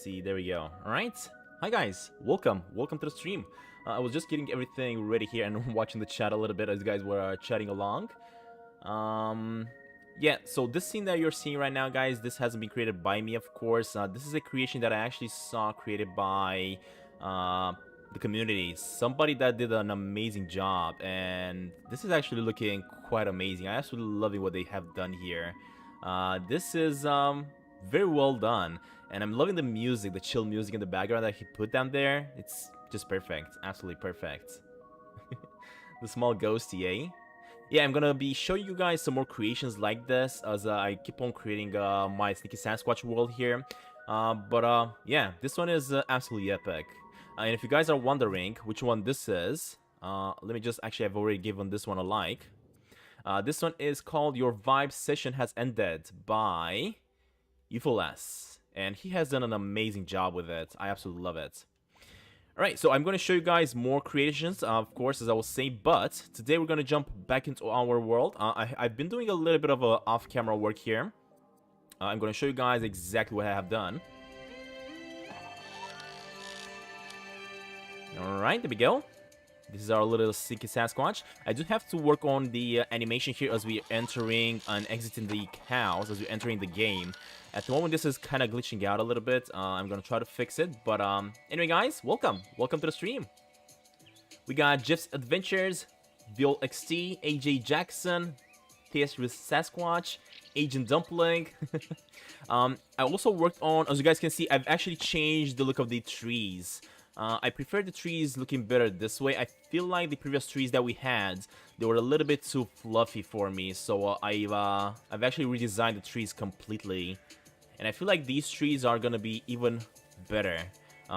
see. There we go. All right. Hi guys. Welcome to the stream. I was just getting everything ready here and watching the chat a little bit as you guys were chatting along. Yeah, so this scene that you're seeing right now, guys, this hasn't been created by me, of course. This is a creation that I actually saw created by the community. Somebody that did an amazing job, and this is actually looking quite amazing. I absolutely loving what they have done here. This is very well done, and I'm loving the music, the chill music in the background that he put down there. It's just perfect, absolutely perfect. The small ghosty, eh? Yeah, I'm gonna be showing you guys some more creations like this as I keep on creating my Sneaky Sasquatch world here. Yeah, this one is absolutely epic. And if you guys are wondering which one this is, let me just, actually I've already given this one a like. This one is called Your Vibe Session Has Ended by Euphyless. And he has done an amazing job with it. I absolutely love it. Alright, so I'm going to show you guys more creations, of course, as I was saying, but today we're going to jump back into our world. I've been doing a little bit of off-camera work here. I'm going to show you guys exactly what I have done. Alright, there we go. This is our little Sneaky Sasquatch. I do have to work on the animation here as we're entering and exiting the house, as we're entering the game. At the moment, this is kind of glitching out a little bit. I'm going to try to fix it. But anyway, guys, welcome. Welcome to the stream. We got Jeff's Adventures, Bill XT, AJ Jackson, TS with Sasquatch, Agent Dumpling. I also worked on, as you guys can see, I've actually changed the look of the trees. I prefer the trees looking better this way. I feel like the previous trees that we had, they were a little bit too fluffy for me. So I've actually redesigned the trees completely. And I feel like these trees are gonna be even better.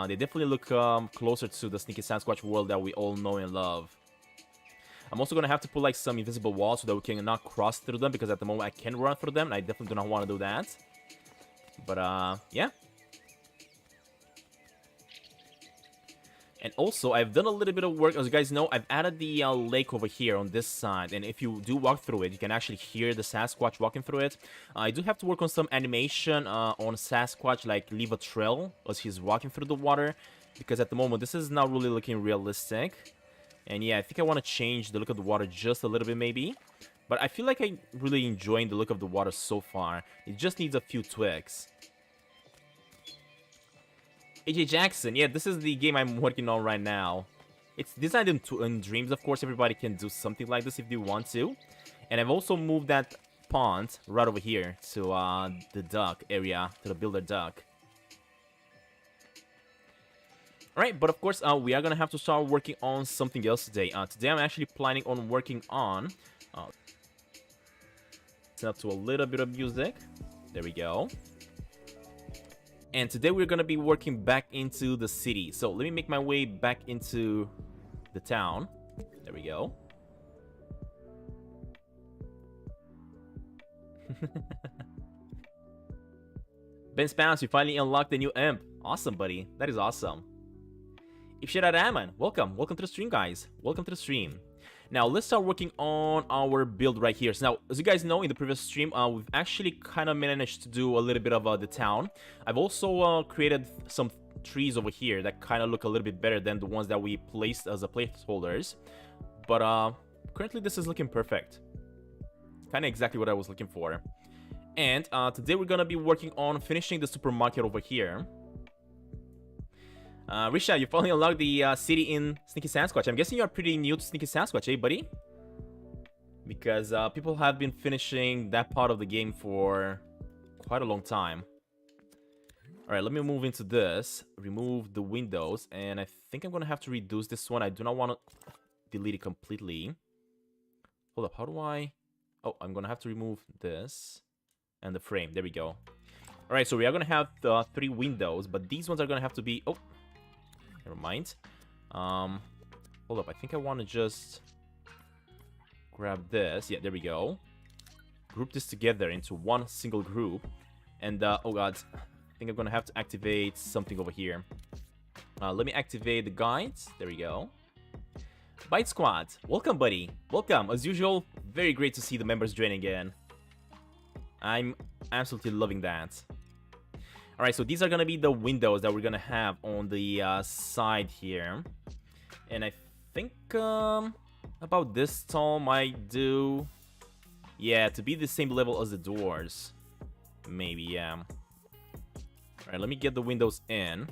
They definitely look closer to the Sneaky Sasquatch world that we all know and love. I'm also gonna have to put like some invisible walls so that we can not cross through them, because at the moment I can run through them and I definitely do not want to do that. But yeah. And also, I've done a little bit of work. As you guys know, I've added the lake over here on this side. And if you do walk through it, you can actually hear the Sasquatch walking through it. I do have to work on some animation on Sasquatch, like leave a trail as he's walking through the water. Because at the moment, this is not really looking realistic. And yeah, I think I want to change the look of the water just a little bit maybe. But I feel like I'm really enjoying the look of the water so far. It just needs a few tweaks. AJ Jackson, yeah, this is the game I'm working on right now. It's designed in Dreams, of course. Everybody can do something like this if they want to. And I've also moved that pond right over here to the duck area, to the builder duck. Alright, but of course, we are going to have to start working on something else today. Today I'm actually planning on working on... listen up to a little bit of music. There we go. And today we're going to be working back into the city. So let me make my way back into the town. There we go. Ben Spams, you finally unlocked the new imp. Awesome, buddy. That is awesome. Ifshad Rahman, welcome. Welcome to the stream, guys. Welcome to the stream. Now, let's start working on our build right here. So now, as you guys know, in the previous stream, we've actually kind of managed to do a little bit of the town. I've also created some trees over here that kind of look a little bit better than the ones that we placed as placeholders. But currently, this is looking perfect. Kind of exactly what I was looking for. And today, we're going to be working on finishing the supermarket over here. Risha, you finally unlocked the city in Sneaky Sasquatch. I'm guessing you're pretty new to Sneaky Sasquatch, eh, buddy? Because people have been finishing that part of the game for quite a long time. Alright, let me move into this. Remove the windows. And I think I'm going to have to reduce this one. I do not want to delete it completely. Hold up, how do I... Oh, I'm going to have to remove this. And the frame. There we go. Alright, so we are going to have 3 windows. But these ones are going to have to be... Oh. Never mind. Hold up. I think I want to just grab this. Yeah, there we go. Group this together into one single group. And, oh god. I think I'm going to have to activate something over here. Let me activate the guides. There we go. Bite Squad. Welcome, buddy. Welcome. As usual, very great to see the members join again. I'm absolutely loving that. All right, so these are gonna be the windows that we're gonna have on the side here, and I think about this tall might do, yeah, to be the same level as the doors, maybe, yeah. All right, let me get the windows in,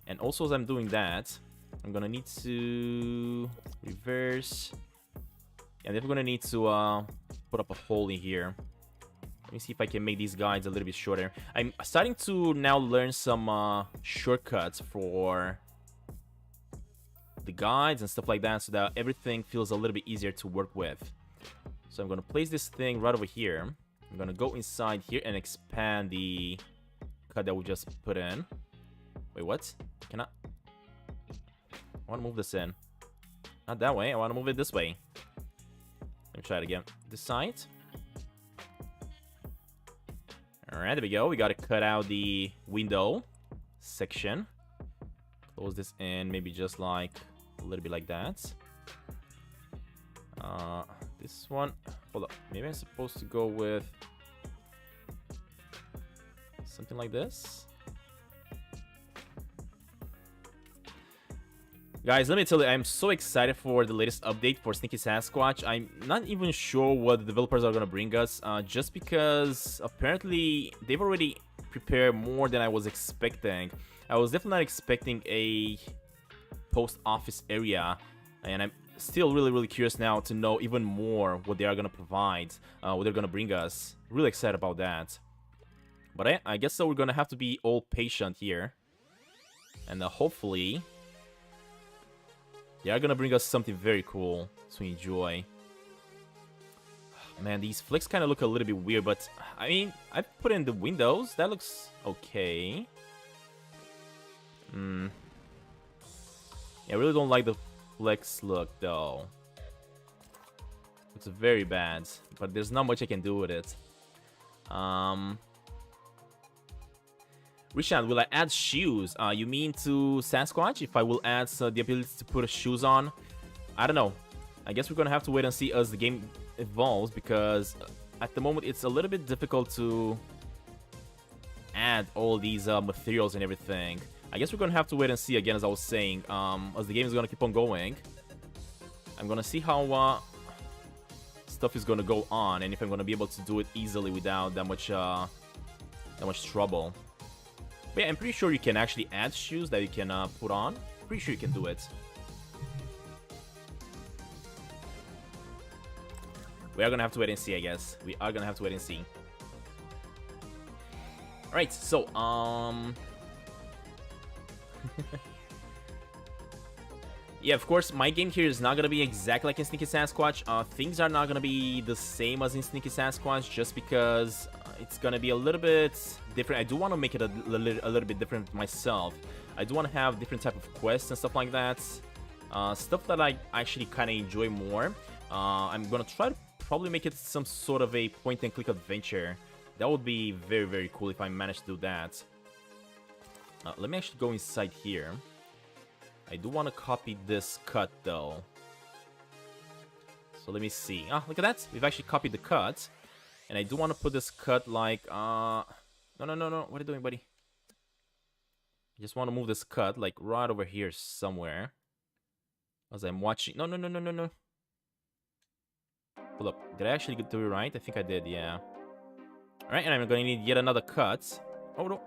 and also as I'm doing that, I'm gonna need to reverse, and then we're gonna need to put up a hole in here. Let me see if I can make these guides a little bit shorter. I'm starting to now learn some shortcuts for the guides and stuff like that, so that everything feels a little bit easier to work with. So I'm gonna place this thing right over here. I'm gonna go inside here and expand the cut that we just put in. Wait, what? Can I want to move this in. Not that way. I want to move it this way. Let me try it again. This side. Alright, there we go. We got to cut out the window section. Close this in, maybe just like a little bit like that. This one. Hold up. Maybe I'm supposed to go with something like this. Guys, let me tell you, I'm so excited for the latest update for Sneaky Sasquatch. I'm not even sure what the developers are going to bring us, just because apparently they've already prepared more than I was expecting. I was definitely not expecting a post office area, and I'm still really curious now to know even more what they are going to provide, what they're going to bring us. Really excited about that. But I guess so we're going to have to be all patient here, and hopefully they are gonna bring us something very cool to enjoy. Man, these flicks kind of look a little bit weird, but I mean, I put in the windows. That looks okay. Yeah, I really don't like the flex look, though. It's very bad, but there's not much I can do with it. Richard, will I add shoes? You mean to Sasquatch? If I will add the ability to put shoes on? I don't know. I guess we're gonna have to wait and see as the game evolves, because at the moment it's a little bit difficult to add all these materials and everything. I guess we're gonna have to wait and see again, as I was saying, as the game is gonna keep on going. I'm gonna see how stuff is gonna go on, and if I'm gonna be able to do it easily without that much trouble. But yeah, I'm pretty sure you can actually add shoes that you can put on. Pretty sure you can do it. We are gonna have to wait and see, I guess. We are gonna have to wait and see. Alright, so, yeah, of course, my game here is not gonna be exactly like in Sneaky Sasquatch. Things are not gonna be the same as in Sneaky Sasquatch, just because it's gonna be a little bit different. I do want to make it a little bit different myself. I do want to have different type of quests and stuff like that. Stuff that I actually kind of enjoy more. I'm gonna try to probably make it some sort of a point-and-click adventure. That would be very cool if I manage to do that. Let me actually go inside here. I do want to copy this cut, though. So let me see. Look at that. We've actually copied the cut. And I do want to put this cut like... No. What are you doing, buddy? I just want to move this cut like right over here somewhere. As I'm watching... No. Hold up. Did I actually do it right? I think I did, yeah. Alright, and I'm going to need yet another cut. Oh, no.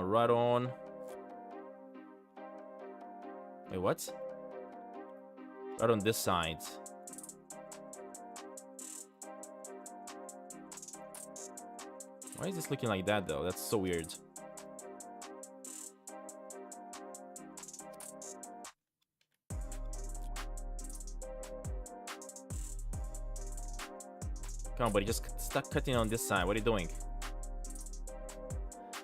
Right on... Wait, what? Right on this side. Why is this looking like that, though? That's so weird. Come on, buddy. Just stop cutting on this side. What are you doing?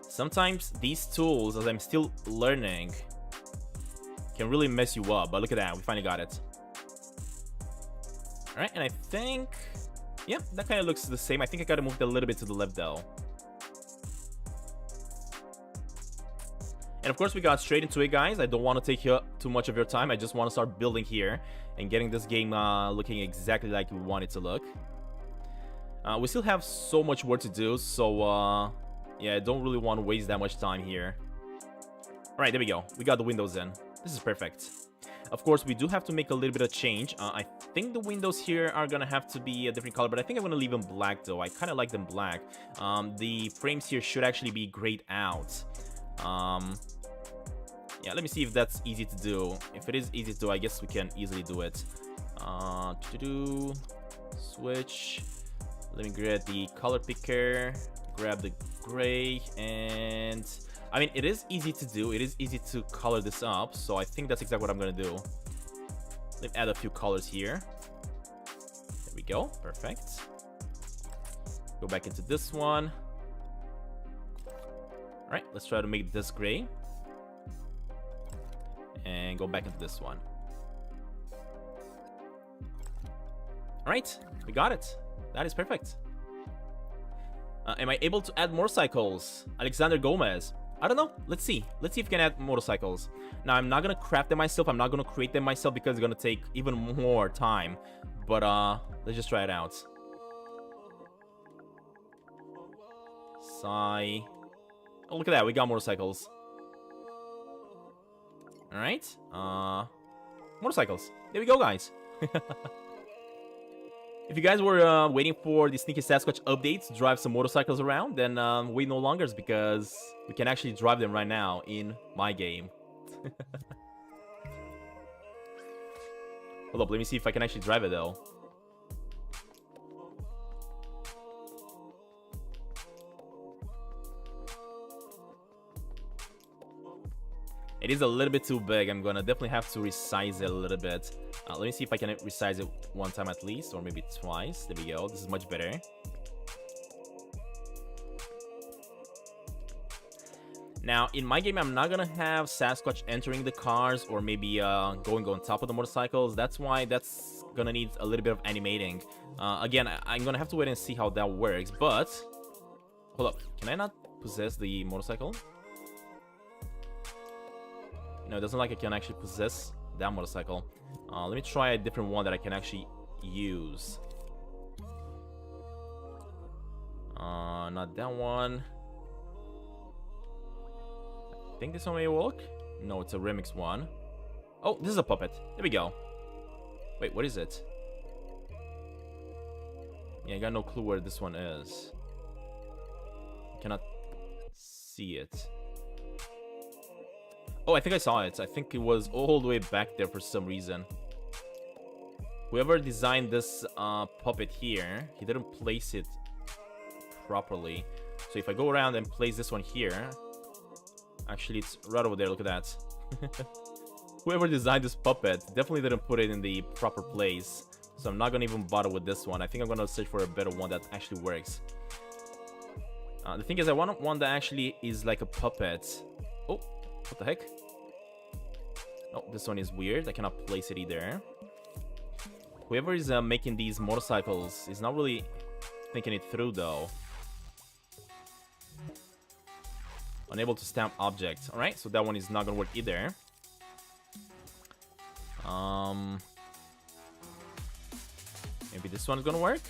Sometimes these tools, as I'm still learning, can really mess you up. But look at that. We finally got it. Alright, and I think... yeah, that kind of looks the same. I think I gotta move it a little bit to the left, though. And of course, we got straight into it, guys. I don't want to take too much of your time. I just want to start building here and getting this game looking exactly like we want it to look. We still have so much work to do, so Yeah, I don't really want to waste that much time here. Alright, there we go. We got the windows in. This is perfect. Of course, we do have to make a little bit of change. I think the windows here are gonna have to be a different color, but I think I'm gonna leave them black, though. I kind of like them black. The frames here should actually be grayed out. Yeah, let me see if that's easy to do. If it is easy to do, I guess we can easily do it. Switch. Let me grab the color picker, grab the gray, and I mean, it is easy to do. It is easy to color this up, so I think that's exactly what I'm gonna do. Let me add a few colors here. There we go. Perfect. Go back into this one. All right, let's try to make this gray. And go back into this one. All right, we got it. That is perfect. Am I able to add motorcycles? Alexander Gomez. I don't know. Let's see. Let's see if we can add motorcycles. Now, I'm not going to craft them myself. I'm not going to create them myself because it's going to take even more time. But let's just try it out. Oh, look at that. We got motorcycles. All right. Motorcycles. There we go, guys. If you guys were waiting for the Sneaky Sasquatch updates to drive some motorcycles around, then wait no longer, because we can actually drive them right now in my game. Hold up, let me see if I can actually drive it, though. It is a little bit too big. I'm gonna definitely have to resize it a little bit. Let me see if I can resize it one time at least, or maybe twice. There we go. This is much better. Now, in my game, I'm not gonna have Sasquatch entering the cars or maybe going on top of the motorcycles. That's why that's gonna need a little bit of animating. Again, I'm gonna have to wait and see how that works. But hold up, can I not possess the motorcycle? No, it doesn't like I can actually possess that motorcycle. Let me try a different one that I can actually use. Not that one. I think this one may work. No, it's a remix one. Oh, this is a puppet. There we go. Wait, what is it? Yeah, I got no clue where this one is. I cannot see it. Oh, I think I saw it. I think it was all the way back there for some reason. Whoever designed this puppet here, he didn't place it properly. So if I go around and place this one here, actually it's right over there. Look at that. Whoever designed this puppet definitely didn't put it in the proper place. So I'm not gonna even bother with this one. I think I'm gonna search for a better one that actually works. The thing is, I want one that actually is like a puppet. Oh. What the heck? Oh, this one is weird. I cannot place it either. Whoever is making these motorcycles is not really thinking it through, though. Unable to stamp object. Alright, so that one is not gonna work either. Maybe this one is gonna work?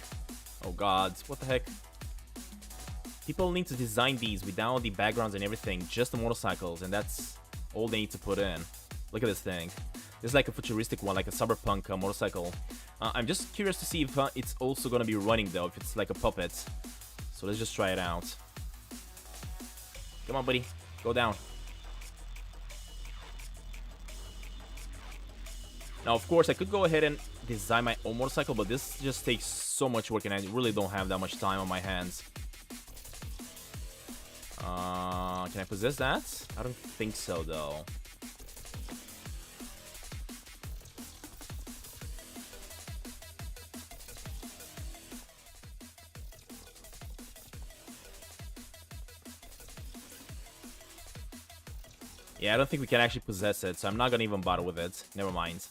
Oh god, what the heck? People need to design these without the backgrounds and everything, just the motorcycles, and that's all they need to put in. Look at this thing. This is like a futuristic one, like a cyberpunk motorcycle. I'm just curious to see if it's also gonna be running, though, if it's like a puppet. So let's just try it out. Come on, buddy. Go down. Now, of course, I could go ahead and design my own motorcycle, but this just takes so much work, and I really don't have that much time on my hands. Can I possess that? I don't think so, though. Yeah, I don't think we can actually possess it, so I'm not gonna even bother with it. Never mind.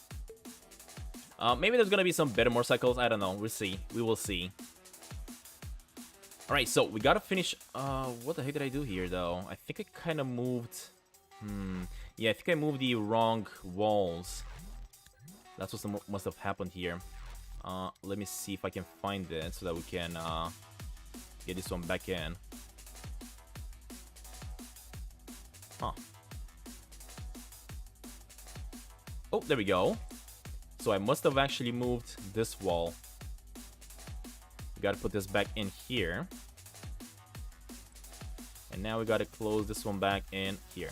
Maybe there's gonna be some better motorcycles. I don't know. We'll see. We will see. Alright, so we gotta finish... what the heck did I do here, though? I think I kind of moved... Yeah, I think I moved the wrong walls. That's what must have happened here. Let me see if I can find it so that we can get this one back in. Huh. Oh, there we go. So I must have actually moved this wall. We gotta put this back in here. And now we gotta close this one back in here.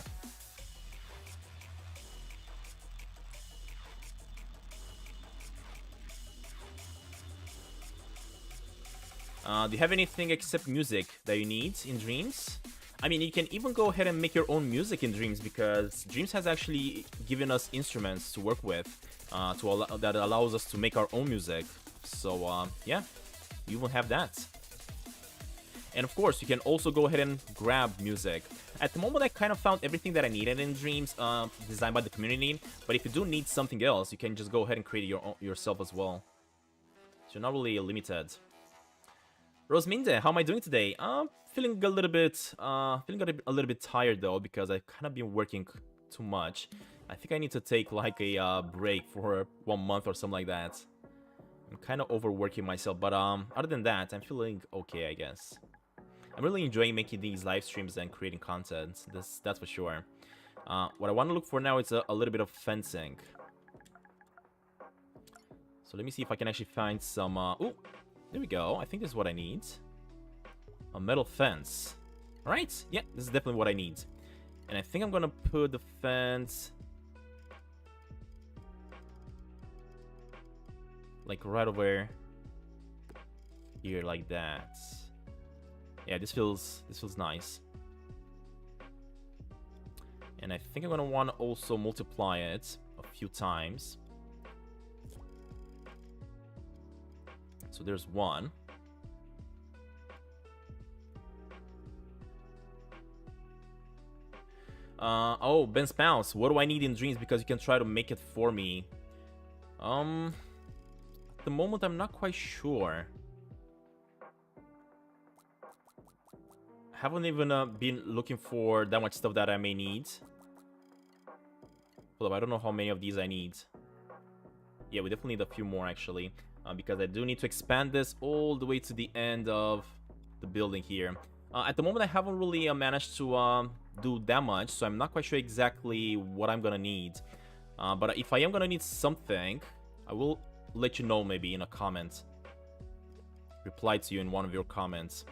Do you have anything except music that you need in Dreams? I mean, you can even go ahead and make your own music in Dreams, because Dreams has actually given us instruments to work with that allows us to make our own music. So, yeah, you will have that. And of course, you can also go ahead and grab music. At the moment, I kind of found everything that I needed in Dreams, designed by the community. But if you do need something else, you can just go ahead and create your own, yourself as well. So you're not really limited. Roseminde, how am I doing today? Feeling a little bit tired though, because I've kind of been working too much. I think I need to take like a break for 1 month or something like that. I'm kind of overworking myself, but other than that, I'm feeling okay, I guess. I'm really enjoying making these live streams and creating content. That's for sure. What I want to look for now is a little bit of fencing. So let me see if I can actually find some. Ooh, there we go. I think this is what I need. A metal fence. All right. Yeah, this is definitely what I need. And I think I'm gonna put the fence like right over here, like that. Yeah, this feels nice. And I think I'm gonna want to also multiply it a few times. So there's one. Oh, Ben Spouse, what do I need in Dreams? Because you can try to make it for me. At the moment, I'm not quite sure. Haven't even been looking for that much stuff that I may need. Hold up, I don't know how many of these I need. Yeah, we definitely need a few more, actually. Because I do need to expand this all the way to the end of the building here. At the moment, I haven't really managed to do that much, so I'm not quite sure exactly what I'm gonna need. But if I am gonna need something, I will let you know maybe in a comment. Reply to you in one of your comments.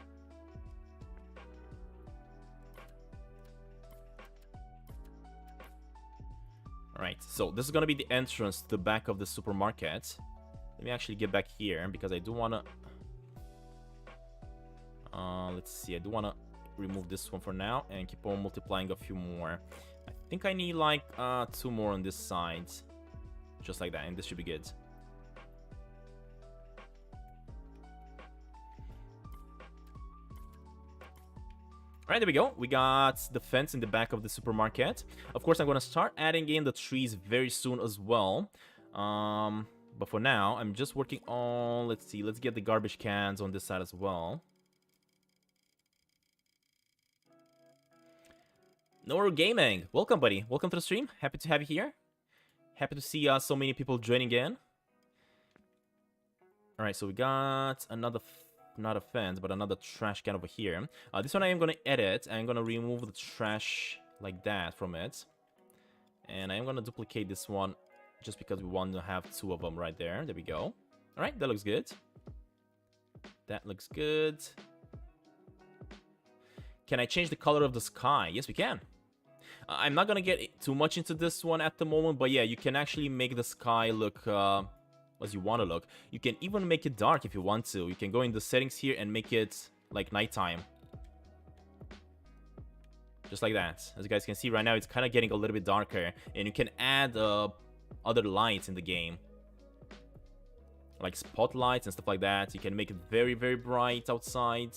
Alright, so this is gonna be the entrance to the back of the supermarket. Let me actually get back here, because I do wanna... let's see, I do wanna remove this one for now and keep on multiplying a few more. I think I need like 2 more on this side. Just like that, and this should be good. Alright, there we go. We got the fence in the back of the supermarket. Of course, I'm gonna start adding in the trees very soon as well. But for now, I'm just working on... Let's see, let's get the garbage cans on this side as well. Noru Gaming, welcome, buddy. Welcome to the stream. Happy to have you here. Happy to see so many people joining in. Alright, so we got another... not a fence, but another trash can over here. This one I am going to edit. I'm going to remove the trash like that from it. And I am going to duplicate this one just because we want to have 2 of them right there. There we go. Alright, that looks good. That looks good. Can I change the color of the sky? Yes, we can. I'm not going to get too much into this one at the moment, but yeah, you can actually make the sky look... as you want to look. You can even make it dark if you want to. You can go in the settings here and make it like nighttime. Just like that. As you guys can see right now, it's kind of getting a little bit darker. And you can add other lights in the game. Like spotlights and stuff like that. You can make it very, very bright outside.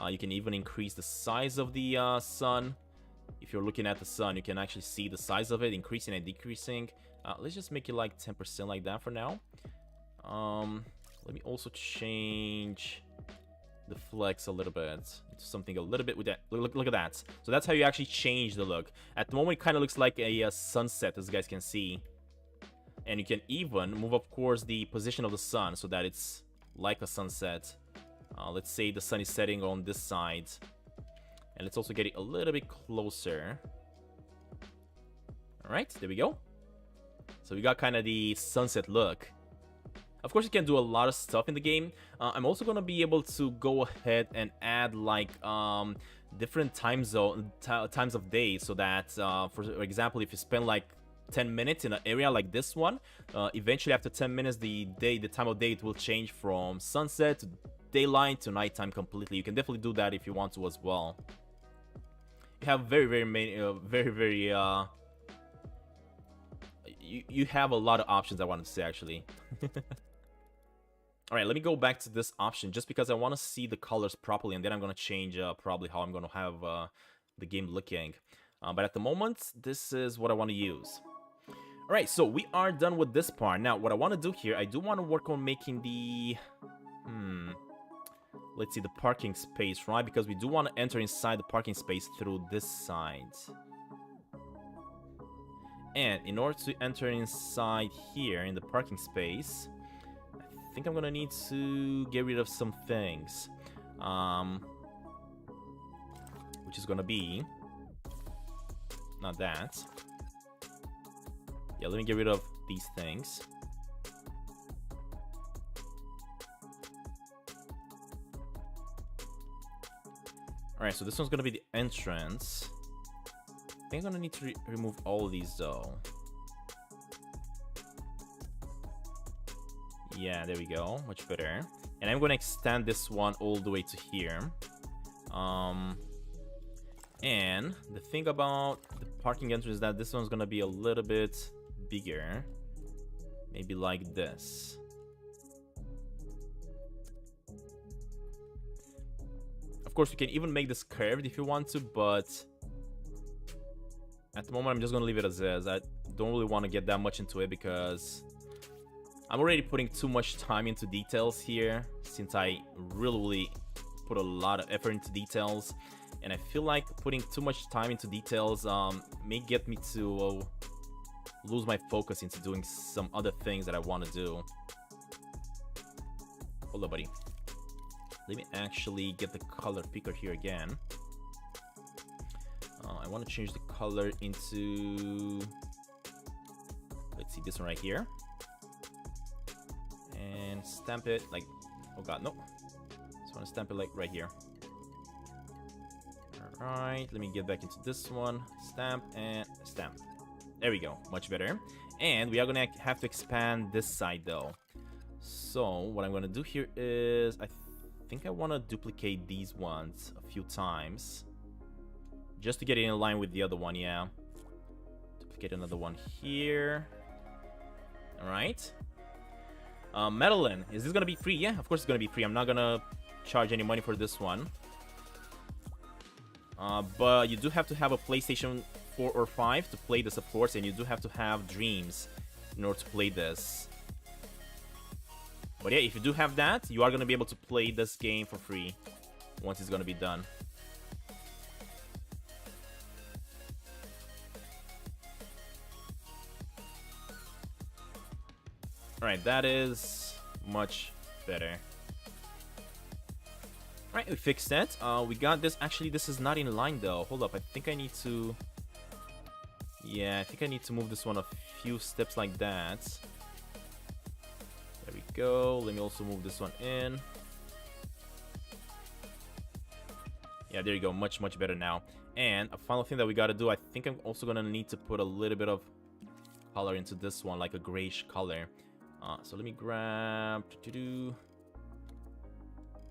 You can even increase the size of the sun. If you're looking at the sun, you can actually see the size of it, increasing and decreasing. Let's just make it like 10% like that for now. Let me also change the flex a little bit into something a little bit with that. Look at that. So that's how you actually change the look. At the moment, it kind of looks like a sunset, as you guys can see. And you can even move, of course, the position of the sun so that it's like a sunset. Let's say the sun is setting on this side. And let's also get it a little bit closer. Alright, there we go. So we got kind of the sunset look. Of course, you can do a lot of stuff in the game. I'm also going to be able to go ahead and add like different times of day, so that, for example, if you spend like 10 minutes in an area like this one, eventually after 10 minutes, the time of day, it will change from sunset to daylight to nighttime completely. You can definitely do that if you want to as well. You have very many, you have a lot of options, I wanted to say, actually. Alright, let me go back to this option just because I want to see the colors properly, and then I'm going to change probably how I'm going to have the game looking. But at the moment, this is what I want to use. Alright, so we are done with this part. Now, what I want to do here, I do want to work on making the... Let's see, the parking space, right? Because we do want to enter inside the parking space through this side. And in order to enter inside here in the parking space, I think I'm gonna need to get rid of some things. Which is gonna be... not that. Yeah, let me get rid of these things. Alright, so this one's gonna be the entrance. I think I'm gonna need to remove all of these though. Yeah, there we go, much better. And I'm gonna extend this one all the way to here. And the thing about the parking entrance is that this one's gonna be a little bit bigger. Maybe like this. Of course, you can even make this curved if you want to, but at the moment, I'm just gonna leave it as is. I don't really want to get that much into it because I'm already putting too much time into details here, since I really put a lot of effort into details, and I feel like putting too much time into details may get me to lose my focus into doing some other things that I want to do. Hold up, buddy. Let me actually get the color picker here again. I want to change the color into, let's see, this one right here, and stamp it like, oh god, no, just want to stamp it like right here. All right, let me get back into this one, stamp and stamp. There we go, much better. And we are gonna have to expand this side though. So what I'm gonna do here is, I think I want to duplicate these ones a few times, just to get it in line with the other one, yeah. Duplicate another one here. Alright. Madeline, is this gonna be free? Yeah, of course it's gonna be free. I'm not gonna charge any money for this one. But you do have to have a PlayStation 4 or 5 to play this, of course, and you do have to have Dreams in order to play this. But yeah, if you do have that, you are gonna be able to play this game for free once it's gonna be done. Alright, that is much better. Alright, we fixed that. We got this. Actually, this is not in line though. Hold up, I think I need to... yeah, I think I need to move this one a few steps like that. There we go. Let me also move this one in. Yeah, there you go. Much better now. And a final thing that we gotta do, I think I'm also gonna need to put a little bit of color into this one, like a grayish color. So let me grab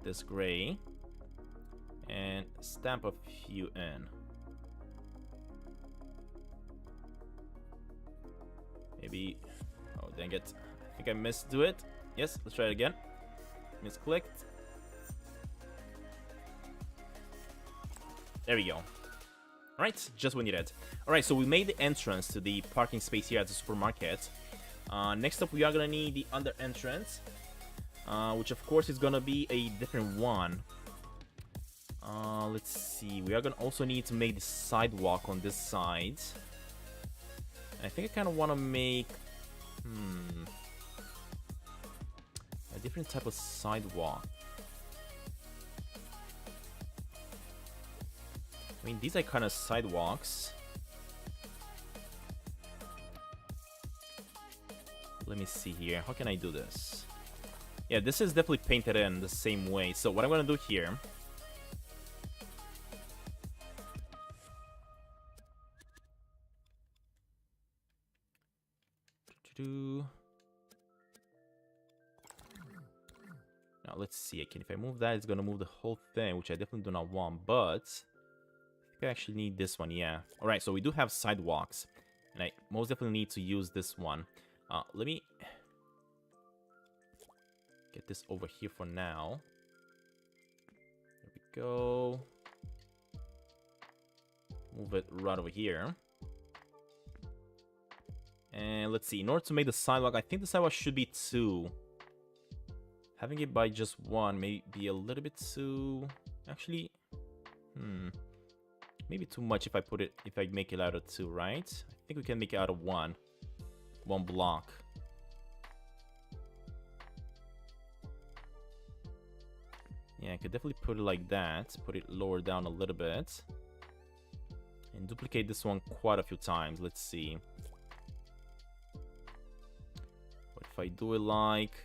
this gray and stamp a few in. Maybe, oh dang it, I think I missed do it. Yes, let's try it again. Misclicked. There we go. Alright, just what we needed. Alright, so we made the entrance to the parking space here at the supermarket. Next up, we are gonna need the under entrance, which of course is gonna be a different one. Let's see, we are gonna also need to make the sidewalk on this side. And I think I kind of want to make a different type of sidewalk. I mean, these are kind of sidewalks. Let me see here. How can I do this? Yeah, this is definitely painted in the same way. So what I'm gonna do here... Now let's see. If I move that, it's gonna move the whole thing, which I definitely do not want. But I think I actually need this one. Yeah. All right. So we do have sidewalks, and I most definitely need to use this one. Let me get this over here for now. There we go. Move it right over here. And let's see. In order to make the sidewalk, I think the sidewalk should be 2. Having it by just 1 may be a little bit too... Actually, maybe too much if I make it out of 2, right? I think we can make it out of 1 block. Yeah, I could definitely put it like that. Put it lower down a little bit. And duplicate this one quite a few times. Let's see. What if I do it like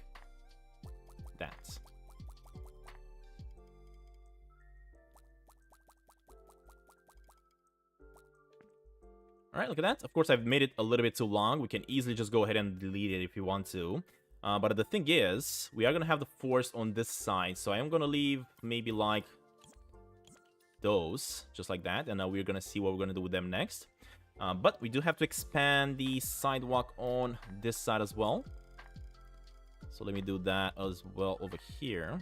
that? Alright, look at that. Of course, I've made it a little bit too long. We can easily just go ahead and delete it if you want to. But the thing is, we are going to have the forest on this side. So I am going to leave maybe like those, just like that. And now we're going to see what we're going to do with them next. But we do have to expand the sidewalk on this side as well. So let me do that as well over here.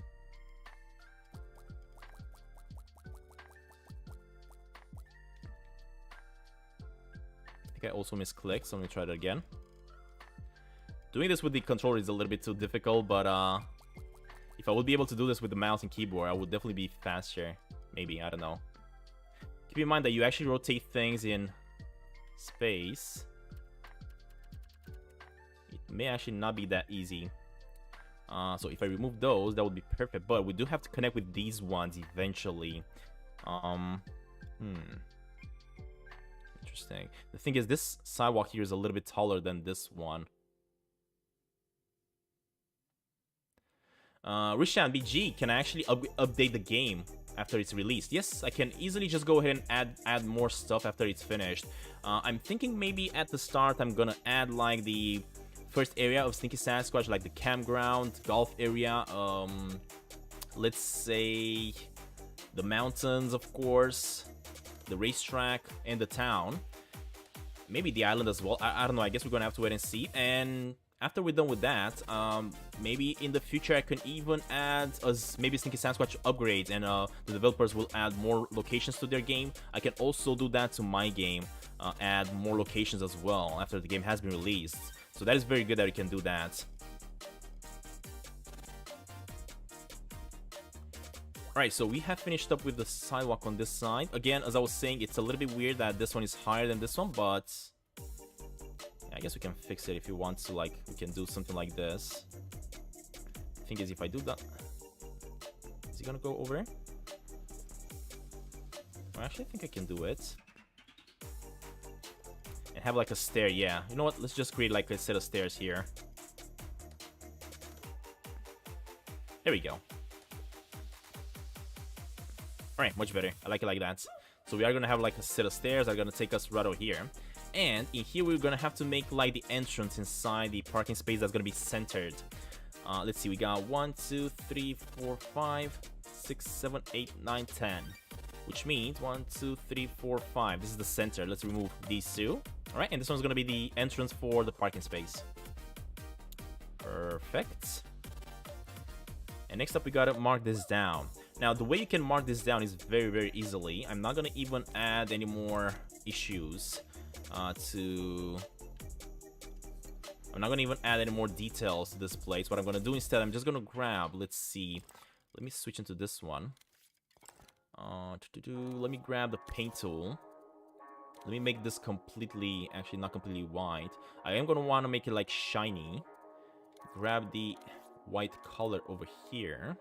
I also misclicked, so let me try that again. Doing this with the controller is a little bit too difficult, but if I would be able to do this with the mouse and keyboard, I would definitely be faster. Maybe, I don't know. Keep in mind that you actually rotate things in space. It may actually not be that easy. So if I remove those, that would be perfect, but we do have to connect with these ones eventually. Interesting. The thing is, this sidewalk here is a little bit taller than this one. Rishan BG, can I actually update the game after it's released? Yes, I can easily just go ahead and add more stuff after it's finished. I'm thinking maybe at the start I'm gonna add like the first area of Stinky Sasquatch, like the campground, golf area, let's say the mountains, of course, the racetrack, and the town. Maybe the island as well. I don't know. I guess we're gonna have to wait and see. And after we're done with that, maybe in the future I can even add maybe Stinky Sasquatch upgrades, and the developers will add more locations to their game. I can also do that to my game, add more locations as well after the game has been released. So that is very good that we can do that. Alright, so we have finished up with the sidewalk on this side. Again, as I was saying, it's a little bit weird that this one is higher than this one, but yeah, I guess we can fix it if you want to. Like, we can do something like this. The thing is, if I do that, is he gonna go over? Well, actually, I think I can do it. And have like a stair, yeah. You know what? Let's just create like a set of stairs here. There we go. Alright, much better. I like it like that. So we are gonna have like a set of stairs that are gonna take us right over here. And in here we're gonna have to make like the entrance inside the parking space that's gonna be centered. Let's see, we got 1, 2, 3, 4, 5, 6, 7, 8, 9, 10. Which means 1, 2, 3, 4, 5. This is the center. Let's remove these two. Alright, and this one's gonna be the entrance for the parking space. Perfect. And next up we gotta mark this down. Now, the way you can mark this down is very, very easily. I'm not going to even add any more issues I'm not going to even add any more details to this place. What I'm going to do instead, I'm just going to grab, let's see. Let me switch into this one. Let me grab the paint tool. Let me make this completely, actually not completely white. I am going to want to make it like shiny. Grab the white color over here.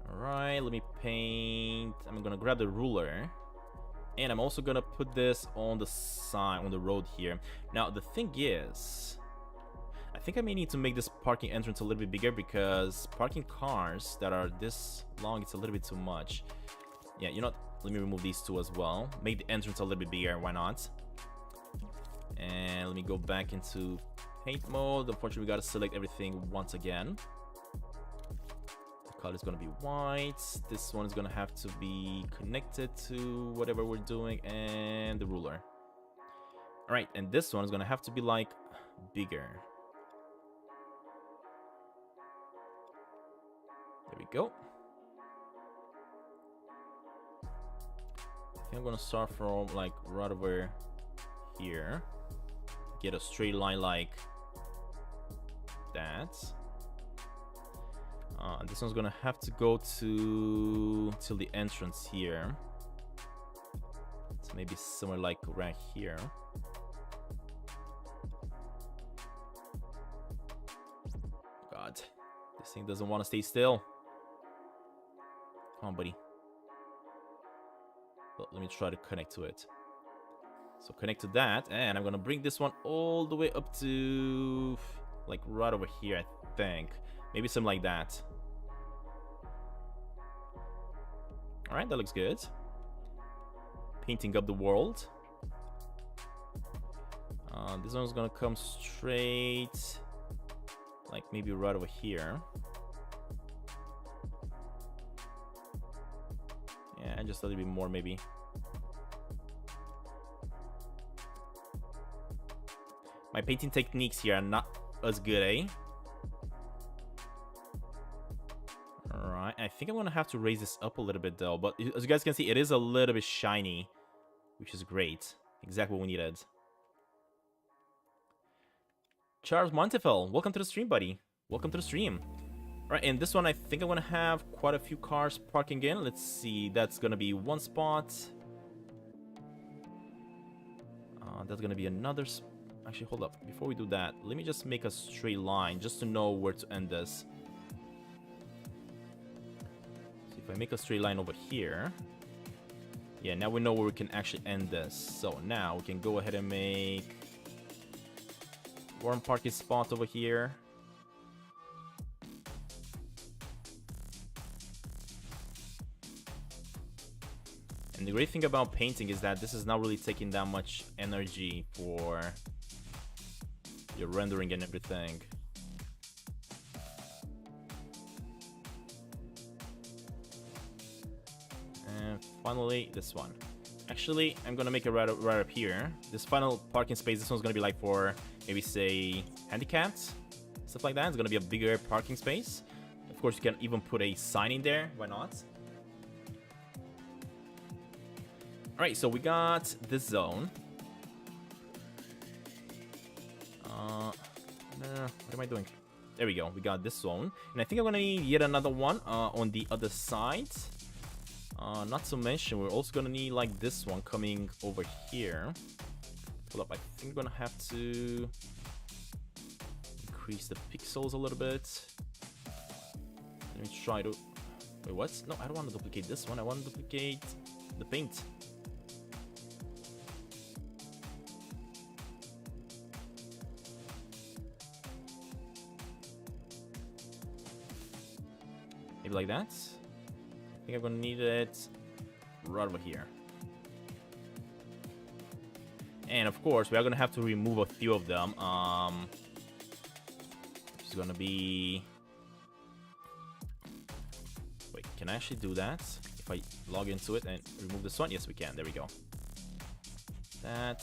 Alright, let me paint. I'm gonna grab the ruler. And I'm also gonna put this on the side, on the road here. Now, the thing is, think I may need to make this parking entrance a little bit bigger, because parking cars that are this long, it's a little bit too much. Yeah, you know what? Let me remove these two as well. Make the entrance a little bit bigger, why not? And let me go back into paint mode. Unfortunately, we gotta select everything once again. The color is gonna be white. This one is gonna have to be connected to whatever we're doing, and the ruler. All right, and this one is gonna have to be like bigger. There we go. I think I'm gonna start from like right over here. Get a straight line like that. This one's gonna have to go to till the entrance here. So maybe somewhere like right here. God, this thing doesn't want to stay still. Come on, buddy. Well, let me try to connect to it. So connect to that, and I'm gonna bring this one all the way up to like right over here, I think. Maybe something like that. All right, that looks good. Painting up the world. This one's gonna come straight, like maybe right over here. Yeah, just a little bit more maybe. My painting techniques here are not as good, eh? Alright, I think I'm gonna have to raise this up a little bit though, but as you guys can see, it is a little bit shiny, which is great. Exactly what we needed. Charles Montefiore, welcome to the stream, buddy. Welcome to the stream. Alright, and this one I think I'm gonna have quite a few cars parking in. Let's see, that's gonna be one spot. That's gonna be another spot. Actually, hold up. Before we do that, let me just make a straight line just to know where to end this. So if I make a straight line over here, yeah, now we know where we can actually end this. So now we can go ahead and make one parking spot over here. And the great thing about painting is that this is not really taking that much energy for your rendering and everything. And finally, this one. Actually, I'm gonna make it right up here. This final parking space, this one's gonna be like for maybe say handicapped, stuff like that. It's gonna be a bigger parking space. Of course, you can even put a sign in there. Why not? All right, so we got this zone. What am I doing? There we go. We got this zone, and I think I'm gonna need yet another one on the other side. Not to mention, we're also gonna need like this one coming over here. Hold up, I think we're gonna have to increase the pixels a little bit. Let me try to. Wait, what? No, I don't want to duplicate this one. I want to duplicate the paint. Maybe like that. I think I'm gonna need it right over here. And of course, we are gonna have to remove a few of them. It's gonna be. Wait, can I actually do that? If I log into it and remove this one, yes, we can. There we go. That,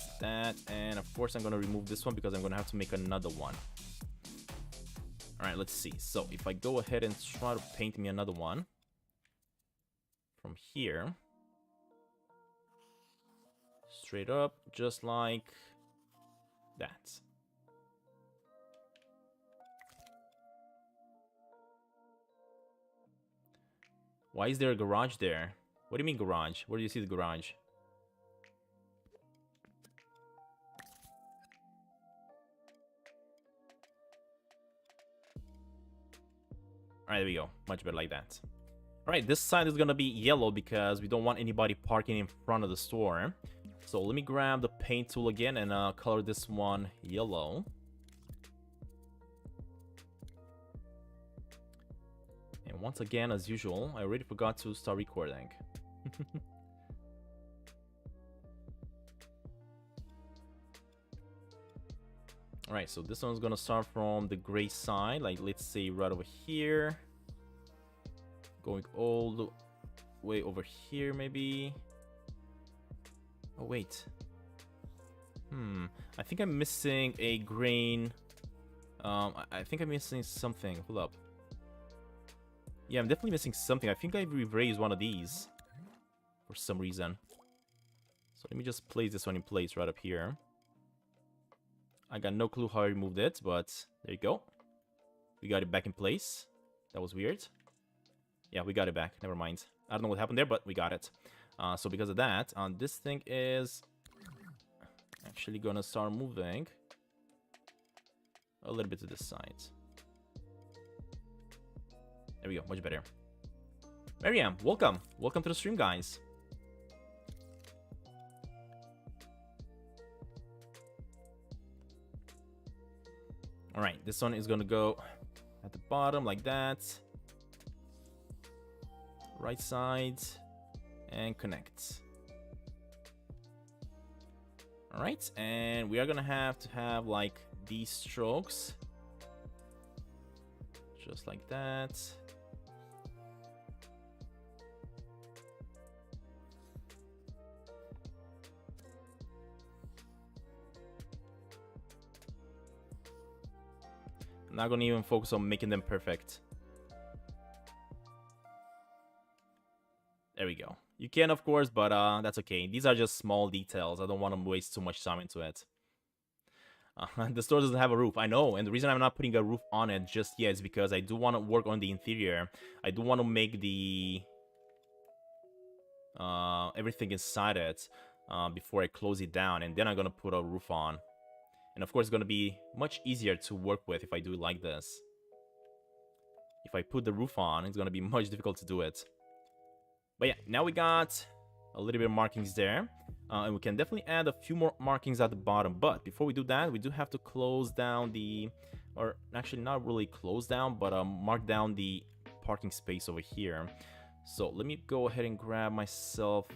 and of course, I'm gonna remove this one because I'm gonna have to make another one. All right, let's see. So if I go ahead and try to paint me another one from here, straight up, just like that. Why is there a garage there? What do you mean garage? Where do you see the garage? Alright, there we go. Much better like that. Alright, this side is gonna be yellow because we don't want anybody parking in front of the store. So let me grab the paint tool again and color this one yellow. And once again, as usual, I already forgot to start recording. Alright, so this one's gonna start from the gray side, like let's say right over here. Going all the way over here, maybe. Oh, wait. I think I'm missing a grain. I think I'm missing something. Hold up. Yeah, I'm definitely missing something. I think I've erased one of these for some reason. So let me just place this one in place right up here. I got no clue how I removed it, but there you go. We got it back in place. That was weird. Yeah, we got it back. Never mind. I don't know what happened there, but we got it. So because of that, this thing is actually gonna start moving a little bit to this side. There we go, much better. Mariam, welcome. Welcome to the stream, guys. Alright, this one is gonna go at the bottom like that. Right side. And connect. Alright, and we are gonna have to have like these strokes. Just like that. I'm not gonna even focus on making them perfect. There we go. You can, of course, but that's okay. These are just small details. I don't want to waste too much time into it. The store doesn't have a roof. I know, and the reason I'm not putting a roof on it just yet is because I do want to work on the interior. I do want to make the everything inside it before I close it down, and then I'm gonna put a roof on. And of course, it's gonna be much easier to work with if I do it like this. If I put the roof on, it's gonna be much difficult to do it. But yeah, now we got a little bit of markings there. And we can definitely add a few more markings at the bottom. But before we do that, we do have to close down the... Or actually not really close down, but mark down the parking space over here. So let me go ahead and grab myself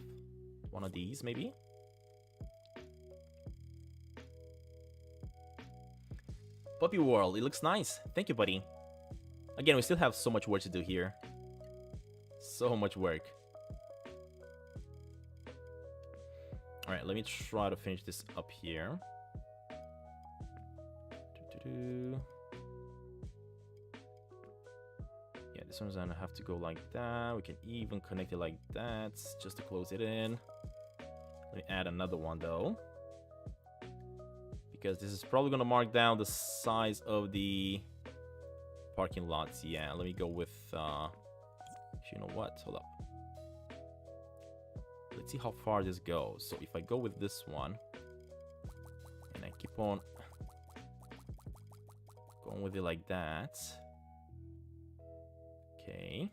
one of these, maybe. Puppy World, it looks nice. Thank you, buddy. Again, we still have so much work to do here. So much work. Alright, let me try to finish this up here. Yeah, this one's gonna have to go like that. We can even connect it like that, just to close it in. Let me add another one, though. Because this is probably gonna mark down the size of the parking lots. Yeah, let me go with... you know what? Hold up. Let's see how far this goes. So if I go with this one, and I keep on going with it like that. Okay.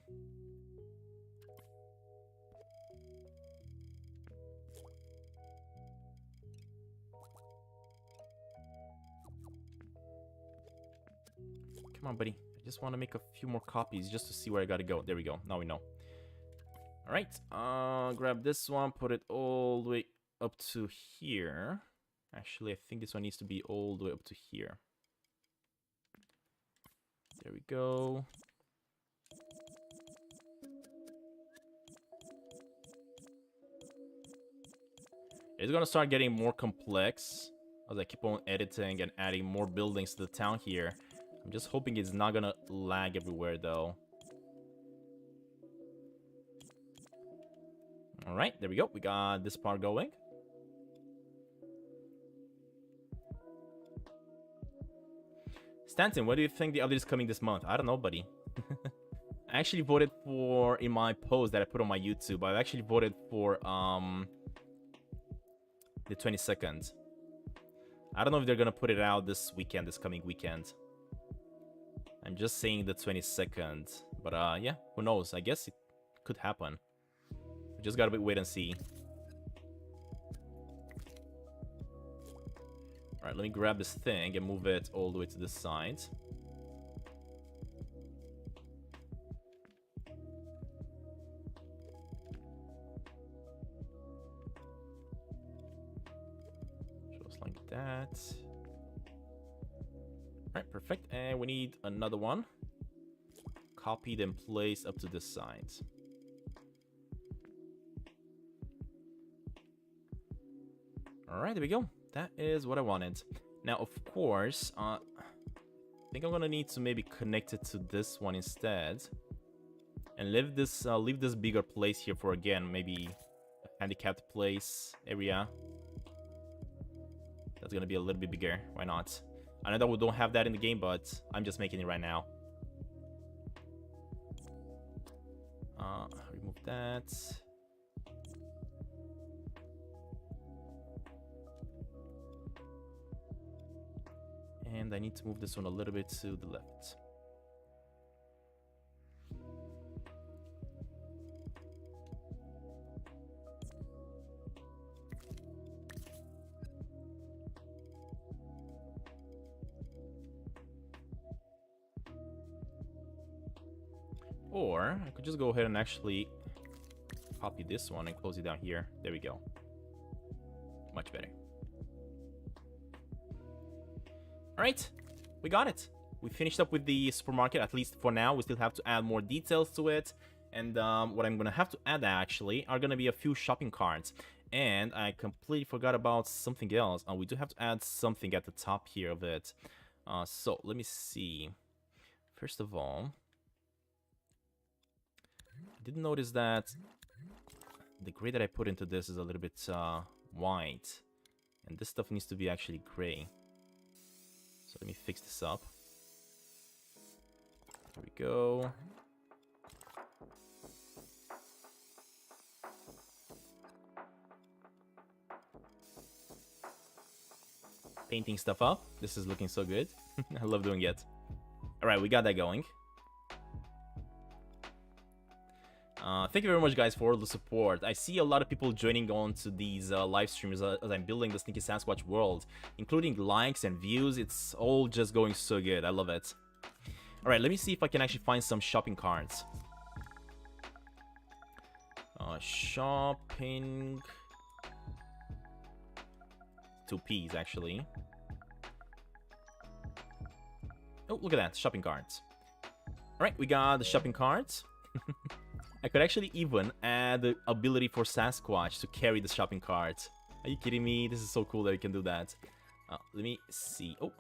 Come on, buddy. I just want to make a few more copies just to see where I gotta go. There we go. Now we know. Alright, grab this one, put it all the way up to here. Actually, I think this one needs to be all the way up to here. There we go. It's gonna start getting more complex as I keep on editing and adding more buildings to the town here. I'm just hoping it's not gonna lag everywhere, though. Alright, there we go. We got this part going. Stantin, what do you think the update is coming this month? I don't know, buddy. I actually voted for, in my post that I put on my YouTube, I've actually voted for the 22nd. I don't know if they're gonna put it out this weekend, this coming weekend. I'm just saying the 22nd. But yeah, who knows? I guess it could happen. We just gotta wait and see. Alright, let me grab this thing and move it all the way to this side. that. Alright, perfect. And we need another one. Copied and placed up to this side. Alright, there we go. That is what I wanted. Now, of course, I think I'm gonna need to maybe connect it to this one instead. And leave this bigger place here for, again, maybe a handicapped place area. That's gonna be a little bit bigger. Why not? I know that we don't have that in the game, but I'm just making it right now. Remove that. And I need to move this one a little bit to the left. Or I could just go ahead and actually copy this one and close it down here. There we go. Much better. Alright, we got it. We finished up with the supermarket, at least for now. We still have to add more details to it. And what I'm going to have to add, actually, are going to be a few shopping carts. And I completely forgot about something else. We do have to add something at the top here of it. So, let me see. First of all, I did notice that the gray that I put into this is a little bit white. And this stuff needs to be actually gray. So let me fix this up. There we go. Painting stuff up. This is looking so good. I love doing it. Alright, we got that going. Thank you very much, guys, for all the support. I see a lot of people joining on to these live streams as I'm building the Sneaky Sasquatch world, including likes and views. It's all just going so good. I love it. Alright, let me see if I can actually find some shopping carts. Shopping... 2 P's, actually. Oh, look at that. Shopping carts. Alright, we got the shopping carts. I could actually even add the ability for Sasquatch to carry the shopping cart. Are you kidding me? This is so cool that you can do that. Let me see. Oh,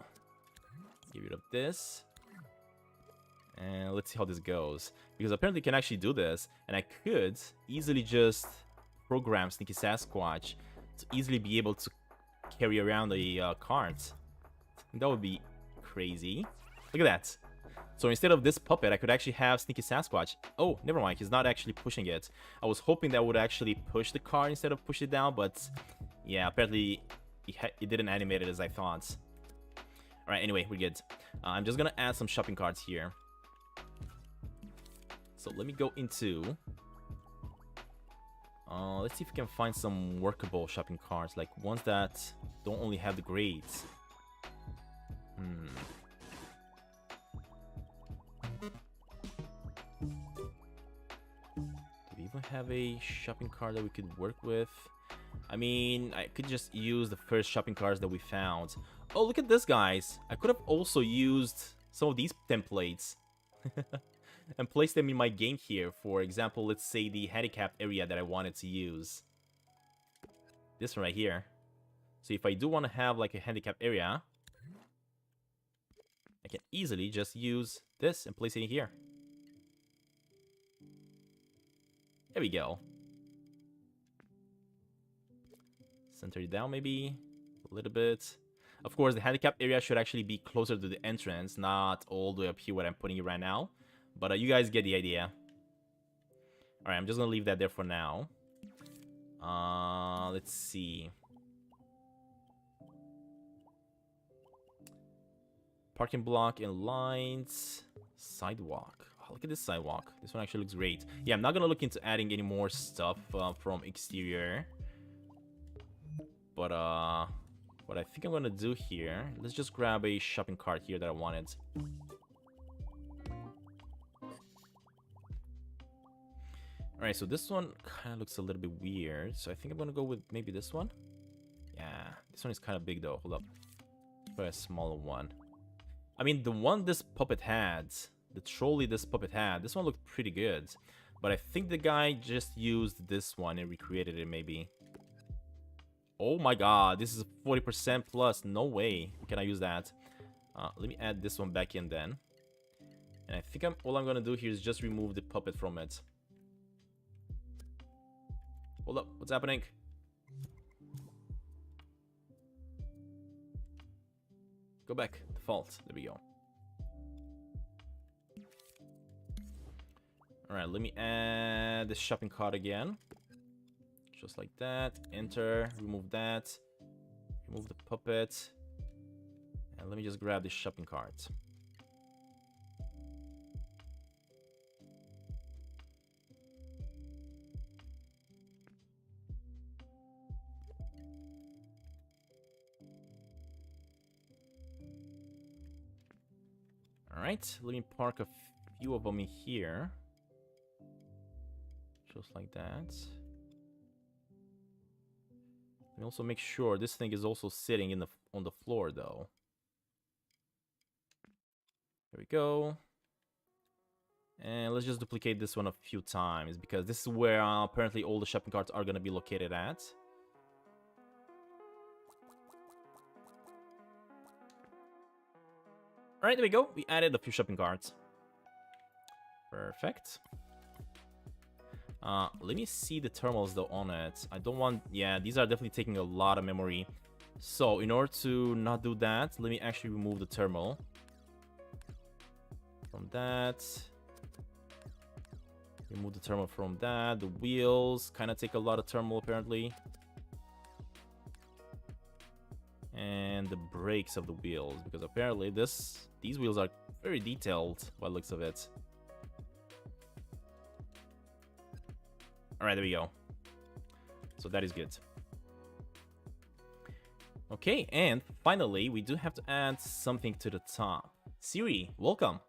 get rid of this. And let's see how this goes. Because apparently you can actually do this. And I could easily just program Sneaky Sasquatch to easily be able to carry around the cart. That would be crazy. Look at that. So instead of this puppet, I could actually have Sneaky Sasquatch. Oh, never mind. He's not actually pushing it. I was hoping that would actually push the car instead of push it down, but yeah, apparently it didn't animate it as I thought. Alright, anyway, we're good. I'm just gonna add some shopping carts here. So let me go into... let's see if we can find some workable shopping carts, like ones that don't only have the grades. Do we even have a shopping cart that we could work with? I mean, I could just use the first shopping carts that we found. Oh, look at this, guys. I could have also used some of these templates and placed them in my game here. For example, let's say the handicapped area that I wanted to use. This one right here. So if I do want to have like a handicapped area, I can easily just use this and place it in here. There we go. Center it down maybe a little bit. Of course, the handicap area should actually be closer to the entrance, not all the way up here where I'm putting it right now. But you guys get the idea. Alright, I'm just gonna leave that there for now. Let's see. Parking block and lines. Sidewalk. Oh, look at this sidewalk. This one actually looks great. Yeah, I'm not gonna look into adding any more stuff from exterior. But what I think I'm gonna do here, let's just grab a shopping cart here that I wanted. Alright, so this one kind of looks a little bit weird. So I think I'm gonna go with maybe this one. Yeah, this one is kind of big though. Hold up. Try a smaller one. I mean, the one this puppet had, the trolley this puppet had, this one looked pretty good. But I think the guy just used this one and recreated it, maybe. Oh my god, this is 40% plus. No way can I use that. Let me add this one back in then. And I think all I'm gonna do here is just remove the puppet from it. Hold up, what's happening? Go back, default. There we go. Alright, let me add the shopping cart again. Just like that. Enter, remove that. Remove the puppet. And let me just grab the shopping cart. Alright, let me park a few of them in here. Just like that. And also make sure this thing is also sitting in on the floor though. There we go. And let's just duplicate this one a few times because this is where apparently all the shopping carts are gonna be located at. Alright, there we go. We added a few shopping carts. Perfect. Let me see the terminals though on it. I don't want... Yeah, these are definitely taking a lot of memory. So, in order to not do that, let me actually remove the terminal. From that. Remove the terminal from that. The wheels kind of take a lot of terminal apparently. And the brakes of the wheels, because apparently these wheels are very detailed by the looks of it. Alright, there we go. So that is good. Okay, and finally, we do have to add something to the top. Siri, welcome.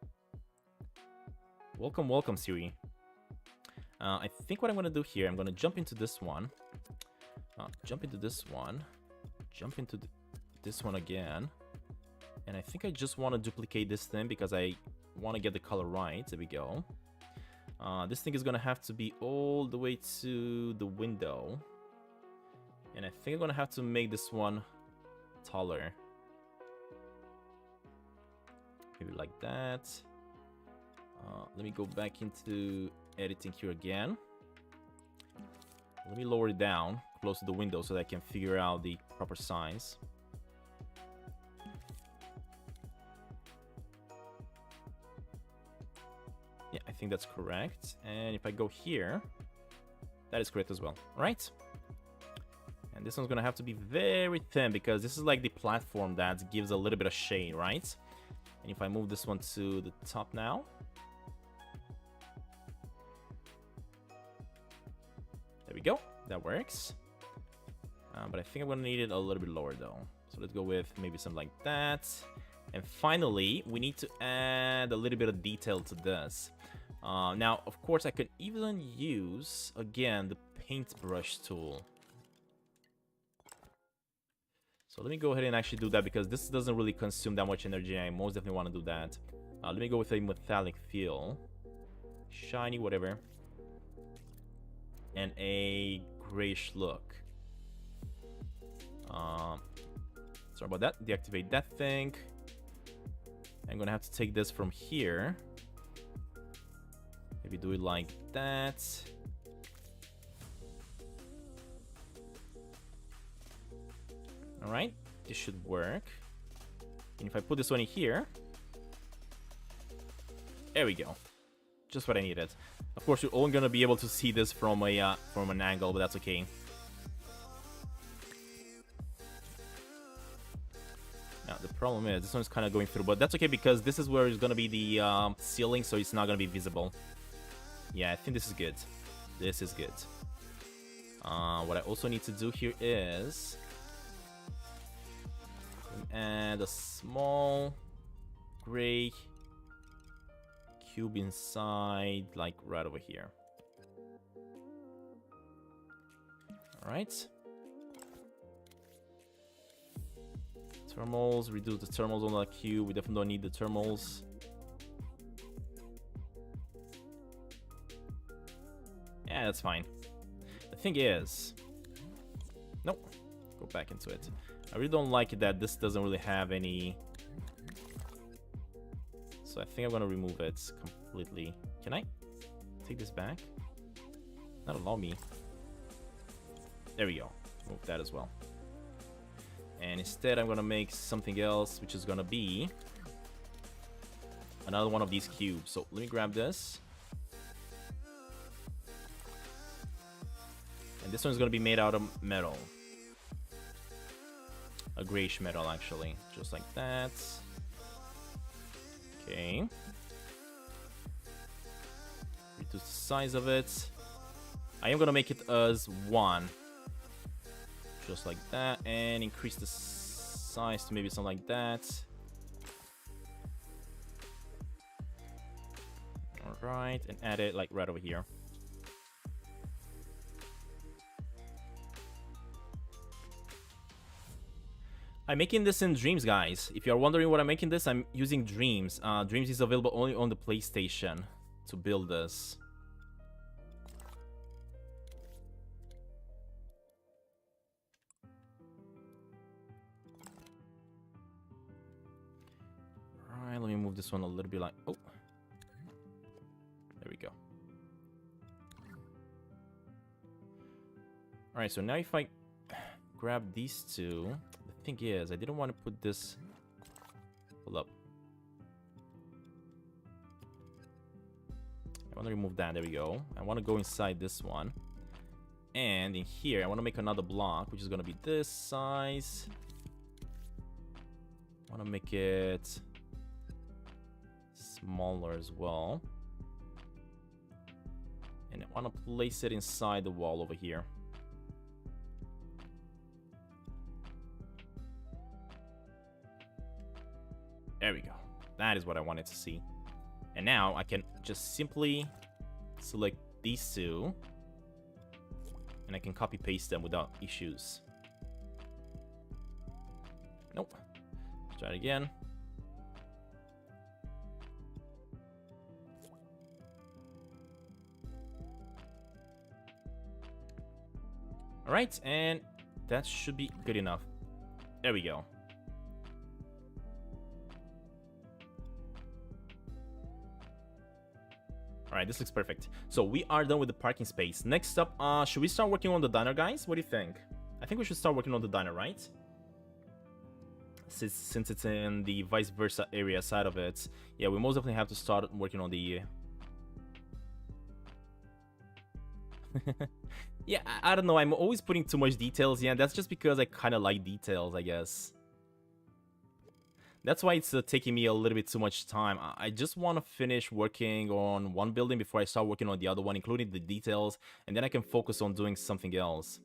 Welcome, welcome, Siri. I think what I'm going to do here, I'm going to jump into this one. Jump into this one. Jump into this one again. And I think I just want to duplicate this thing because I want to get the color right. There we go. This thing is going to have to be all the way to the window. And I think I'm going to have to make this one taller. Maybe like that. Let me go back into editing here again. Let me lower it down close to the window so that I can figure out the proper size. Yeah, I think that's correct. And if I go here, that is correct as well. All right. And this one's gonna have to be very thin because this is like the platform that gives a little bit of shade, right? And if I move this one to the top now. There we go. That works. But I think I'm gonna need it a little bit lower though. So let's go with maybe something like that. And finally, we need to add a little bit of detail to this. Now, of course, I could even use, again, the paintbrush tool. So let me go ahead and actually do that because this doesn't really consume that much energy. I most definitely want to do that. Let me go with a metallic feel. Shiny, whatever. And a grayish look. Sorry about that. Deactivate that thing. I'm gonna have to take this from here. Maybe do it like that. Alright, this should work. And if I put this one in here, there we go. Just what I needed. Of course, you're only gonna be able to see this from an angle, but that's okay. Now the problem is this one's kind of going through, but that's okay because this is where it's gonna be the ceiling, so it's not gonna be visible. Yeah, I think this is good. This is good. What I also need to do here is add a small gray cube inside, like right over here. All right. Thermals, reduce the thermals on that cube. We definitely don't need the thermals. Yeah, that's fine. The thing is... Nope. Go back into it. I really don't like it that this doesn't really have any... So I think I'm gonna remove it completely. Can I take this back? Not allow me. There we go. Move that as well. And instead I'm gonna make something else, which is gonna be another one of these cubes. So let me grab this. And this one's gonna be made out of metal. A grayish metal, actually. Just like that. Okay. Reduce the size of it. I am gonna make it as 1. Just like that. And increase the size to maybe something like that. Alright. And add it like right over here. I'm making this in Dreams, guys. If you're wondering what I'm making this, I'm using Dreams. Dreams is available only on the PlayStation to build this. Alright, let me move this one a little bit like... Oh. There we go. Alright, so now if I grab these two... The thing is, I didn't want to put this... Hold up. I want to remove that. There we go. I want to go inside this one. And in here, I want to make another block, which is going to be this size. I want to make it smaller as well. And I want to place it inside the wall over here. There we go. That is what I wanted to see. And now I can just simply select these two. And I can copy paste them without issues. Nope. Let's try it again. Alright, and that should be good enough. There we go. Alright, this looks perfect. So we are done with the parking space. Next up, should we start working on the diner, guys? What do you think? I think we should start working on the diner, right? Since it's in the vice versa area side of it. Yeah, we most definitely have to start working on the... Yeah, I don't know. I'm always putting too much details. Yeah, that's just because I kind of like details, I guess. That's why it's taking me a little bit too much time. I just want to finish working on one building before I start working on the other one, including the details, and then I can focus on doing something else.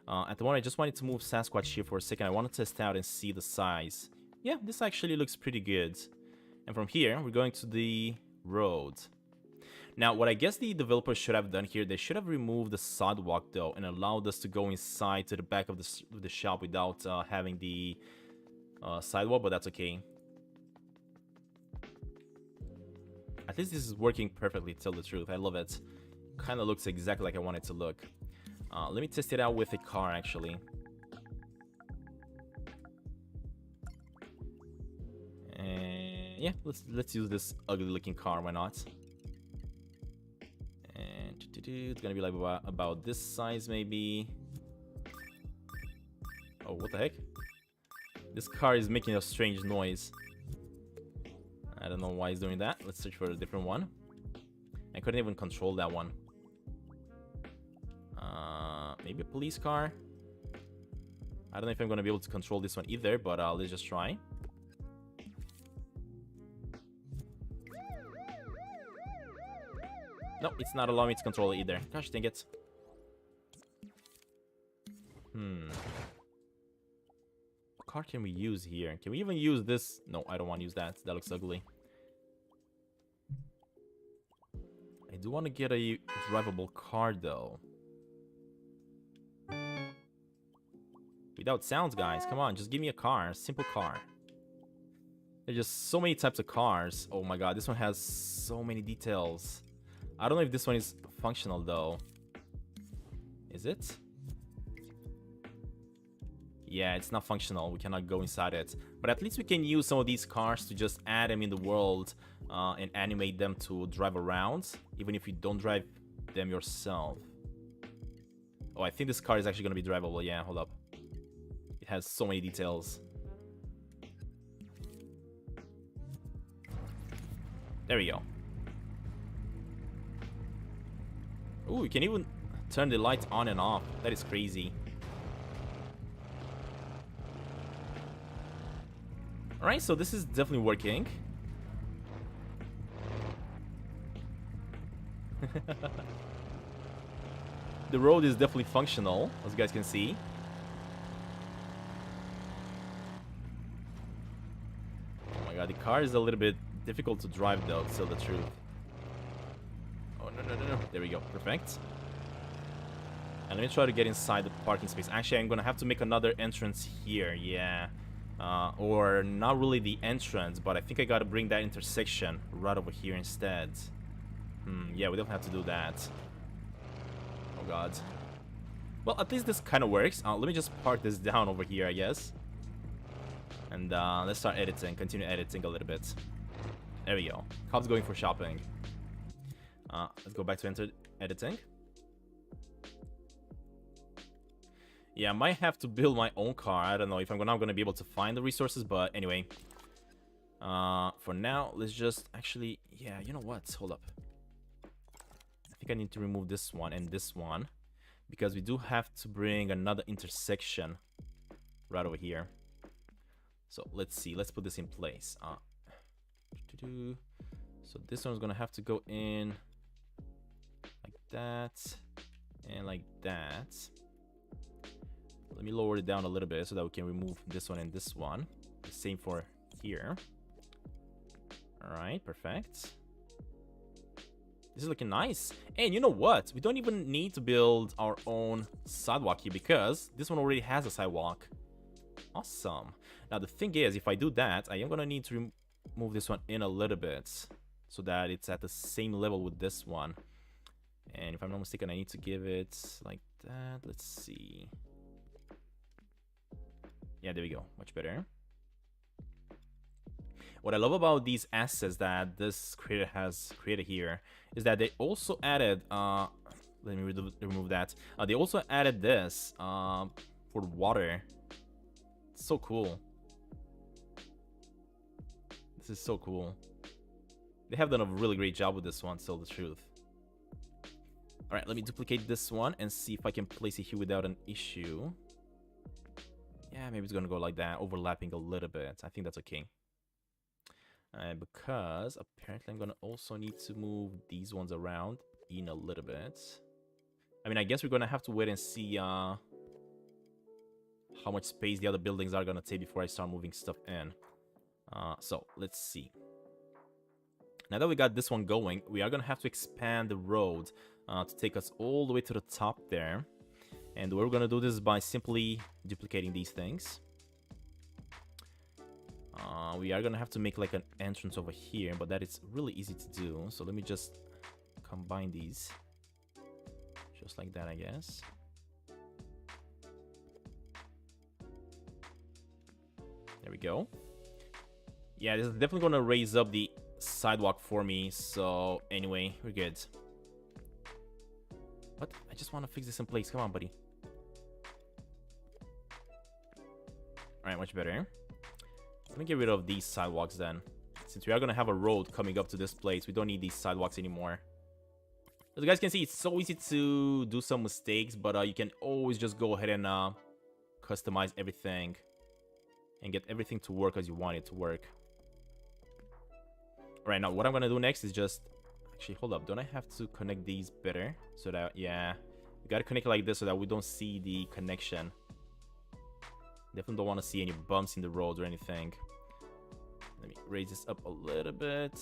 At the moment, I just wanted to move Sasquatch here for a second. I want to test out and see the size. Yeah, this actually looks pretty good. And from here, we're going to the road. Now, what I guess the developers should have done here, they should have removed the sidewalk, though, and allowed us to go inside to the back of the shop without having the... sidewalk, but that's okay. At least this is working perfectly, to tell the truth. I love it. Kind of looks exactly like I want it to look. Let me test it out with a car, actually. And yeah, let's use this ugly-looking car. Why not? And it's gonna be like about this size, maybe. Oh, what the heck? This car is making a strange noise. I don't know why it's doing that. Let's search for a different one. I couldn't even control that one. Maybe a police car. I don't know if I'm gonna be able to control this one either, but let's just try. No, it's not allowing me to control it either. Gosh dang it. What car can we use here? Can we even use this? No, I don't want to use that. That looks ugly. I do want to get a drivable car, though. Without sounds, guys. Come on, just give me a car. A simple car. There's just so many types of cars. Oh my god, this one has so many details. I don't know if this one is functional, though. Is it? Yeah, it's not functional. We cannot go inside it. But at least we can use some of these cars to just add them in the world and animate them to drive around, even if you don't drive them yourself. Oh, I think this car is actually going to be drivable. Yeah, hold up. It has so many details. There we go. Ooh, you can even turn the lights on and off. That is crazy. Alright, so this is definitely working. The road is definitely functional, as you guys can see. Oh my god, the car is a little bit difficult to drive though, to tell the truth. Oh, no. There we go. Perfect. And let me try to get inside the parking space. Actually, I'm gonna have to make another entrance here, yeah. Or not really the entrance, but I think I gotta bring that intersection right over here instead. Yeah, we don't have to do that. Oh god. Well, at least this kind of works. Let me just park this down over here, I guess. And let's start editing, continue editing a little bit. There we go. Cop's going for shopping. Let's go back to editing. Yeah, I might have to build my own car. I don't know if I'm not going to be able to find the resources, but anyway. For now, let's just actually... Yeah, you know what? Hold up. I think I need to remove this one and this one, because we do have to bring another intersection right over here. So let's see. Let's put this in place. So this one's going to have to go in like that and like that. Let me lower it down a little bit so that we can remove this one and this one. The same for here. Alright, perfect. This is looking nice. And you know what? We don't even need to build our own sidewalk here because this one already has a sidewalk. Awesome. Now the thing is, if I do that, I am going to need to remove this one in a little bit so that it's at the same level with this one. And if I'm not mistaken, I need to give it like that. Let's see. Yeah, there we go. Much better. What I love about these assets that this creator has created here is that they also added, let me remove that. They also added this for water. It's so cool. This is so cool. They have done a really great job with this one, to tell the truth. Alright, let me duplicate this one and see if I can place it here without an issue. Yeah, maybe it's gonna go like that, overlapping a little bit. I think that's okay. Because apparently I'm gonna also need to move these ones around in a little bit. I mean, I guess we're gonna have to wait and see how much space the other buildings are gonna take before I start moving stuff in. So let's see. Now that we got this one going, we are gonna have to expand the road to take us all the way to the top there. And we're gonna do this by simply duplicating these things. We are gonna have to make like an entrance over here, but that is really easy to do. So let me just combine these. Just like that, I guess. There we go. Yeah, this is definitely gonna raise up the sidewalk for me. So anyway, we're good. What? I just want to fix this in place. Come on, buddy. Alright, much better. Let me get rid of these sidewalks then. Since we are going to have a road coming up to this place, we don't need these sidewalks anymore. As you guys can see, it's so easy to do some mistakes, but you can always just go ahead and customize everything and get everything to work as you want it to work. Alright, now what I'm going to do next is just... Actually, hold up. Don't I have to connect these better? So that, yeah. We got to connect it like this so that we don't see the connection. Definitely don't want to see any bumps in the road or anything. Let me raise this up a little bit.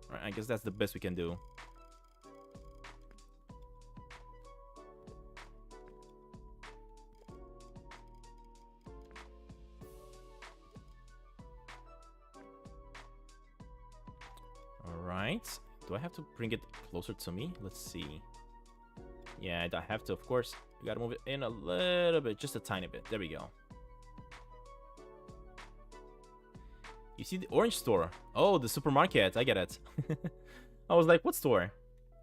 Alright, I guess that's the best we can do. Alright. Do I have to bring it closer to me? Let's see. Yeah, I have to, of course. We gotta move it in a little bit, just a tiny bit. There we go. You see the orange store? Oh, the supermarket. I get it. I was like, what store?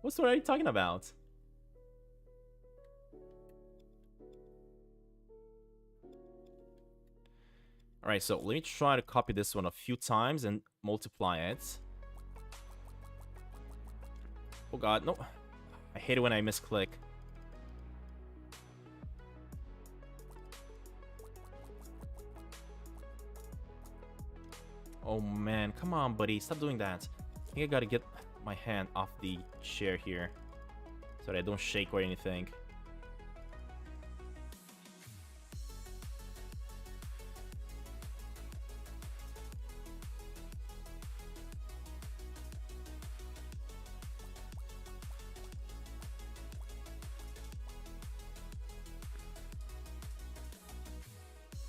What store are you talking about? Alright, so let me try to copy this one a few times and multiply it. Oh god, no. I hate it when I misclick. Oh man, come on, buddy. Stop doing that. I think I gotta get my hand off the chair here so that I don't shake or anything.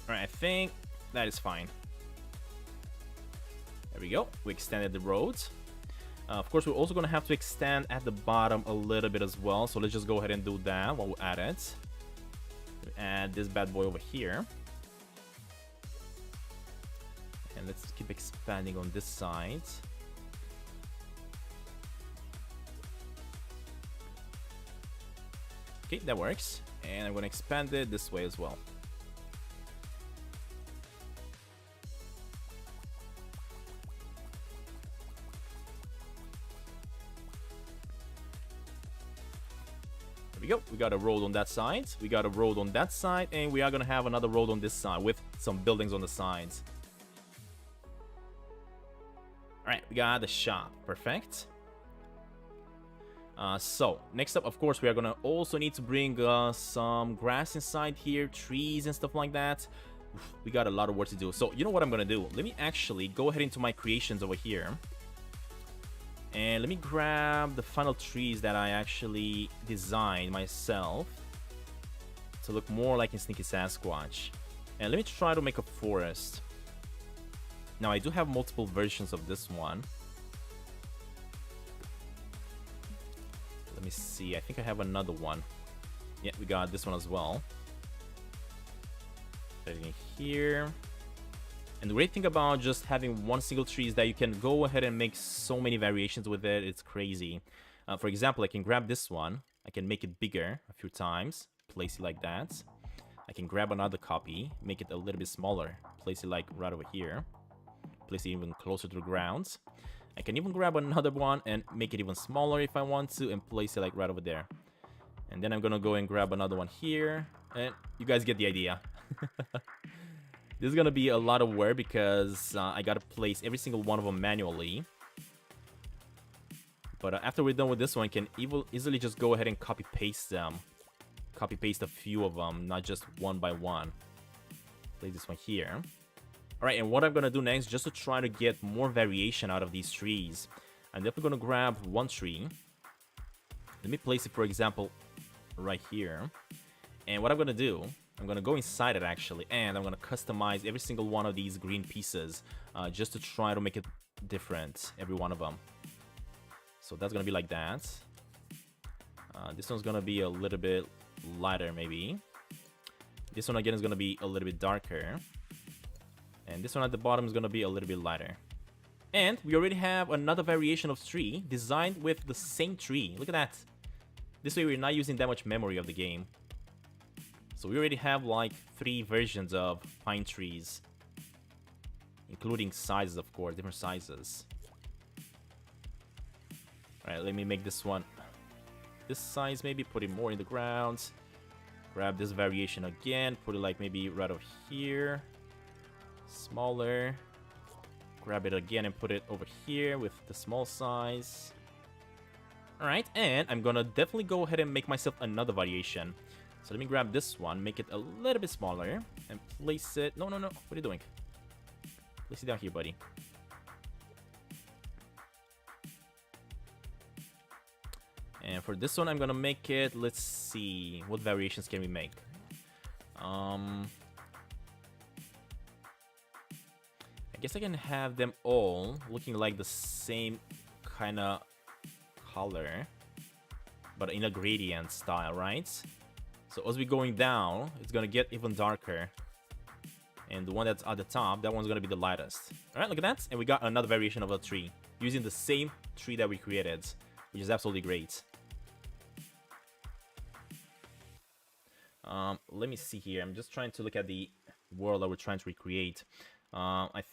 Alright, I think that is fine. There we go. We extended the roads. Of course, we're also going to have to extend at the bottom a little bit as well. So let's just go ahead and do that while we're at it. Add this bad boy over here. And let's keep expanding on this side. Okay, that works. And I'm going to expand it this way as well. We go. We got a road on that side. We got a road on that side, and we are gonna have another road on this side with some buildings on the sides. All right, we got the shop. Perfect. So next up, of course, we are gonna also need to bring some grass inside here, trees and stuff like that. We got a lot of work to do. So you know what I'm gonna do? Let me actually go ahead into my creations over here. And let me grab the final trees that I actually designed myself to look more like in Sneaky Sasquatch. And let me try to make a forest. Now, I do have multiple versions of this one. Let me see. I think I have another one. Yeah, we got this one as well. Put it in here. And the great thing about just having one single tree is that you can go ahead and make so many variations with it. It's crazy. For example, I can grab this one. I can make it bigger a few times. Place it like that. I can grab another copy. Make it a little bit smaller. Place it like right over here. Place it even closer to the ground. I can even grab another one and make it even smaller if I want to. And place it like right over there. And then I'm going to go and grab another one here. And you guys get the idea. This is gonna be a lot of work because I gotta place every single one of them manually. But after we're done with this one, I can easily just go ahead and copy-paste them. Copy-paste a few of them, not just one by one. Place this one here. Alright, and what I'm gonna do next, just to try to get more variation out of these trees, I'm definitely gonna grab one tree. Let me place it, for example, right here. And what I'm gonna do, I'm gonna go inside it actually, and I'm gonna customize every single one of these green pieces just to try to make it different, every one of them. So that's gonna be like that. This one's gonna be a little bit lighter maybe. This one again is gonna be a little bit darker. And this one at the bottom is gonna be a little bit lighter. And we already have another variation of tree designed with the same tree. Look at that. This way we're not using that much memory of the game. So we already have like 3 versions of pine trees, including sizes, of course, different sizes. Alright, let me make this one this size maybe, put it more in the ground. Grab this variation again, put it like maybe right over here. Smaller. Grab it again and put it over here with the small size. Alright, and I'm gonna definitely go ahead and make myself another variation. So let me grab this one, make it a little bit smaller, and place it... No. What are you doing? Place it down here, buddy. And for this one, I'm gonna make it... Let's see. What variations can we make? I guess I can have them all looking like the same kind of color, but in a gradient style, right? So as we're going down, it's gonna get even darker. And the one that's at the top, that one's gonna be the lightest. Alright, look at that. And we got another variation of a tree, using the same tree that we created, which is absolutely great. Let me see here. I'm just trying to look at the world that we're trying to recreate. I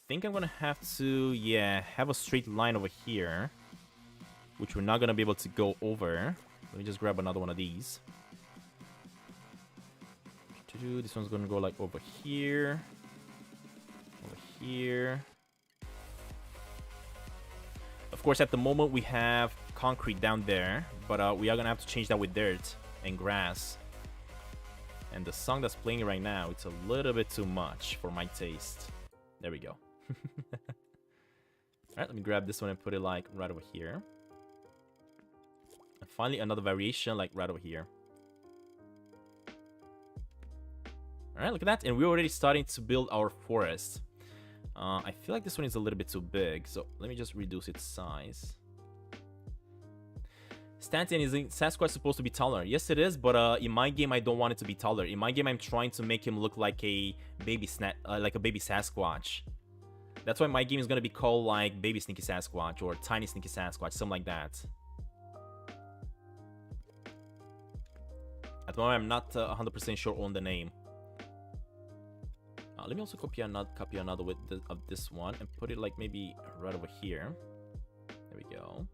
think I'm gonna have to, yeah, have a straight line over here, which we're not gonna be able to go over. Let me just grab another one of these. This one's gonna go like over here, over here. Of course, at the moment we have concrete down there, but we are gonna have to change that with dirt and grass. And the song that's playing right now, it's a little bit too much for my taste. There we go. Alright, let me grab this one and put it like right over here. And finally another variation like right over here. Alright, look at that. And we're already starting to build our forest. I feel like this one is a little bit too big, so let me just reduce its size. Stantin, is Sasquatch supposed to be taller? Yes, it is, but in my game, I don't want it to be taller. In my game, I'm trying to make him look like a baby Sasquatch. That's why my game is gonna be called like Baby Sneaky Sasquatch or Tiny Sneaky Sasquatch, something like that. At the moment, I'm not 100% sure on the name. Let me also copy another with of this one and put it like maybe right over here. There we go.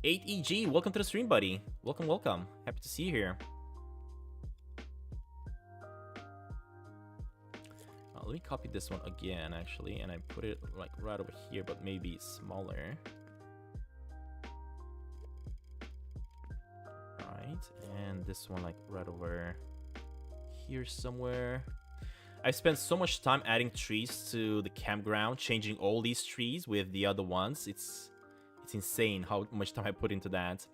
8EG, welcome to the stream, buddy. Welcome, welcome. Happy to see you here. Let me copy this one again, actually, and I put it like right over here, but maybe smaller. Right, and this one like right over here somewhere. I spent so much time adding trees to the campground, changing all these trees with the other ones. It's insane how much time I put into that.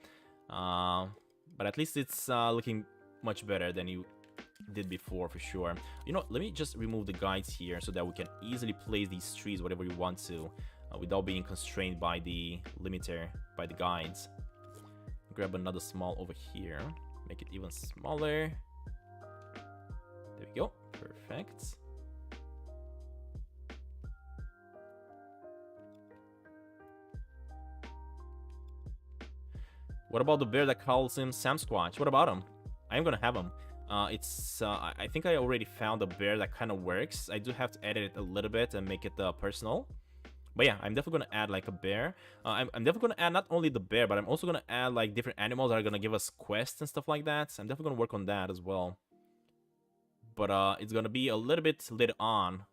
But at least it's looking much better than you did before, for sure. You know, let me just remove the guides here so that we can easily place these trees whatever we want to, without being constrained by the limiter, by the guides. Grab another small over here, make it even smaller. There we go, perfect. What about the bear that calls him Sasquatch? What about him? I'm gonna have him. I think I already found a bear that kind of works. I do have to edit it a little bit and make it personal. But yeah, I'm definitely gonna add like a bear. I'm definitely gonna add not only the bear, but I'm also gonna add like different animals that are gonna give us quests and stuff like that. So I'm definitely gonna work on that as well. But it's gonna be a little bit later on.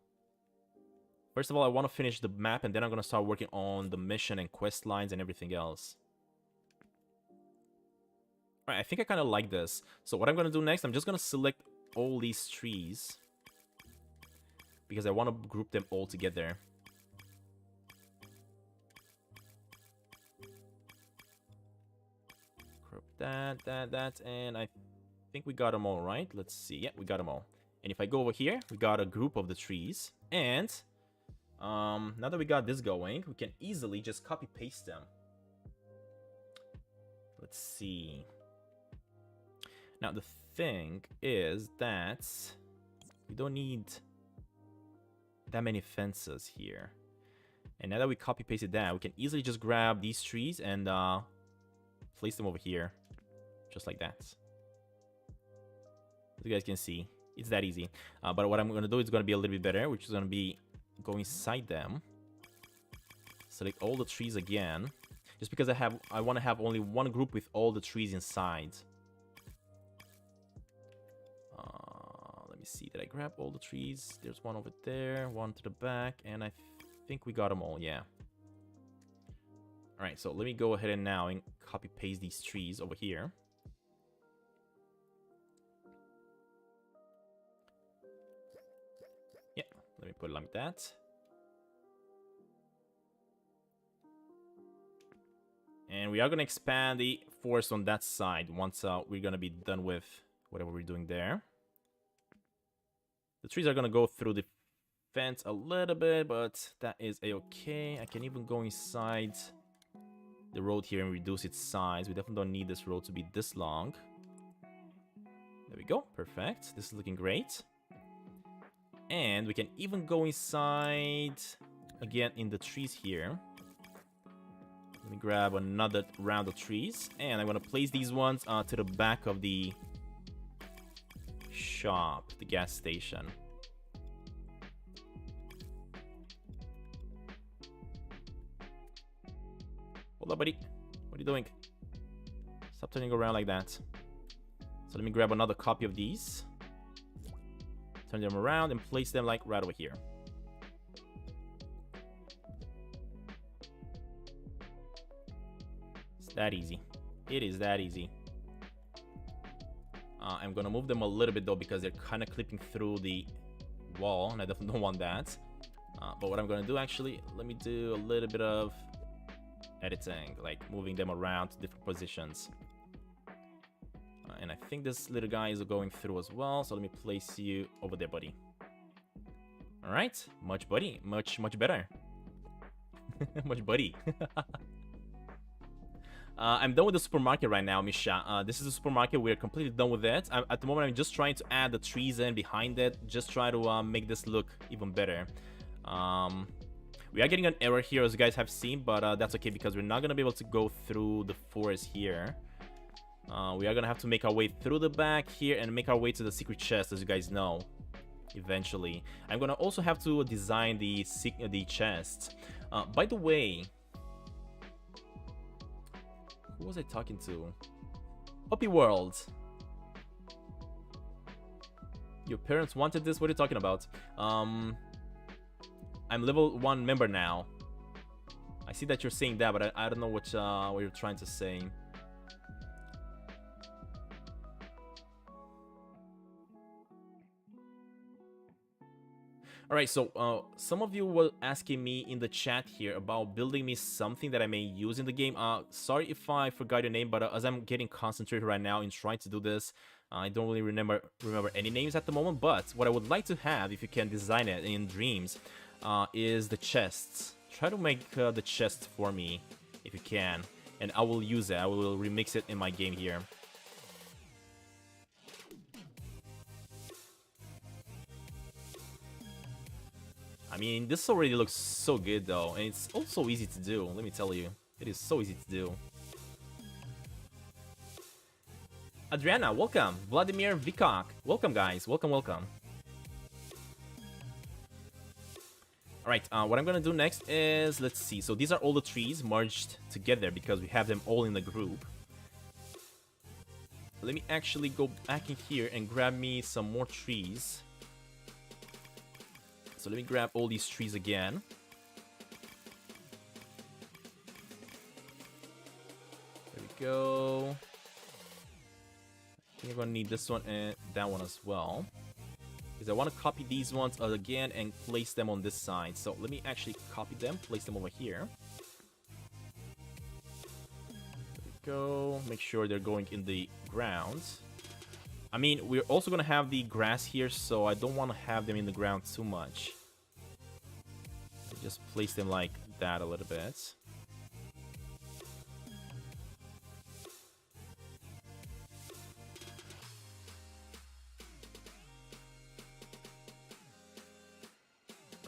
First of all, I want to finish the map, and then I'm gonna start working on the mission and quest lines and everything else. Alright, I think I kind of like this. So what I'm gonna do next, I'm just gonna select all these trees because I want to group them all together. Group that, and I think we got them all, right? Let's see. Yeah, we got them all. And if I go over here, we got a group of the trees. And now that we got this going, we can easily just copy paste them. Let's see. Now the thing is that we don't need that many fences here. And now that we copy pasted that, we can easily just grab these trees and place them over here, just like that. As you guys can see, it's that easy. But what I'm going to do is going to be a little bit better, which is going to be go inside them, select all the trees again, just because I want to have only one group with all the trees inside. Let me see, did I grab all the trees? There's one over there, one to the back, and I think we got them all, yeah. Alright, so let me go ahead and now and copy paste these trees over here. Yeah, let me put it like that. And we are going to expand the forest on that side once we're going to be done with whatever we're doing there. The trees are going to go through the vent a little bit, but that is a-okay. I can even go inside the road here and reduce its size. We definitely don't need this road to be this long. There we go. Perfect. This is looking great. And we can even go inside, again, in the trees here. Let me grab another round of trees. And I'm going to place these ones to the back of the shop, the gas station. Hold up, buddy. What are you doing? Stop turning around like that. So let me grab another copy of these. Turn them around and place them like right over here. It's that easy. It is that easy. I'm gonna move them a little bit though because they're kind of clipping through the wall, and I definitely don't want that. But what I'm gonna do actually, let me do a little bit of editing, like moving them around to different positions. And I think this little guy is going through as well, so let me place you over there, buddy. All right, much buddy, much better. Much buddy. I'm done with the supermarket right now, Misha. This is the supermarket. We're completely done with it. At the moment, I'm just trying to add the trees in behind it. Just try to make this look even better. We are getting an error here, as you guys have seen, but that's okay because we're not going to be able to go through the forest here. We are going to have to make our way through the back here and make our way to the secret chest, as you guys know, eventually. I'm going to also have to design the chest. By the way, who was I talking to? Puppy World. Your parents wanted this? What are you talking about? I'm level 1 member now. I see that you're saying that, but I don't know what you're trying to say. Alright, so some of you were asking me in the chat here about building me something that I may use in the game. Sorry if I forgot your name, but as I'm getting concentrated right now in trying to do this, I don't really remember any names at the moment. But what I would like to have, if you can design it in Dreams, is the chests. Try to make the chest for me, if you can, and I will use it. I will remix it in my game here. I mean, this already looks so good though, and it's also easy to do, let me tell you. It is so easy to do. Adriana, welcome. Vladimir Vikak, welcome guys, welcome. Alright, what I'm gonna do next is, let's see, so these are all the trees merged together because we have them all in the group. Let me actually go back in here and grab me some more trees. So let me grab all these trees again. There we go. I think I'm gonna need this one and that one as well, because I want to copy these ones again and place them on this side. So let me actually copy them, place them over here. There we go. Make sure they're going in the ground. I mean, we're also going to have the grass here, so I don't want to have them in the ground too much. Just place them like that a little bit.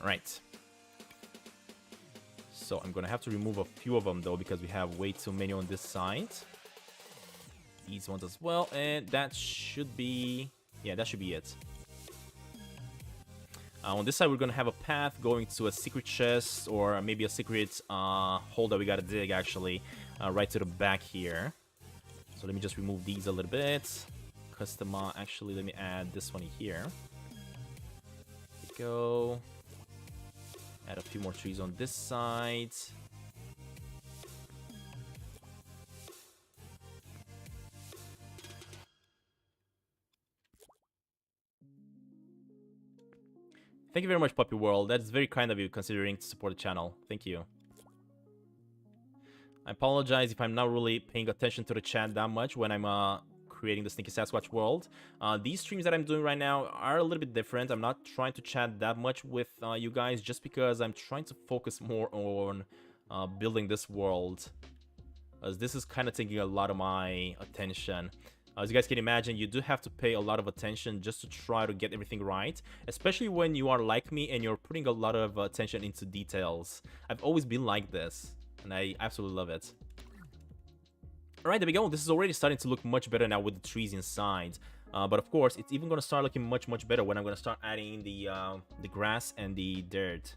Alright. So I'm going to have to remove a few of them, though, because we have way too many on this side. These ones as well, and that should be... yeah, that should be it. On this side, we're going to have a path going to a secret chest, or maybe a secret hole that we got to dig, actually, right to the back here. So let me just remove these a little bit. Customize... actually, let me add this one here. There we go. Add a few more trees on this side. Thank you very much, Puppy World. That's very kind of you, considering to support the channel. Thank you. I apologize if I'm not really paying attention to the chat that much when I'm creating the Stinky Sasquatch world. These streams that I'm doing right now are a little bit different. I'm not trying to chat that much with you guys just because I'm trying to focus more on building this world, as this is kind of taking a lot of my attention. As you guys can imagine, you do have to pay a lot of attention just to try to get everything right, especially when you are like me and you're putting a lot of attention into details. I've always been like this, and I absolutely love it. Alright, there we go. This is already starting to look much better now with the trees inside. But of course, it's even going to start looking much better when I'm going to start adding the grass and the dirt.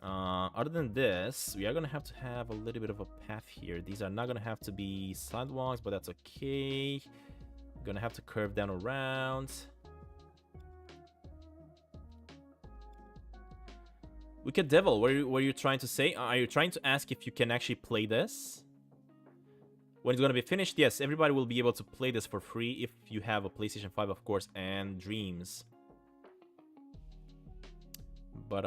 Other than this, we are gonna have to have a little bit of a path here. These are not gonna have to be sidewalks, but that's okay. We're gonna have to curve down around. Wicked Devil, what are you trying to say? Are you trying to ask if you can actually play this? When it's gonna be finished, yes, everybody will be able to play this for free if you have a PlayStation 5, of course, and Dreams. But,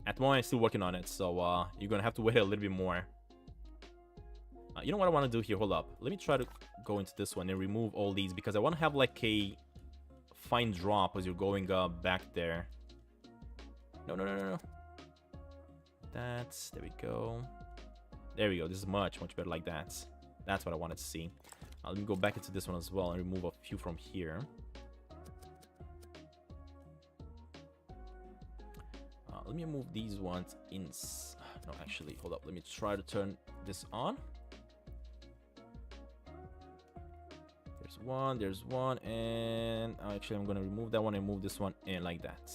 at the moment, I'm still working on it, so you're gonna have to wait a little bit more. You know what I want to do here? Hold up. Let me try to go into this one and remove all these, because I want to have like a fine drop as you're going back there. No. There we go. There we go. This is much better like that. That's what I wanted to see. Let me go back into this one as well and remove a few from here. Let me move these ones in. No, actually, hold up. Let me try to turn this on. There's one, and actually, I'm gonna remove that one and move this one in like that.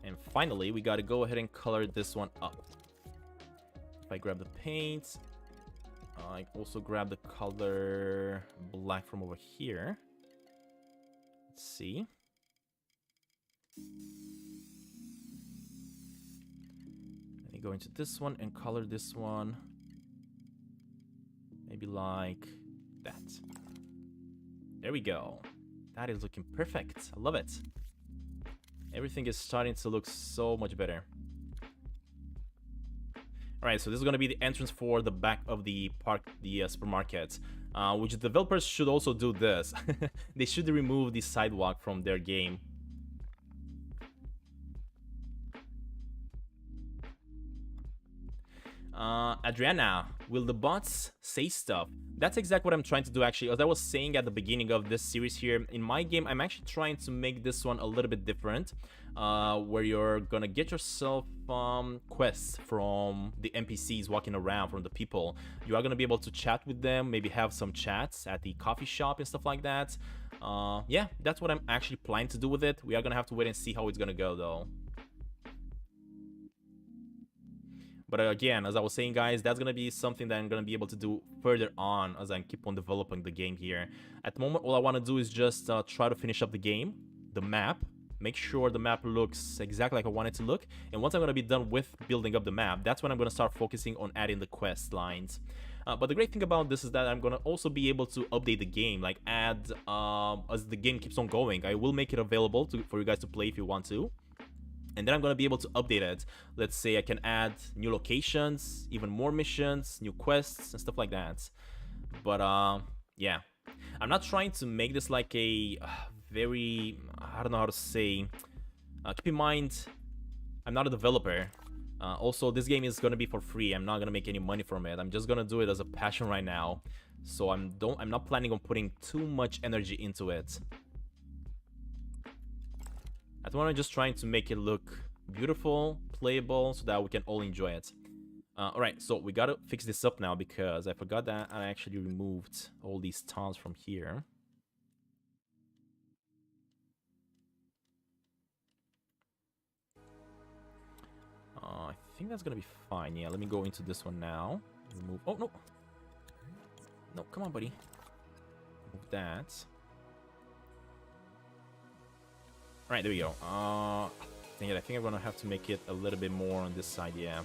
And finally, we gotta go ahead and color this one up. If I grab the paint, I also grab the color black from over here. Let's see. Go into this one and color this one maybe like that. There we go. That is looking perfect. I love it. Everything is starting to look so much better. Alright, so this is going to be the entrance for the back of the park, the supermarket, which the developers should also do this. They should remove the sidewalk from their game. Adriana, will the bots say stuff? That's exactly what I'm trying to do, actually. As I was saying at the beginning of this series here, in my game, I'm actually trying to make this one a little bit different, where you're gonna get yourself quests from the NPCs walking around, from the people. You are gonna be able to chat with them, maybe have some chats at the coffee shop and stuff like that. Yeah, that's what I'm actually planning to do with it. We are gonna have to wait and see how it's gonna go, though. But again, as I was saying, guys, that's going to be something that I'm going to be able to do further on as I keep on developing the game here. At the moment, all I want to do is just try to finish up the game, the map, make sure the map looks exactly like I want it to look. And once I'm going to be done with building up the map, that's when I'm going to start focusing on adding the quest lines. But the great thing about this is that I'm going to also be able to update the game, like add, as the game keeps on going. I will make it available for you guys to play if you want to. And then I'm going to be able to update it. Let's say I can add new locations, even more missions, new quests, and stuff like that. But, yeah. I'm not trying to make this like a very... I don't know how to say... keep in mind, I'm not a developer. Also, this game is going to be for free. I'm not going to make any money from it. I'm just going to do it as a passion right now. So I'm not planning on putting too much energy into it. At the moment, I'm just trying to make it look beautiful, playable, so that we can all enjoy it. Alright, so we gotta fix this up now, because I forgot that I actually removed all these tiles from here. I think that's gonna be fine. Yeah, let me go into this one now. Remove... Oh, no! No, come on, buddy. Remove that. Alright, there we go. Dang it, I think I'm gonna have to make it a little bit more on this side, yeah.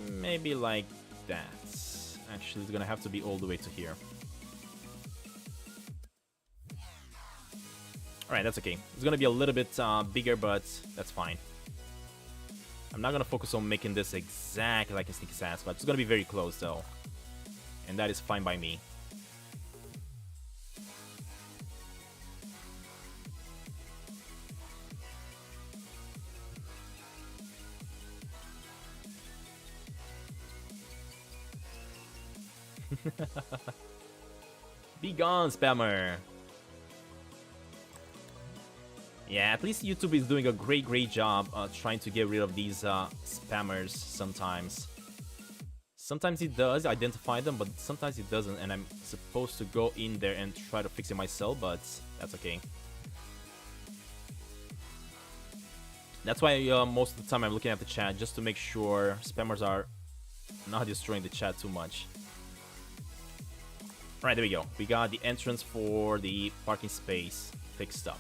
Maybe like that. Actually, it's gonna have to be all the way to here. Alright, that's okay. It's gonna be a little bit bigger, but that's fine. I'm not gonna focus on making this exactly like a Sneaky Sasquatch. It's gonna be very close though, and that is fine by me. Be gone, spammer. Yeah, at least YouTube is doing a great job trying to get rid of these spammers sometimes. Sometimes it does identify them, but sometimes it doesn't, and I'm supposed to go in there and try to fix it myself, but that's okay. That's why most of the time I'm looking at the chat, just to make sure spammers are not destroying the chat too much. Alright, there we go. We got the entrance for the parking space fixed up.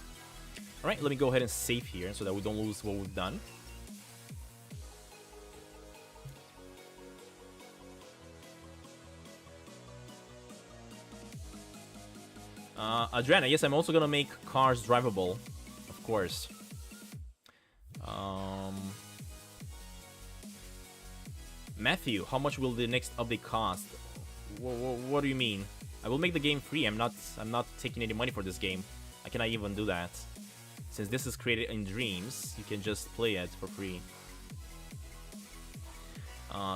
Alright, let me go ahead and save here so that we don't lose what we've done. Adriana, yes, I'm also gonna make cars drivable, of course. Matthew, how much will the next update cost? What do you mean? I will make the game free. I'm not taking any money for this game. I cannot even do that. Since this is created in Dreams, you can just play it for free.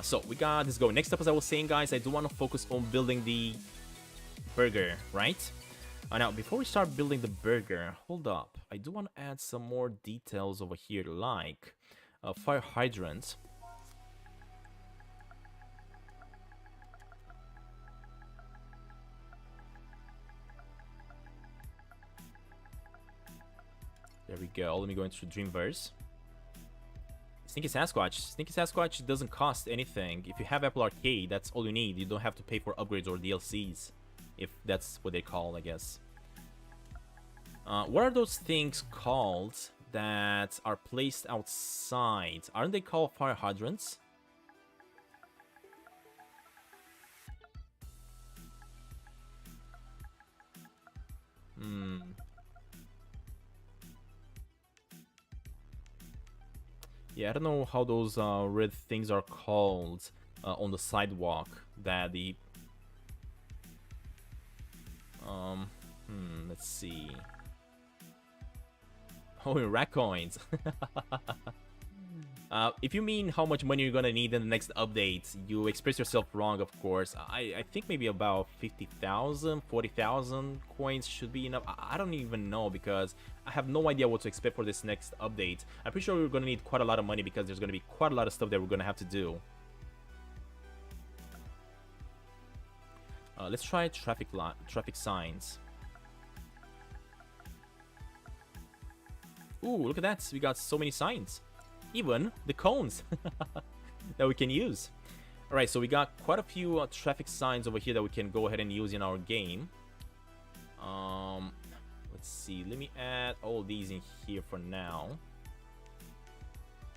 So we got this going. Next up, as I was saying, guys, I do want to focus on building the burger, right? Now, before we start building the burger, hold up. I do want to add some more details over here, like a fire hydrant. There we go. Let me go into Dreamverse. Sneaky Sasquatch. Sneaky Sasquatch doesn't cost anything. If you have Apple Arcade, that's all you need. You don't have to pay for upgrades or DLCs. If that's what they call, I guess. What are those things called that are placed outside? Aren't they called fire hydrants? Yeah, I don't know how those red things are called on the sidewalk. That the let's see. Oh, in rat coins. If you mean how much money you're gonna need in the next update, you express yourself wrong, of course. I think maybe about 50,000, 40,000 coins should be enough. I don't even know, because I have no idea what to expect for this next update. I'm pretty sure we're gonna need quite a lot of money, because there's gonna be quite a lot of stuff that we're gonna have to do. Let's try traffic signs. Ooh, look at that. We got so many signs. Even the cones that we can use. Alright, so we got quite a few traffic signs over here that we can go ahead and use in our game. Let's see. Let me add all these in here for now.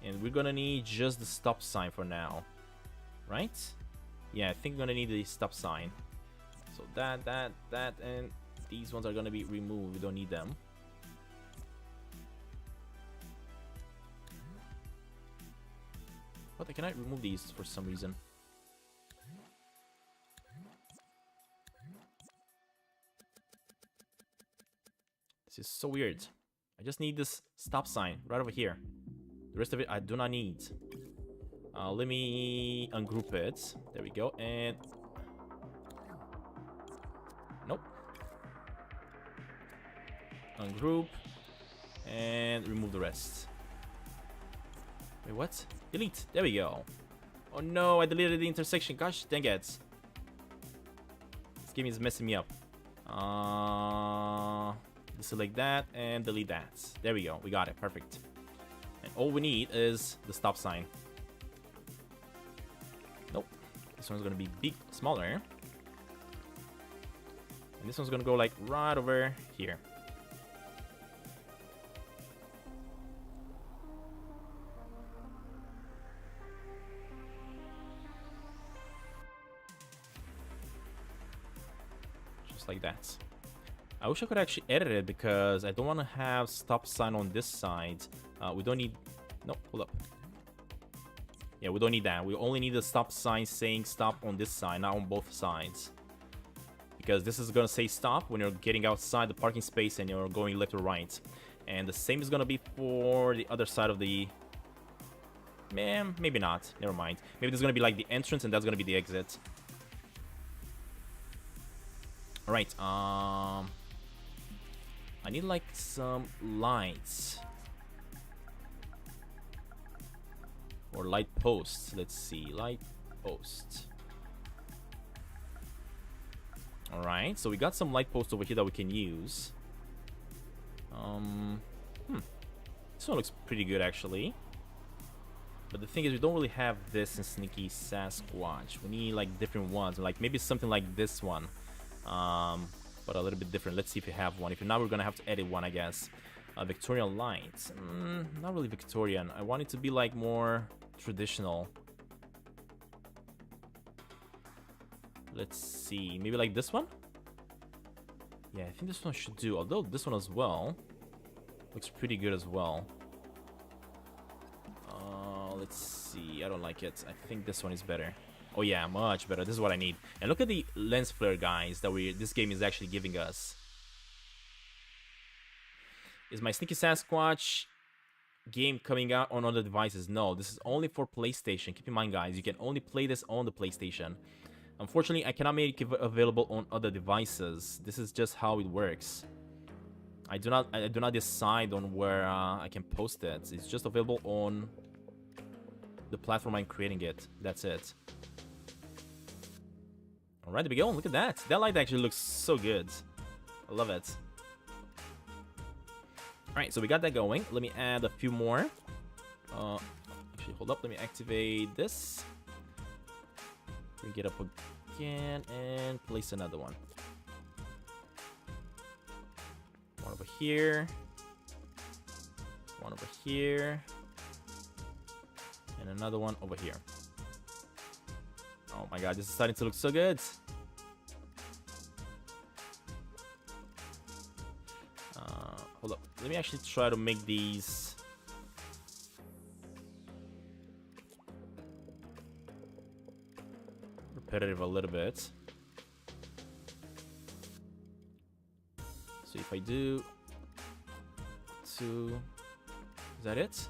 And we're gonna need just the stop sign for now. Right? Yeah, I think we're gonna need the stop sign. So that, and these ones are gonna be removed. We don't need them. But I cannot remove these for some reason. This is so weird. I just need this stop sign right over here. The rest of it I do not need. Let me ungroup it. There we go. And nope. Ungroup and remove the rest. Wait, what? Delete. There we go. Oh no, I deleted the intersection. Gosh dang it. This game is messing me up. Select that and delete that. There we go. We got it. Perfect. And all we need is the stop sign. Nope. This one's gonna be smaller. And this one's gonna go like right over here. Like that. I wish I could actually edit it, because I don't want to have stop sign on this side. We don't need... Nope, hold up. Yeah, we don't need that. We only need a stop sign saying stop on this side, not on both sides. Because this is gonna say stop when you're getting outside the parking space and you're going left or right. And the same is gonna be for the other side of the... Man, maybe not. Never mind. Maybe this is gonna be like the entrance and that's gonna be the exit. Alright, I need like some lights. Or light posts. Let's see. Light posts. Alright, so we got some light posts over here that we can use. This one looks pretty good actually. But the thing is, we don't really have this in Sneaky Sasquatch. We need like different ones. Like maybe something like this one. But a little bit different. Let's see if we have one. If not, we're gonna have to edit one, I guess. Victorian lights. Not really Victorian. I want it to be like more traditional. Let's see. Maybe like this one? Yeah, I think this one should do. Although this one as well looks pretty good as well. Let's see. I don't like it. I think this one is better. Oh yeah, much better. This is what I need. And look at the lens flare, guys, that this game is actually giving us. Is my Sneaky Sasquatch game coming out on other devices? No, this is only for PlayStation. Keep in mind, guys, you can only play this on the PlayStation. Unfortunately, I cannot make it available on other devices. This is just how it works. I do not decide on where I can post it. It's just available on the platform I'm creating it. That's it. Alright, there we go. Look at that. That light actually looks so good. I love it. Alright, so we got that going. Let me add a few more. Actually, hold up. Let me activate this. Bring it up again and place another one. One over here. One over here. And another one over here. Oh my god, this is starting to look so good. Hold up. Let me actually try to make these repetitive a little bit. So if I do 2, is that it?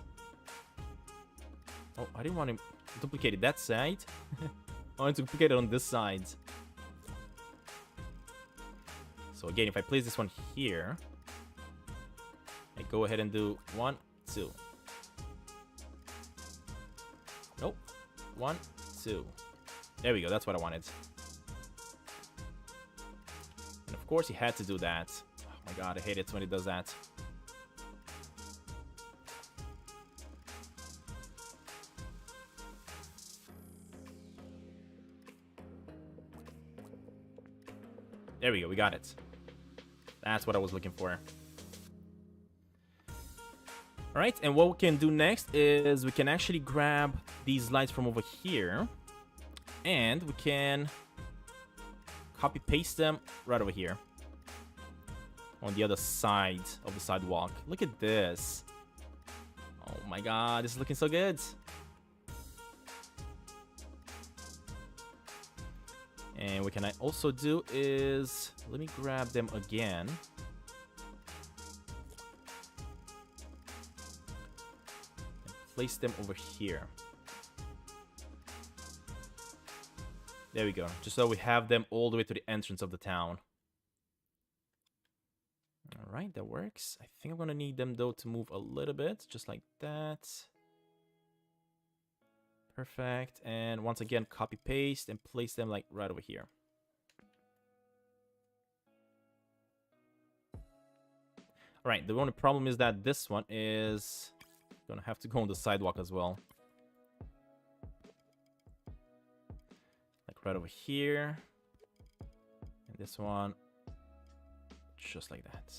Oh, I didn't want to duplicate it that side. I want to duplicate it on this side. So again, if I place this one here, I go ahead and do 1, 2. Nope. 1, 2. There we go. That's what I wanted. And of course, he had to do that. Oh my god, I hate it when he does that. There we go, we got it. That's what I was looking for. Alright, and what we can do next is we can actually grab these lights from over here. And we can copy paste them right over here. On the other side of the sidewalk. Look at this. Oh my god, this is looking so good. And what can I also do is, let me grab them again. And place them over here. There we go. Just so we have them all the way to the entrance of the town. Alright, that works. I think I'm gonna need them though to move a little bit, just like that. Perfect. And once again, copy paste and place them like right over here. Alright, the only problem is that this one is gonna have to go on the sidewalk as well. Like right over here. And this one just like that.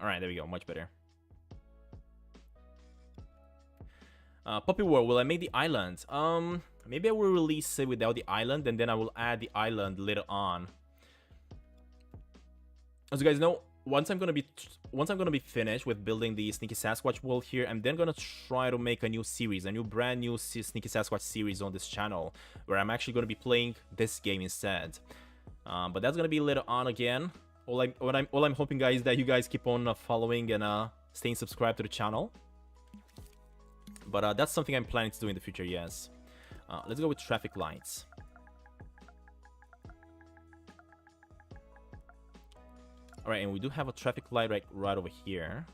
Alright, there we go, much better. Puppy World, will I make the island? Maybe I will release it without the island, and then I will add the island later on. As you guys know, once I'm gonna be finished with building the Sneaky Sasquatch world here, I'm then gonna try to make a new series, a new brand new Sneaky Sasquatch series on this channel, where I'm actually gonna be playing this game instead. But that's gonna be later on again. All I'm hoping, guys, that you guys keep on following and staying subscribed to the channel. But that's something I'm planning to do in the future. Yes. Let's go with traffic lights. Alright, and we do have a traffic light right over here.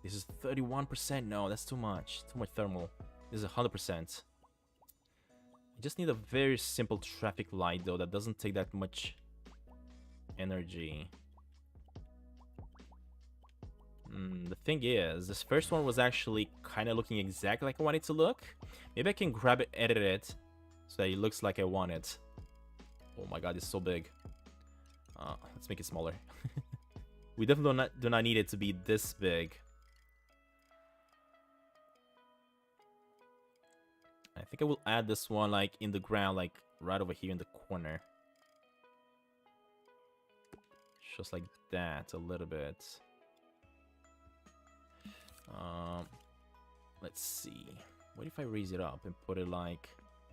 This is 31%. No, that's too much. Too much thermal. This is 100%. I just need a very simple traffic light, though, that doesn't take that much energy. The thing is, this first one was actually kind of looking exactly like I want it to look. Maybe I can grab it, edit it, so that it looks like I want it. Oh my god, it's so big. Let's make it smaller. We definitely do not need it to be this big. I think I will add this one like in the ground, like right over here in the corner. Just like that, a little bit. Let's see. What if I raise it up and put it like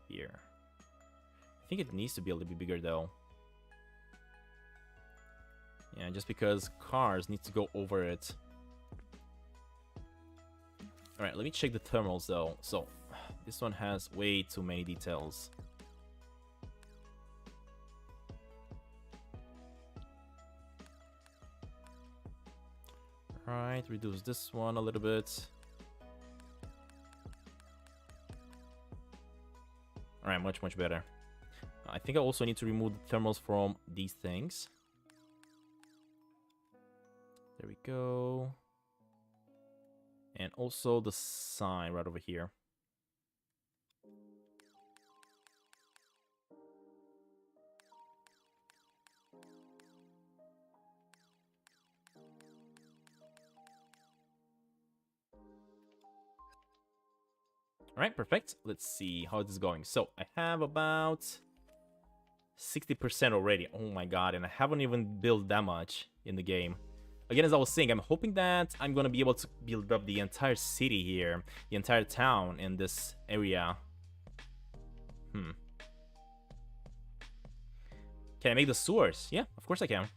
here? I think it needs to be a little bit bigger though. Yeah, just because cars need to go over it. Alright, let me check the thermals though. So, this one has way too many details. Alright, reduce this one a little bit. Alright, much better. I think I also need to remove the thermals from these things. There we go. And also the sign right over here. Alright, perfect. Let's see how this is going. So, I have about 60% already. Oh my god, and I haven't even built that much in the game. Again, as I was saying, I'm hoping that I'm gonna be able to build up the entire city here, the entire town in this area. Can I make the sewers? Yeah, of course I can.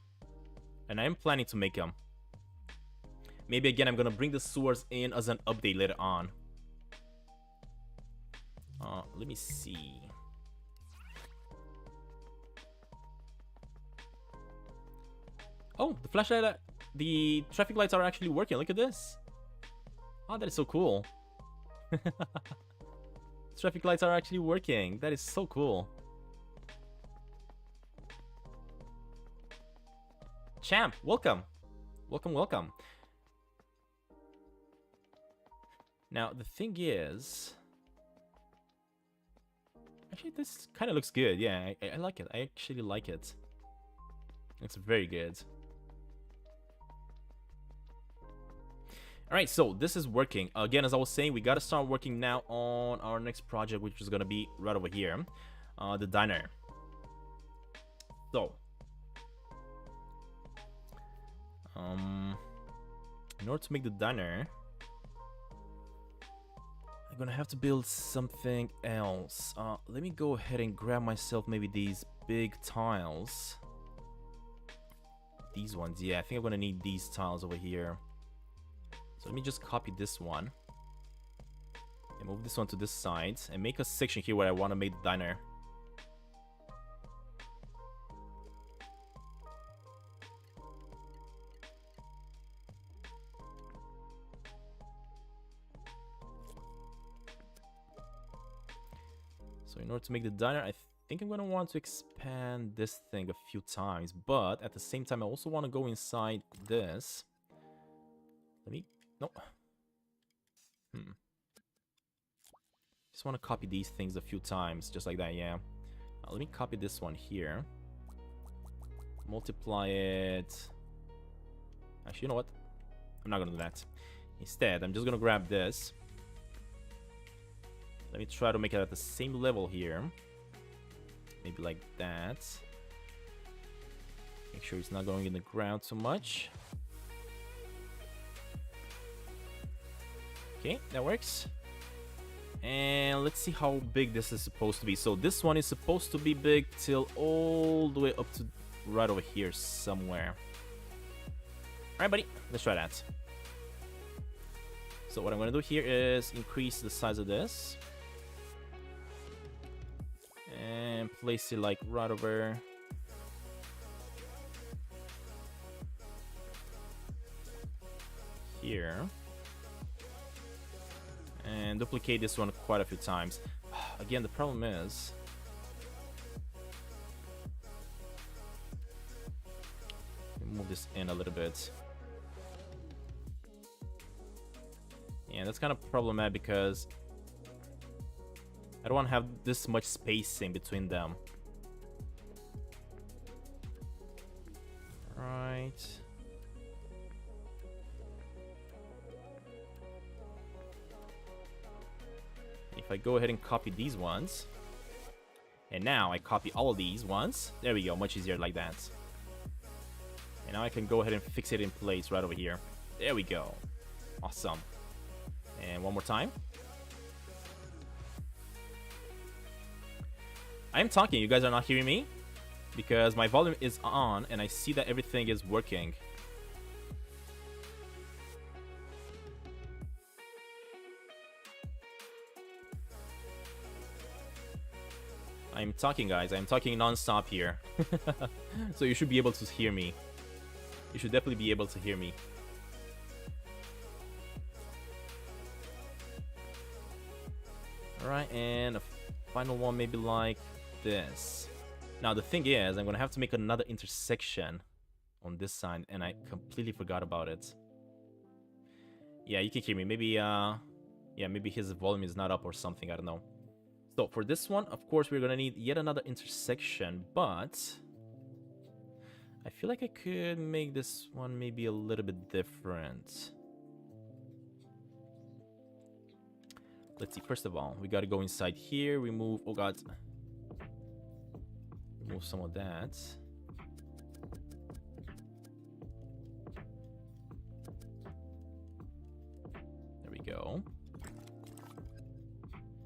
And I am planning to make them. Maybe again, I'm gonna bring the sewers in as an update later on. Let me see. Oh, the flashlight, the traffic lights are actually working. Look at this. Oh, that is so cool. Traffic lights are actually working. That is so cool. Champ, welcome. Welcome. Now, the thing is... Actually, this kind of looks good. Yeah, I like it. I actually like it. It's very good. Alright, so this is working. Again, as I was saying, we gotta start working now on our next project, which is gonna be right over here. The diner. So. In order to make the diner... I'm gonna have to build something else. Let me go ahead and grab myself maybe these big tiles. These ones, yeah, I think I'm gonna need these tiles over here. So let me just copy this one. And move this one to this side. And make a section here where I want to make the diner. So in order to make the diner, I think I'm going to want to expand this thing a few times. But at the same time, I also want to go inside this. Let me... No. Just want to copy these things a few times, just like that, yeah. Let me copy this one here. Multiply it. Actually, you know what? I'm not going to do that. Instead, I'm just going to grab this. Let me try to make it at the same level here. Maybe like that. Make sure it's not going in the ground too much. Okay, that works. And let's see how big this is supposed to be. So this one is supposed to be big till all the way up to right over here somewhere. Alright, buddy, let's try that. So what I'm gonna do here is increase the size of this. And place it like right over here. And duplicate this one quite a few times. Again, the problem is move this in a little bit. Yeah, that's kind of problematic because I don't want to have this much spacing between them. Right. If I go ahead and copy these ones, and now I copy all of these ones, there we go, much easier like that. And now I can go ahead and fix it in place right over here. There we go. Awesome. And one more time. I'm talking, you guys are not hearing me? Because my volume is on and I see that everything is working. I'm talking, guys. I'm talking non-stop here. So you should be able to hear me. You should definitely be able to hear me. Alright, and a final one maybe like this. Now the thing is, I'm gonna have to make another intersection on this side, and I completely forgot about it. Yeah, you can hear me. Maybe, yeah, maybe his volume is not up or something. I don't know. So for this one, of course, we're gonna need yet another intersection, but I feel like I could make this one maybe a little bit different. Let's see, first of all, we gotta go inside here, remove, oh god, remove some of that. There we go.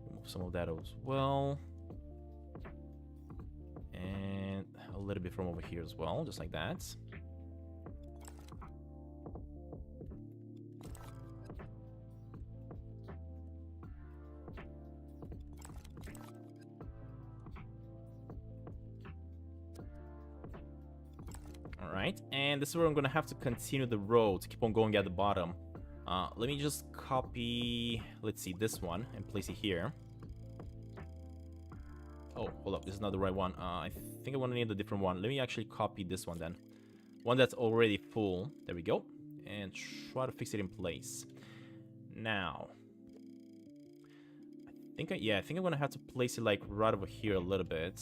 Remove some of that as well. And a little bit from over here as well, just like that. Alright, and this is where I'm gonna have to continue the road to keep on going at the bottom. Let me just copy, let's see, this one and place it here. Oh, hold up, this is not the right one. I think I want to need a different one. Let me actually copy this one then. One that's already full. There we go. And try to fix it in place. Now, I think I'm gonna have to place it like right over here a little bit.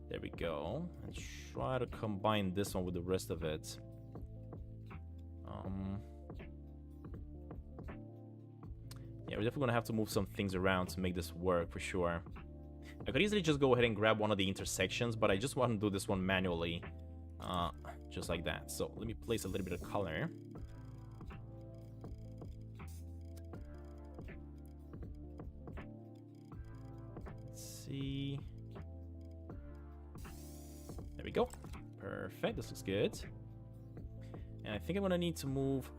There we go. And try to combine this one with the rest of it. Yeah, we're definitely gonna have to move some things around to make this work for sure. I could easily just go ahead and grab one of the intersections, but I just want to do this one manually. Just like that. So let me place a little bit of color. Let's see. There we go. Perfect. This looks good. And I think I'm gonna need to move.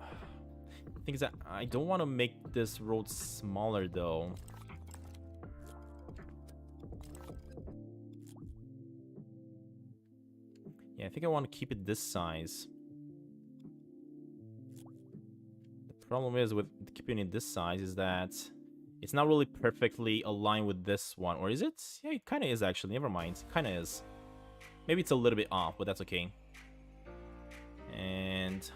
The thing is that I don't want to make this road smaller though. Yeah, I think I want to keep it this size. The problem is with keeping it this size is that it's not really perfectly aligned with this one. Or is it? Yeah, it kind of is actually. Never mind. It kind of is. Maybe it's a little bit off, but that's okay. And,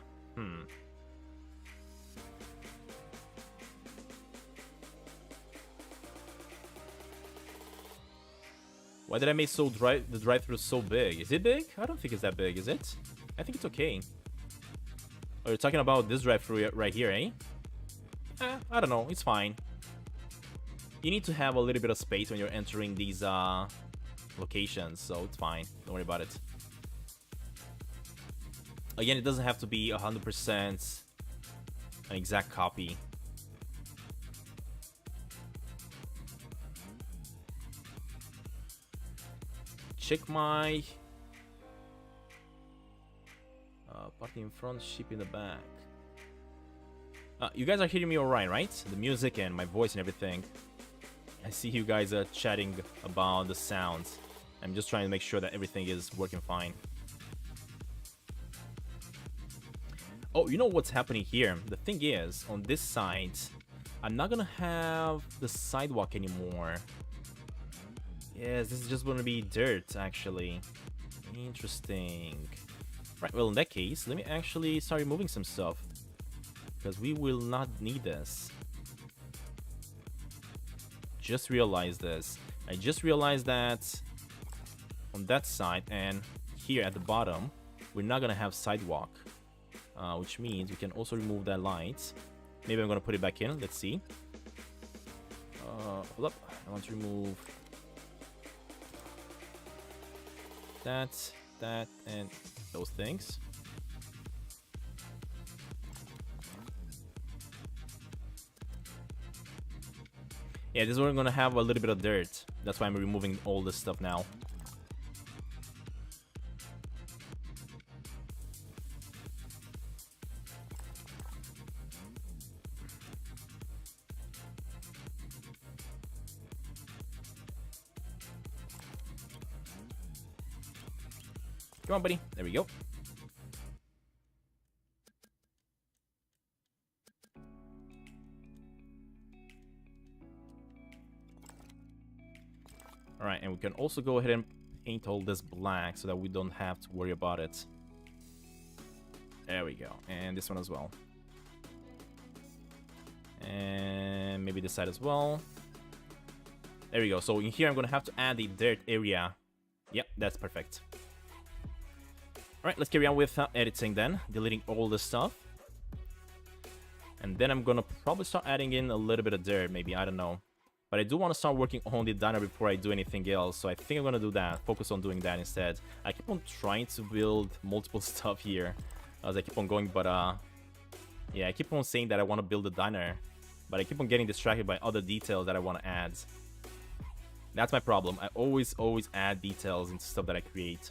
why did I make the drive-thru so big? Is it big? I don't think it's that big, is it? I think it's okay. Oh, you're talking about this drive-thru right here, eh? I don't know. It's fine. You need to have a little bit of space when you're entering these locations, so it's fine. Don't worry about it. Again, it doesn't have to be 100% an exact copy. Check my party in front, sheep in the back. You guys are hearing me alright, right? The music and my voice and everything. I see you guys are chatting about the sounds. I'm just trying to make sure that everything is working fine. Oh, you know what's happening here? The thing is, on this side, I'm not gonna have the sidewalk anymore. Yes, this is just gonna be dirt, actually. Interesting. Right, well, in that case, let me actually start removing some stuff, because we will not need this. Just realized this. I just realized that on that side and here at the bottom, we're not gonna have sidewalk, which means we can also remove that light. Maybe I'm gonna put it back in. Let's see. Hold up. I want to remove that, and those things. Yeah, this is where I'm gonna have a little bit of dirt. That's why I'm removing all this stuff now. Come on, buddy. There we go. Alright, and we can also go ahead and paint all this black so that we don't have to worry about it. There we go. And this one as well. And maybe this side as well. There we go. So in here, I'm going to have to add the dirt area. Yep, that's perfect. Alright, let's carry on with editing then. Deleting all this stuff. And then I'm going to probably start adding in a little bit of dirt, maybe. I don't know. But I do want to start working on the diner before I do anything else. So I think I'm going to do that. Focus on doing that instead. I keep on trying to build multiple stuff here as I keep on going. But yeah, I keep on saying that I want to build a diner. But I keep on getting distracted by other details that I want to add. That's my problem. I always add details into stuff that I create.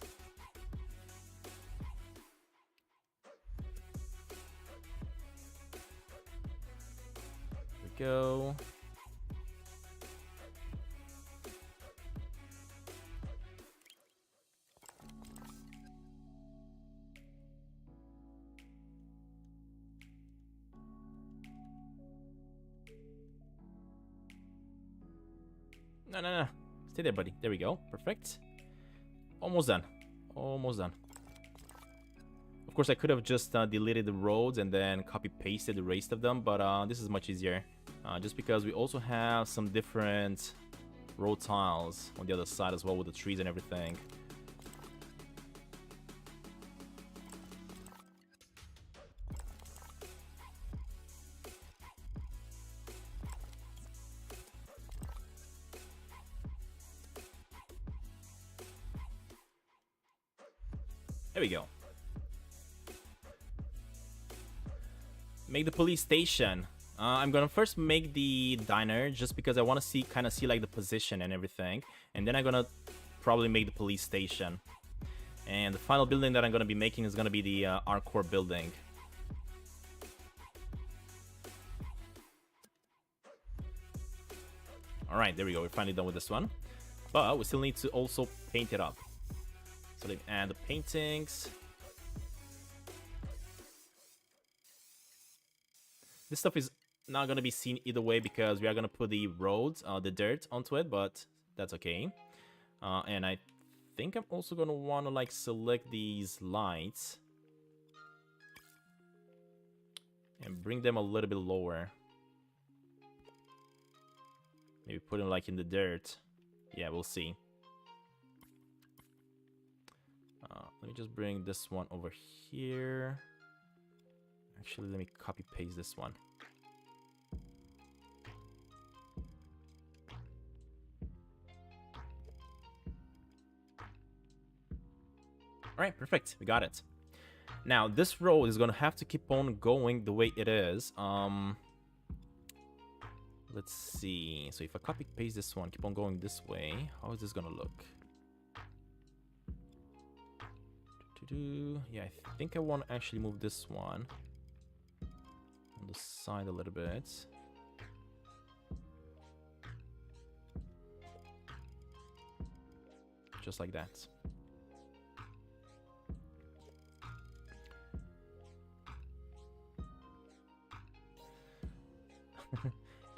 There we go. No. Stay there, buddy. There we go. Perfect. Almost done. Almost done. Of course, I could have just deleted the roads and then copy-pasted the rest of them, but this is much easier. Just because we also have some different road tiles on the other side as well with the trees and everything. There we go. Make the police station. I'm gonna first make the diner just because I want to kind of see like the position and everything, and then I'm gonna probably make the police station. And the final building that I'm gonna be making is gonna be the Arcor building. All right, there we go. We're finally done with this one, but we still need to also paint it up. So let's add the paintings. This stuff is not going to be seen either way because we are going to put the roads, the dirt onto it, but that's okay. And I think I'm also going to want to like select these lights and bring them a little bit lower. Maybe put them like in the dirt. Yeah, we'll see. Let me just bring this one over here. Actually, let me copy paste this one. All right, perfect. We got it. Now, this road is gonna have to keep on going the way it is. Let's see. So if I copy paste this one, keep on going this way, how is this gonna look? Yeah, I think I want to actually move this one on the side a little bit. Just like that.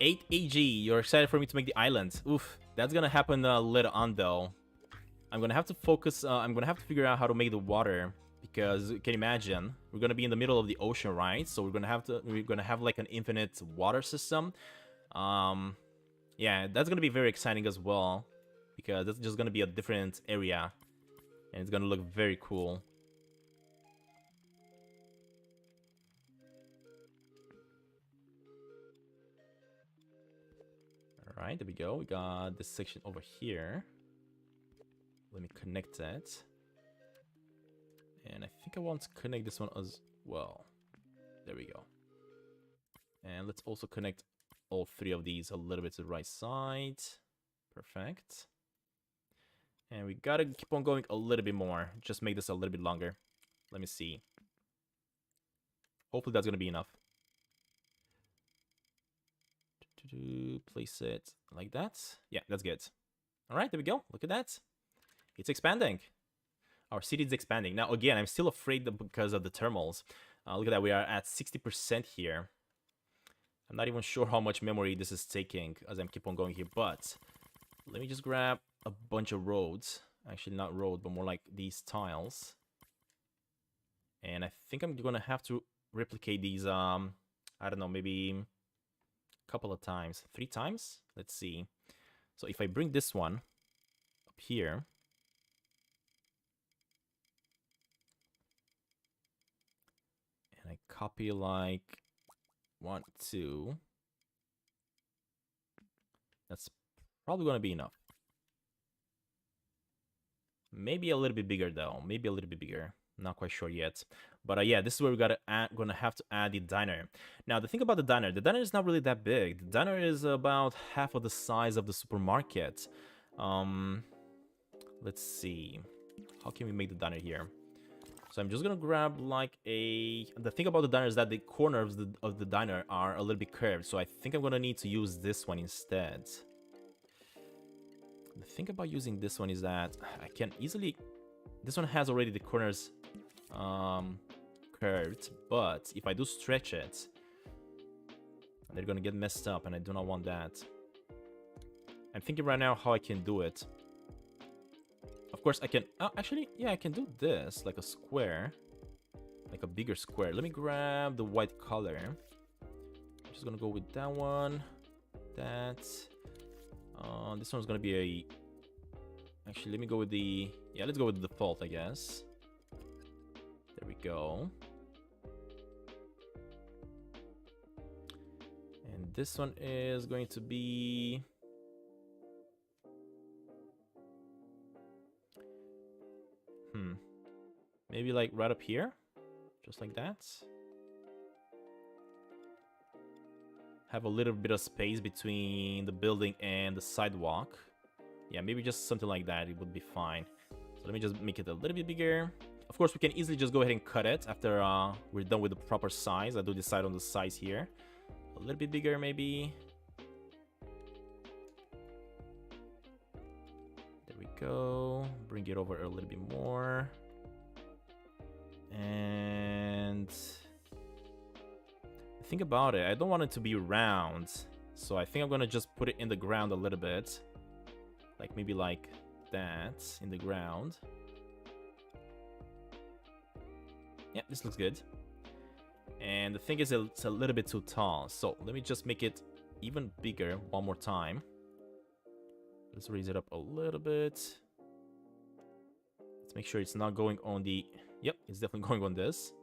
Eight AG, you're excited for me to make the island. Oof, that's gonna happen later on though. I'm gonna have to focus, I'm gonna have to figure out how to make the water, because you can imagine, we're gonna be in the middle of the ocean, right? So we're gonna have like an infinite water system. Yeah, that's gonna be very exciting as well, because it's just gonna be a different area, and it's gonna look very cool. Alright, there we go. We got this section over here. Let me connect that. And I think I want to connect this one as well. There we go. And let's also connect all three of these a little bit to the right side. Perfect. And we gotta keep on going a little bit more. Just make this a little bit longer. Let me see. Hopefully that's gonna be enough. Place it like that. Yeah, that's good. Alright, there we go. Look at that. It's expanding. Our city is expanding. Now, again, I'm still afraid because of the thermals. Look at that. We are at 60% here. I'm not even sure how much memory this is taking as I keep on going here. But let me just grab a bunch of roads. Actually, not road, but more like these tiles. And I think I'm going to have to replicate these, I don't know, maybe a couple of times. 3 times? Let's see. So if I bring this one up here, and I copy like 1, 2. That's probably going to be enough. Maybe a little bit bigger though. Maybe a little bit bigger. Not quite sure yet. But yeah, this is where we're gonna have to add the diner. Now, the thing about the diner is not really that big. The diner is about half of the size of the supermarket. Let's see. How can we make the diner here? So I'm just gonna grab like a... The thing about the diner is that the corners of the diner are a little bit curved. So I think I'm gonna need to use this one instead. The thing about using this one is that I can easily... This one has already the corners curved, but if I do stretch it, they're gonna get messed up, and I do not want that. I'm thinking right now how I can do it. Of course, I can... actually, yeah, I can do this, like a square. Like a bigger square. Let me grab the white color. I'm just gonna go with that one. That. This one's gonna be a... Actually, let me go with the... Yeah, let's go with the default, I guess. There we go. And this one is going to be... Maybe like right up here. Just like that. Have a little bit of space between the building and the sidewalk. Yeah, maybe just something like that. It would be fine. So let me just make it a little bit bigger. Of course, we can easily just go ahead and cut it after we're done with the proper size. I do decide on the size here. A little bit bigger, maybe. There we go. Bring it over a little bit more. And... Think about it. I don't want it to be round. So I think I'm going to just put it in the ground a little bit. Like maybe like that in the ground. Yeah, this looks good. And the thing is, it's a little bit too tall. So let me just make it even bigger one more time. Let's raise it up a little bit. Let's make sure it's not going on the... Yep, it's definitely going on this.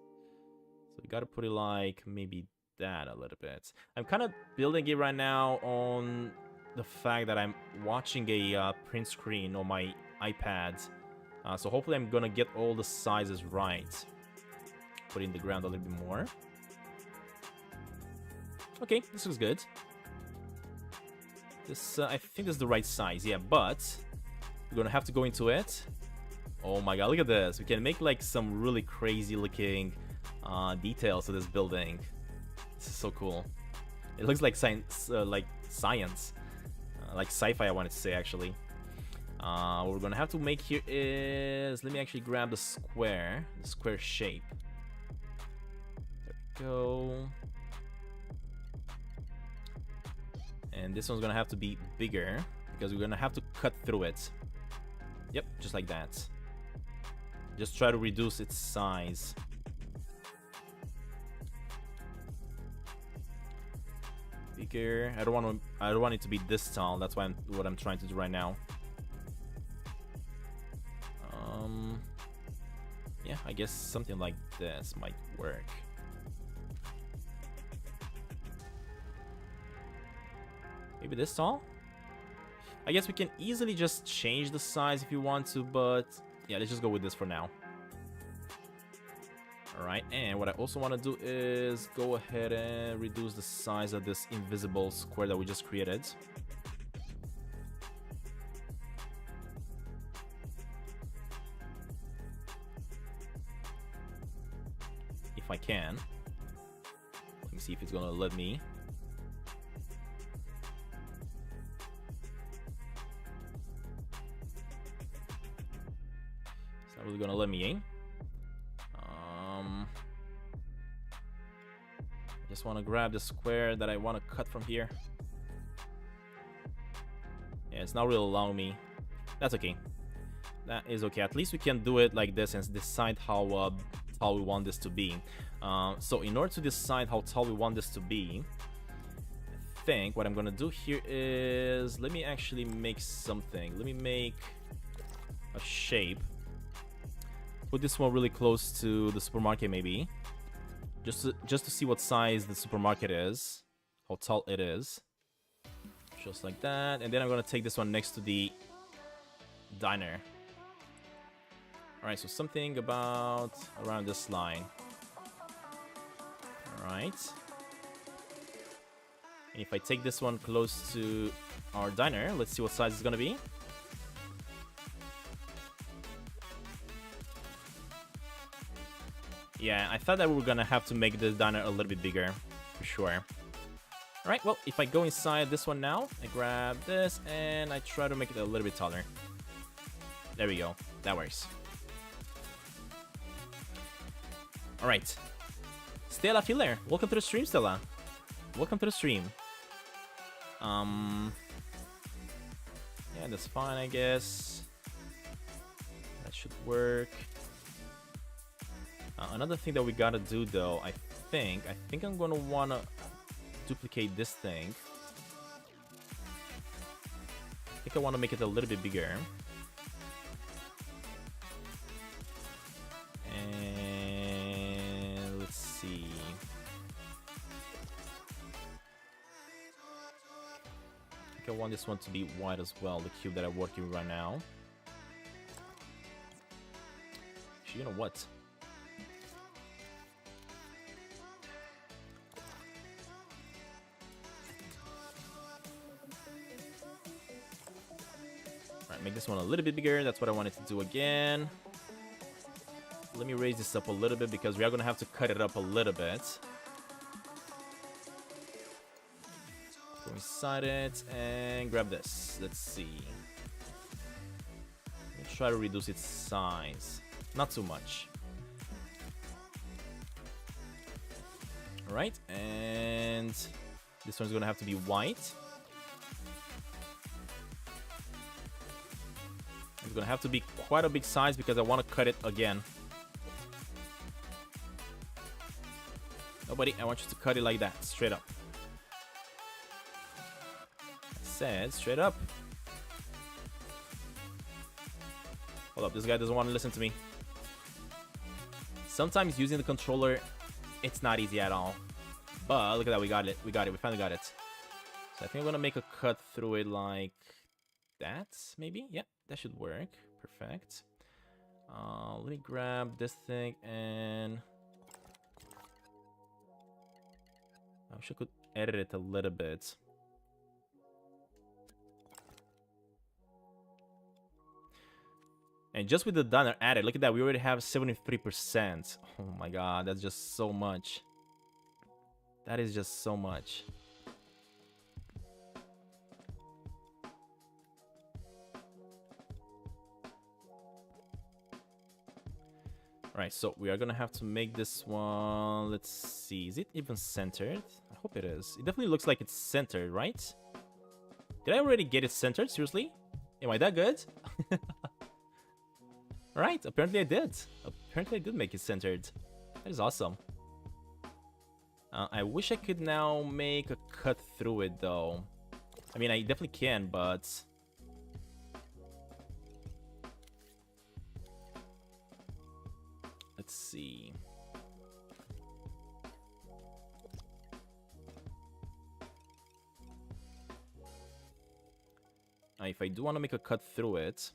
So we got to put it like maybe that a little bit. I'm kind of building it right now on the fact that I'm watching a print screen on my iPad. So hopefully I'm gonna get all the sizes right. put in the ground a little bit more. Okay, this looks good. This, I think this is the right size, yeah, but we're gonna have to go into it. Oh my god, look at this. We can make like some really crazy looking details to this building. This is so cool. It looks like science, like sci-fi, I wanted to say, actually. What we're gonna have to make here is, let me actually grab the square shape. There we go. And this one's gonna have to be bigger because we're gonna have to cut through it. Yep, just like that. Just try to reduce its size. Bigger. I don't want it to be this tall. That's why what I'm trying to do right now. Yeah, I guess something like this might work. Maybe this tall? I guess we can easily just change the size if you want to, but yeah, let's just go with this for now. Alright, and what I also want to do is go ahead and reduce the size of this invisible square that we just created. If I can. Let me see if it's gonna let me. It's not really gonna let me in. Just want to grab the square that I want to cut from here. Yeah, it's not really allowing me. That's okay. That is okay. At least we can do it like this and decide how tall we want this to be. So in order to decide how tall we want this to be, I think what I'm gonna do here is, let me actually make something. Let me make a shape. Put this one really close to the supermarket, maybe. Just to see what size the supermarket is, how tall it is. Just like that. And then I'm gonna take this one next to the diner. Alright, so something about around this line. Alright. And if I take this one close to our diner, let's see what size it's gonna be. Yeah, I thought that we were gonna have to make this diner a little bit bigger, for sure. Alright, well, if I go inside this one now, I grab this, and I try to make it a little bit taller. There we go, that works. Alright. Stella Filler, welcome to the stream, Stella. Welcome to the stream. Yeah, that's fine, I guess. That should work. Another thing that we gotta do, though, I think I'm gonna wanna duplicate this thing. I think I wanna make it a little bit bigger. And let's see. I think I want this one to be white as well, the cube that I'm working with right now. Actually, you know what? Make this one a little bit bigger. That's what I wanted to do again. Let me raise this up a little bit because we are going to have to cut it up a little bit. Go inside it and grab this. Let's see. Let's try to reduce its size. Not too much. Alright, and this one's going to have to be white. It's gonna have to be quite a big size because I want to cut it again. Nobody, I want you to cut it like that, straight up. I said straight up. Hold up, this guy doesn't want to listen to me. Sometimes using the controller, it's not easy at all. But look at that, we got it. We finally got it. So I think I'm gonna make a cut through it like that, maybe? Yeah, that should work. Perfect. Let me grab this thing and wish I could edit it a little bit. And just with the diner added, look at that, we already have 73%. Oh my god, that's just so much. That is just so much. Alright, so we are gonna have to make this one. Let's see, is it even centered? I hope it is. It definitely looks like it's centered, right? Did I already get it centered? Seriously? Am I that good? Alright, apparently I did. Apparently I did make it centered. That is awesome. I wish I could now make a cut through it, though. I mean, I definitely can, but... Let's see. If I do want to make a cut through it...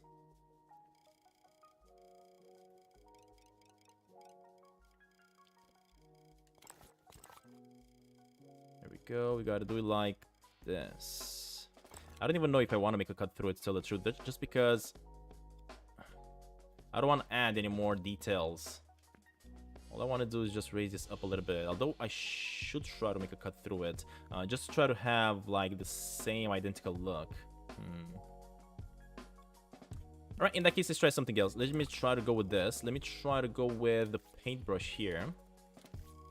There we go. We gotta do it like this. I don't even know if I want to make a cut through it, to tell the truth. That's just because I don't want to add any more details. All I want to do is just raise this up a little bit. Although I should try to make a cut through it. Just to try to have like the same identical look. Alright, in that case, let's try something else. Let me try to go with this. Let me try to go with the paintbrush here.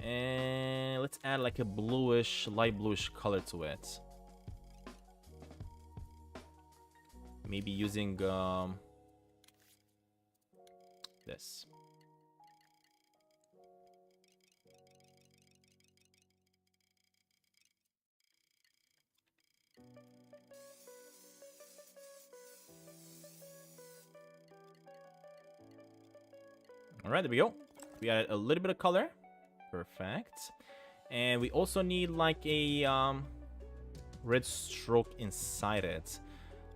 And let's add like a bluish, light bluish color to it. Maybe using this. Alright, there we go. We added a little bit of color. Perfect. And we also need like a red stroke inside it.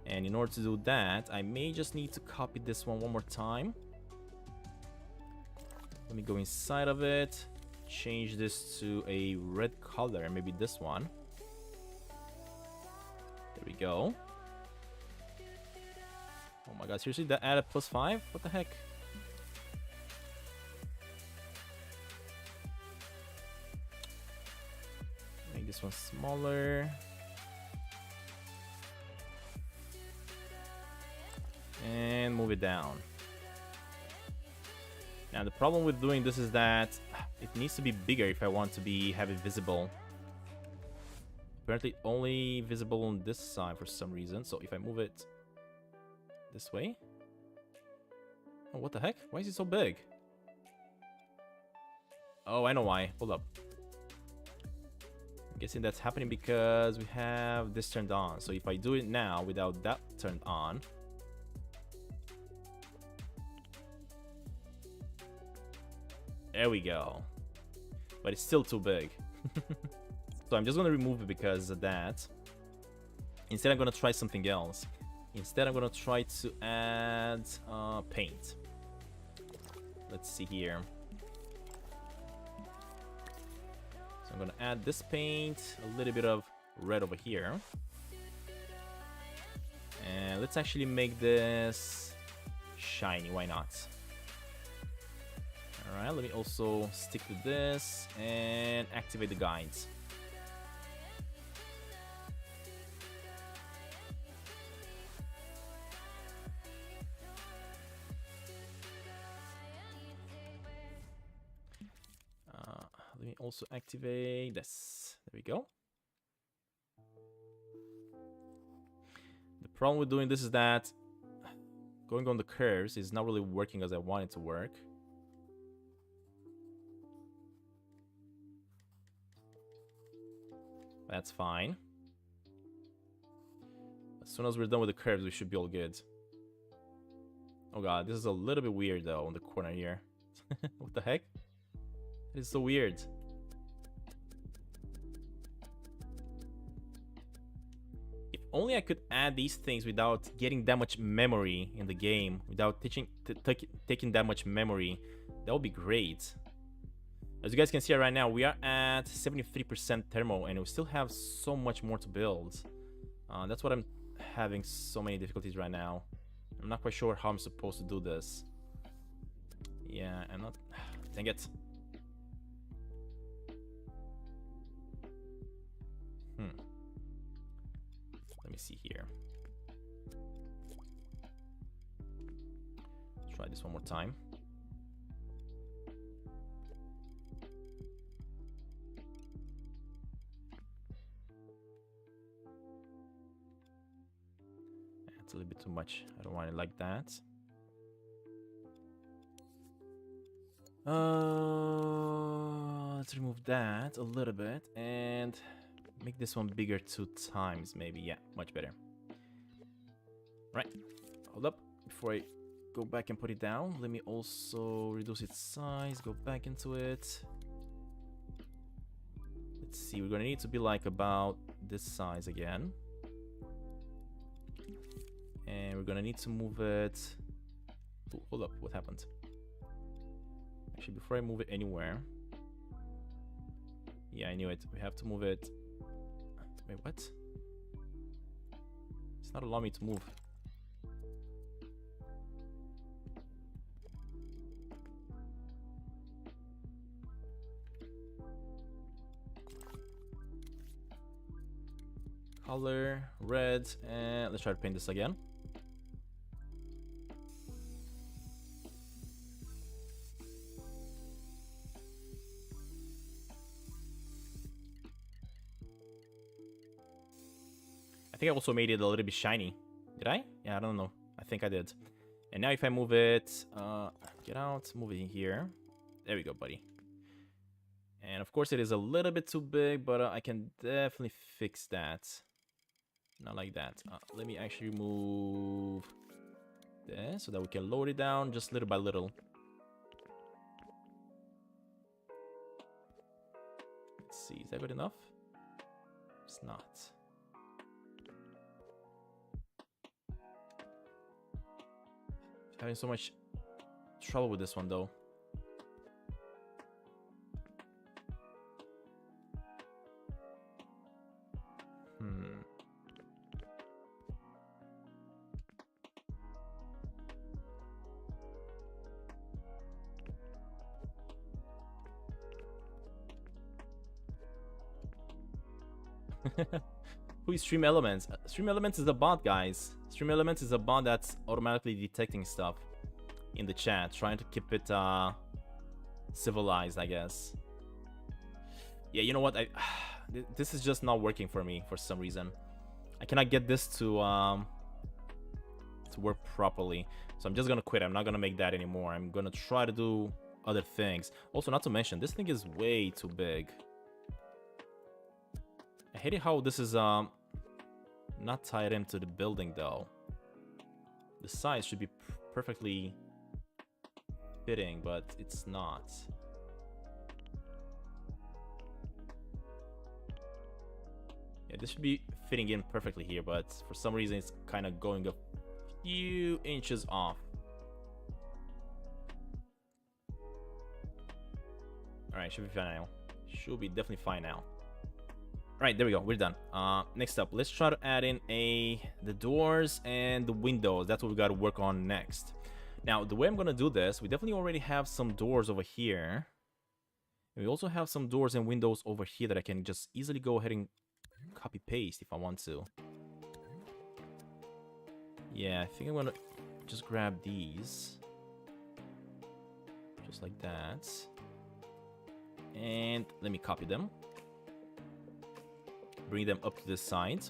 And in order to do that, I may just need to copy this one more time. Let me go inside of it. Change this to a red color. Maybe this one. There we go. Oh my god, seriously? That added +5? What the heck? Make this one smaller. And move it down. Now the problem with doing this is that it needs to be bigger if I want to have it visible. Apparently only visible on this side for some reason. So if I move it this way. Oh, what the heck? Why is it so big? Oh, I know why. Hold up. I'm guessing that's happening because we have this turned on. So if I do it now without that turned on. There we go. But it's still too big. So I'm just going to remove it because of that. Instead, I'm going to try something else. Instead, I'm going to try to add paint. Let's see here. So I'm going to add this paint, a little bit of red over here. And let's actually make this shiny. Why not? Alright, let me also stick to this and activate the guides. Let me also activate this. There we go. The problem with doing this is that going on the curves is not really working as I want it to work. That's fine. As soon as we're done with the curves, we should be all good. Oh god, this is a little bit weird though on the corner here. What the heck? It's so weird. If only I could add these things without getting that much memory in the game, without taking that much memory, that would be great. As you guys can see right now, we are at 73% thermal, and we still have so much more to build. That's what I'm having so many difficulties right now. I'm not quite sure how I'm supposed to do this. Yeah, I'm not... Dang it. Let me see here. Let's try this one more time. It's a little bit too much. I don't want it like that. Let's remove that a little bit and make this one bigger 2 times, maybe. Yeah, much better. Right, hold up. Before I go back and put it down, let me also reduce its size, go back into it. Let's see, we're gonna need to be like about this size again. And we're gonna need to move it. Ooh, hold up, what happened? Actually, before I move it anywhere. Yeah, I knew it. We have to move it. Wait, what? It's not allowing me to move. Color, red, and let's try to paint this again. I think I also made it a little bit shiny. Did I? Yeah, I don't know. I think I did. And now if I move it, get out, move it in here. There we go, buddy. And of course it is a little bit too big, but I can definitely fix that. Not like that. Let me actually move this so that we can lower it down just little by little. Let's see, is that good enough? It's not. Having so much trouble with this one though. Who is Stream Elements? Stream Elements is a bot, guys. Stream Elements is a bot that's automatically detecting stuff in the chat, trying to keep it civilized, I guess. Yeah, you know what? This is just not working for me for some reason. I cannot get this to work properly, so I'm just gonna quit. I'm not gonna make that anymore. I'm gonna try to do other things. Also, not to mention, this thing is way too big. I hate it how this is not tied into the building though. The size should be perfectly fitting, but it's not. Yeah, this should be fitting in perfectly here, but for some reason it's kind of going a few inches off. Alright, should be fine now. Should be definitely fine now. Right, there we go. We're done. Next up, let's try to add in the doors and the windows. That's what we got to work on next. Now, the way I'm gonna do this, we definitely already have some doors over here. And we also have some doors and windows over here that I can just easily go ahead and copy paste if I want to. Yeah, I think I'm gonna just grab these, just like that, and let me copy them. Bring them up to this side.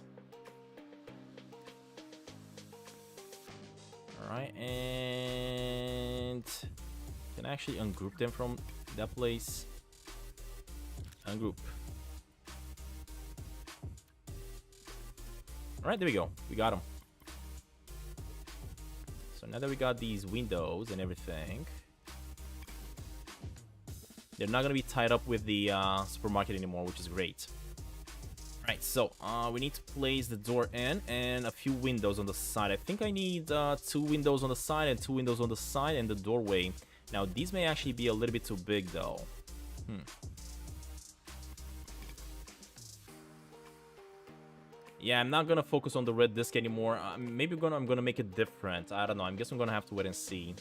Alright, and can I actually ungroup them from that place? Ungroup. Alright, there we go. We got them. So now that we got these windows and everything, they're not going to be tied up with the supermarket anymore, which is great. Right, so we need to place the door in and a few windows on the side. I think I need 2 windows on the side and 2 windows on the side and the doorway. Now, these may actually be a little bit too big, though. Yeah, I'm not gonna focus on the red disc anymore. Maybe I'm gonna make it different. I don't know. I guess I'm gonna have to wait and see.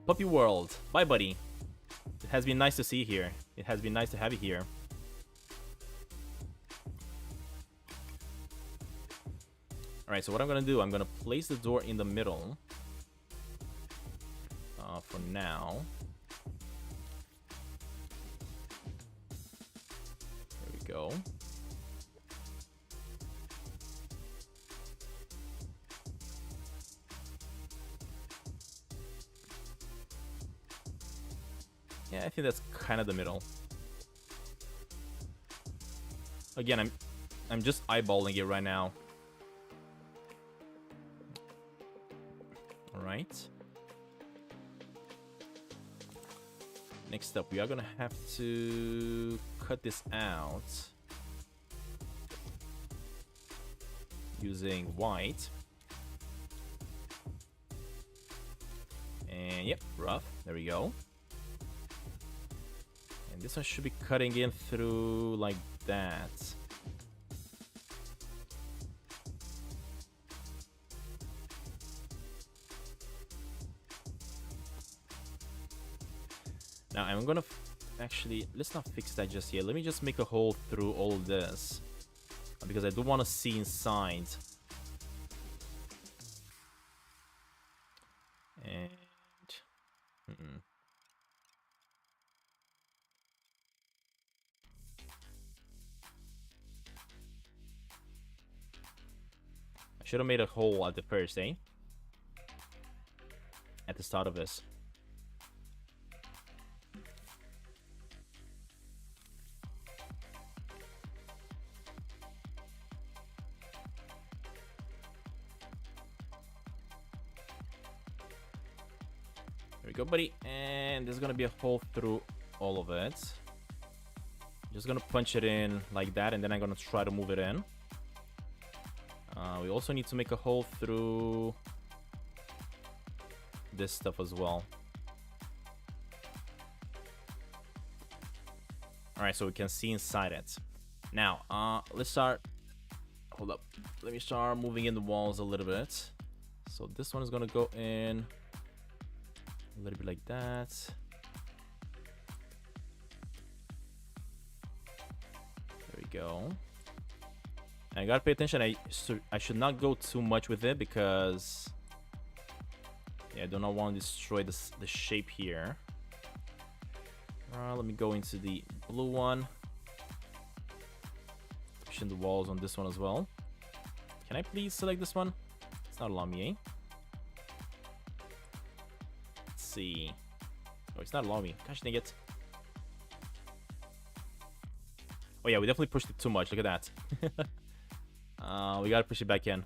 Puppy World. Bye, buddy. It has been nice to see you here. It has been nice to have you here. Alright, so what I'm gonna do, I'm gonna place the door in the middle. For now. There we go. Yeah, I think that's kind of the middle. Again, I'm just eyeballing it right now. All right. Next up, we are gonna have to cut this out using white. And yep, rough. There we go. And this one should be cutting in through like that. Now I'm gonna actually, let's not fix that just yet. Let me just make a hole through all of this because I do want to see inside. And I should have made a hole at the first, eh? At the start of this. There we go, buddy. And there's gonna be a hole through all of it. Just gonna punch it in like that, and then I'm gonna try to move it in. We also need to make a hole through this stuff as well. Alright, so we can see inside it. Now, let's start... Hold up. Let me start moving in the walls a little bit. So this one is gonna go in a little bit like that. There we go. And I gotta pay attention. I should not go too much with it because yeah, I do not want to destroy the shape here. Let me go into the blue one. Push in the walls on this one as well. Can I please select this one? It's not allowing me, eh? Let's see. Oh, it's not allowing me. Gosh dang it. Oh yeah, we definitely pushed it too much. Look at that. We gotta push it back in.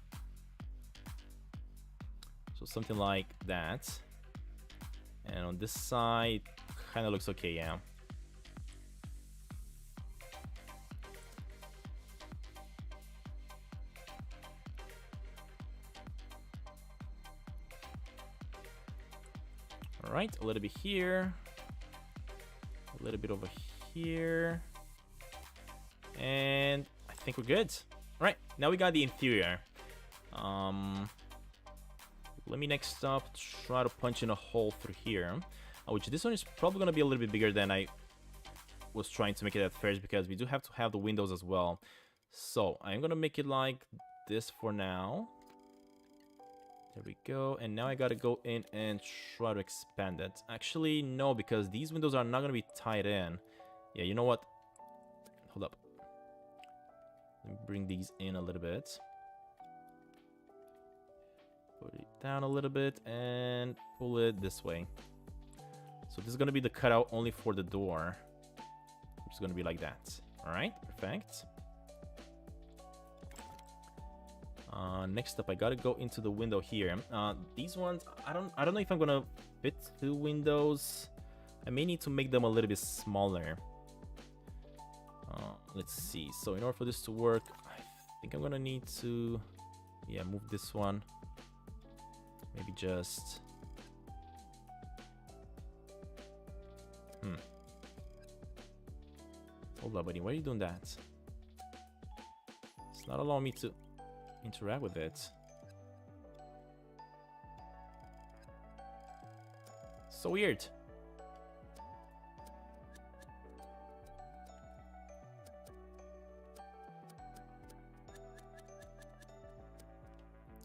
So something like that. And on this side, kind of looks okay, yeah. All right, a little bit here, a little bit over here, and I think we're good. All right, now we got the interior. Let me next up try to punch in a hole through here, which this one is probably gonna be a little bit bigger than I was trying to make it at first because we do have to have the windows as well. So I'm gonna make it like this for now. There we go. And now I gotta go in and try to expand it. Actually, no, because these windows are not gonna be tied in. Yeah, you know what? Hold up. Let me bring these in a little bit. Put it down a little bit and pull it this way. So this is gonna be the cutout only for the door. It's gonna be like that. All right, perfect. Next up, I gotta go into the window here. These ones, I don't know if I'm gonna fit the windows. I may need to make them a little bit smaller. Let's see. So in order for this to work, I think I'm gonna need to, yeah, move this one. Maybe just, Hold up, buddy. Why are you doing that? It's not allowing me to interact with it. So weird.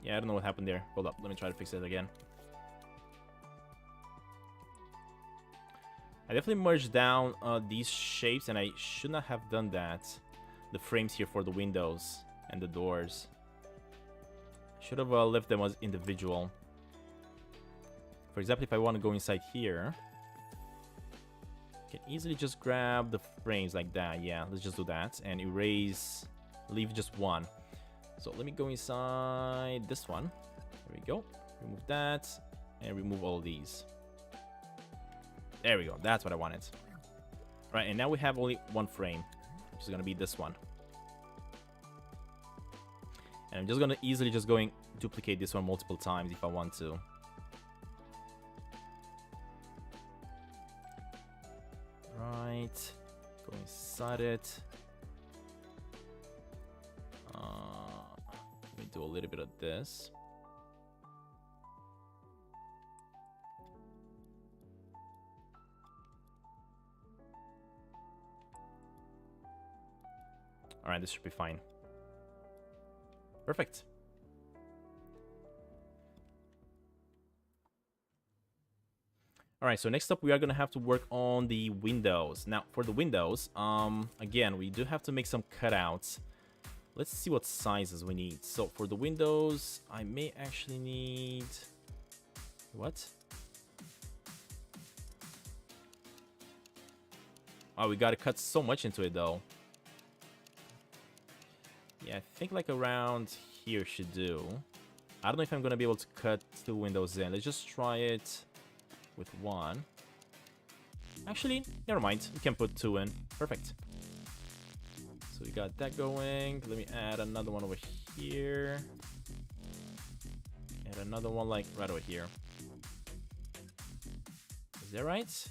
Yeah, I don't know what happened there. Hold up, let me try to fix it again. I definitely merged down these shapes, and I should not have done that. The frames here for the windows and the doors. Should have left them as individual. For example, if I want to go inside here, I can easily just grab the frames like that. Yeah, let's just do that and erase, leave just one. So let me go inside this one. There we go. Remove that and remove all these. There we go. That's what I wanted. Right, and now we have only one frame, which is going to be this one. And I'm just going to easily just duplicate this one multiple times if I want to. Right, go inside it. Let me do a little bit of this. All right, this should be fine. Perfect. All right, so next up we are gonna have to work on the windows. Now for the windows, again, we do have to make some cutouts. Let's see what sizes we need. So for the windows, I may actually need... What? Oh, we gotta cut so much into it though. Yeah, I think like around here should do. I don't know if I'm gonna be able to cut 2 windows in. Let's just try it with 1. Actually, never mind. We can put 2 in. Perfect. So we got that going. Let me add another one over here. Add another one like right over here. Is that right?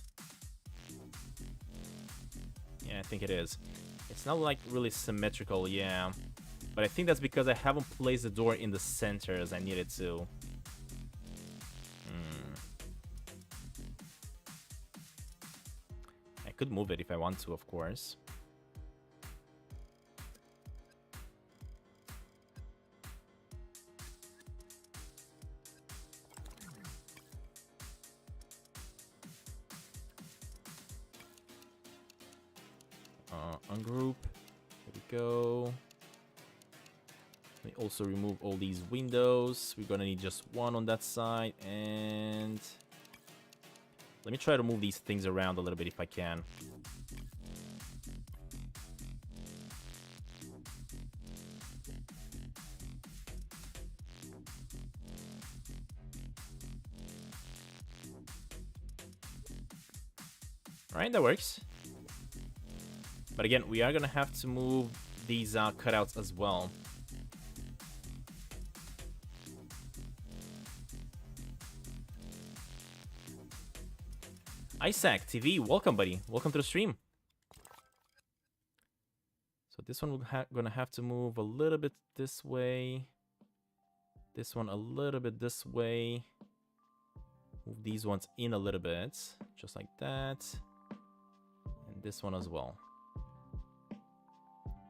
Yeah, I think it is. It's not like really symmetrical, yeah. But I think that's because I haven't placed the door in the center as I needed to. I could move it if I want to, of course. Ungroup. There we go. Let me also remove all these windows. We're gonna need just one on that side, and let me try to move these things around a little bit if I can. All right, that works. But again, we are gonna have to move these cutouts as well. Isaac TV, welcome, buddy. Welcome to the stream. So this one we're gonna have to move a little bit this way. This one a little bit this way. Move these ones in a little bit, just like that. And this one as well.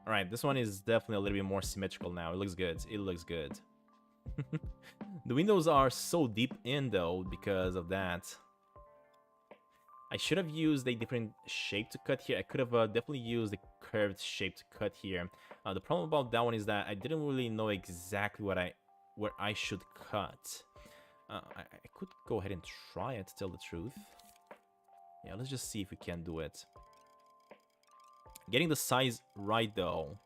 All right, this one is definitely a little bit more symmetrical now. It looks good. It looks good. The windows are so deep in though because of that. I should have used a different shape to cut here. I could have definitely used a curved shape to cut here. The problem about that one is that I didn't really know exactly where I should cut. I could go ahead and try it, to tell the truth. Yeah, let's just see if we can do it. Getting the size right though,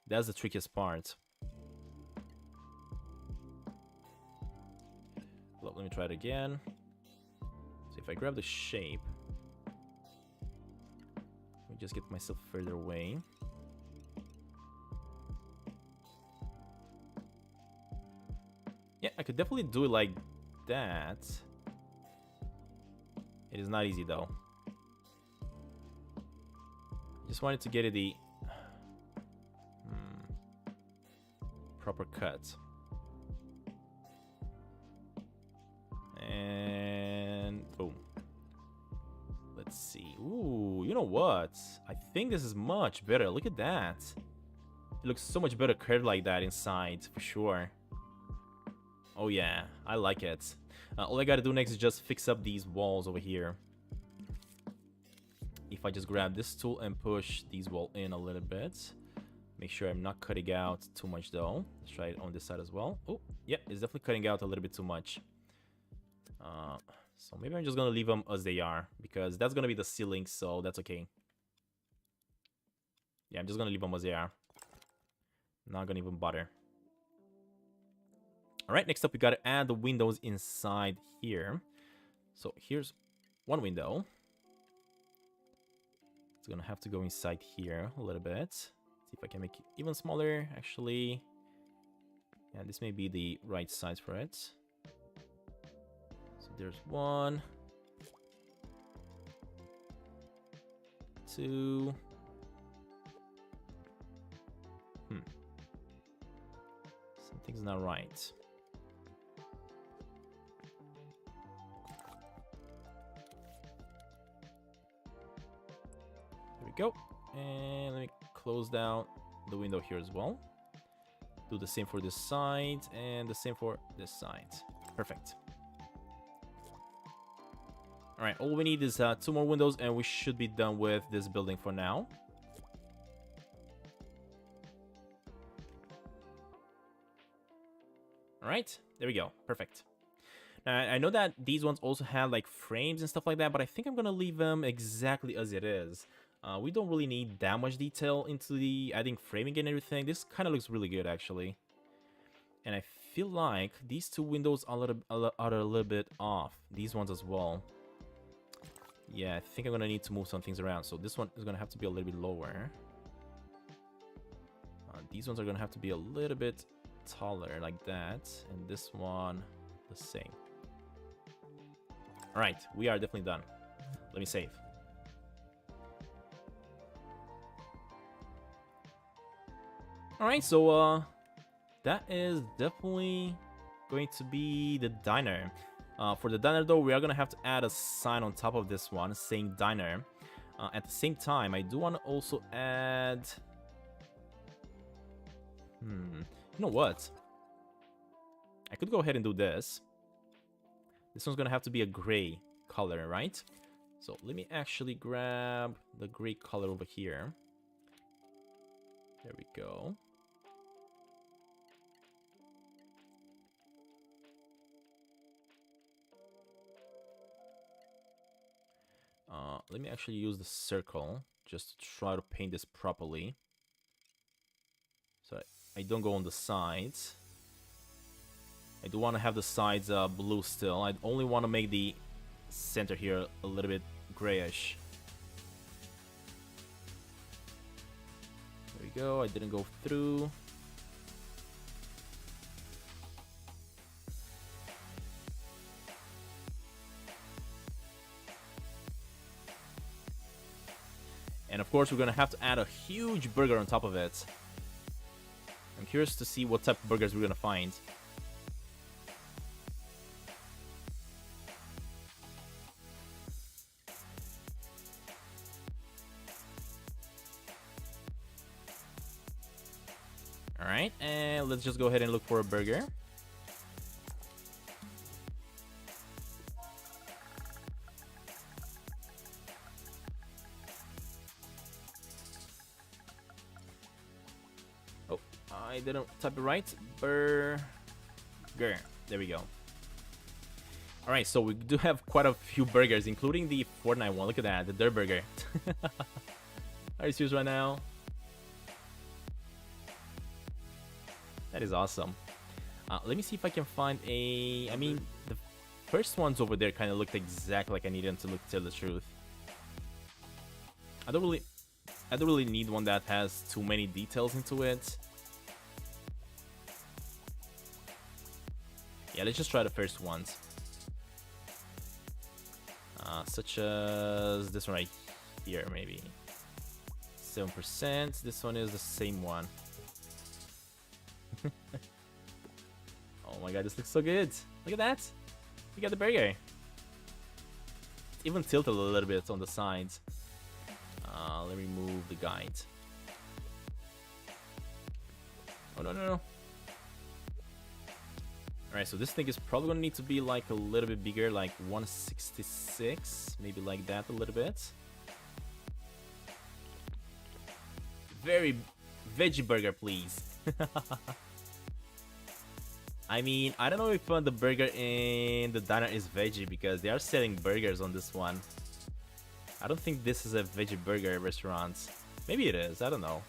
that's the trickiest part. Let me try it again. So if I grab the shape, let me just get myself further away. Yeah, I could definitely do it like that. It is not easy though. Just wanted to get it the proper cut. And boom. Let's see. Ooh, you know what? I think this is much better. Look at that. It looks so much better curved like that inside, for sure. Oh yeah, I like it. All I gotta do next is just fix up these walls over here. If I just grab this tool and push these walls in a little bit. Make sure I'm not cutting out too much though. Let's try it on this side as well. Oh, yeah, it's definitely cutting out a little bit too much. So maybe I'm just gonna leave them as they are, because that's gonna be the ceiling, so that's okay. Yeah, I'm just gonna leave them as they are. Not gonna even bother. Alright, next up we gotta add the windows inside here. So here's one window. It's gonna have to go inside here a little bit. See if I can make it even smaller, actually. Yeah, this may be the right size for it. So there's 1, 2. Something's not right. There we go. And let me close down the window here as well. Do the same for this side and the same for this side. Perfect. All right, all we need is 2 more windows and we should be done with this building for now. All right, there we go. Perfect. Now, I know that these ones also have like frames and stuff like that, but I think I'm gonna leave them exactly as it is. We don't really need that much detail into the adding framing and everything. This kind of looks really good, actually. And I feel like these 2 windows are a little bit off. These ones as well. Yeah, I think I'm gonna need to move some things around. So this one is gonna have to be a little bit lower. These ones are gonna have to be a little bit taller, like that. And this one, the same. All right, we are definitely done. Let me save. Alright, so that is definitely going to be the diner. For the diner though, we are gonna have to add a sign on top of this one saying diner. At the same time, I do want to also add... You know what? I could go ahead and do this. This one's gonna have to be a gray color, right? So let me actually grab the gray color over here. There we go. Let me actually use the circle just to try to paint this properly. So I don't go on the sides. I do want to have the sides blue still. I only want to make the center here a little bit grayish. There we go. I didn't go through. And of course, we're gonna have to add a huge burger on top of it. I'm curious to see what type of burgers we're gonna find. Alright, and let's just go ahead and look for a burger. Oh, I didn't type it right. Burger. There we go. Alright, so we do have quite a few burgers, including the Fortnite one. Look at that, the Dirt Burger. Are you serious right now? That is awesome. Let me see if I can find a... I mean, the first ones over there kind of looked exactly like I needed them to look, to tell the truth. I don't really need one that has too many details into it. Yeah, let's just try the first ones. Such as this one right here, maybe. 7%. This one is the same one. Oh my god, this looks so good. Look at that. We got the burger. It's even tilted a little bit on the sides. Let me move the guide. Oh, no, no, no. Alright, so this thing is probably gonna need to be like a little bit bigger, like 166. Maybe like that a little bit. Very veggie burger, please. I mean, I don't know if the burger in the diner is veggie because they are selling burgers on this one. I don't think this is a veggie burger restaurant. Maybe it is, I don't know.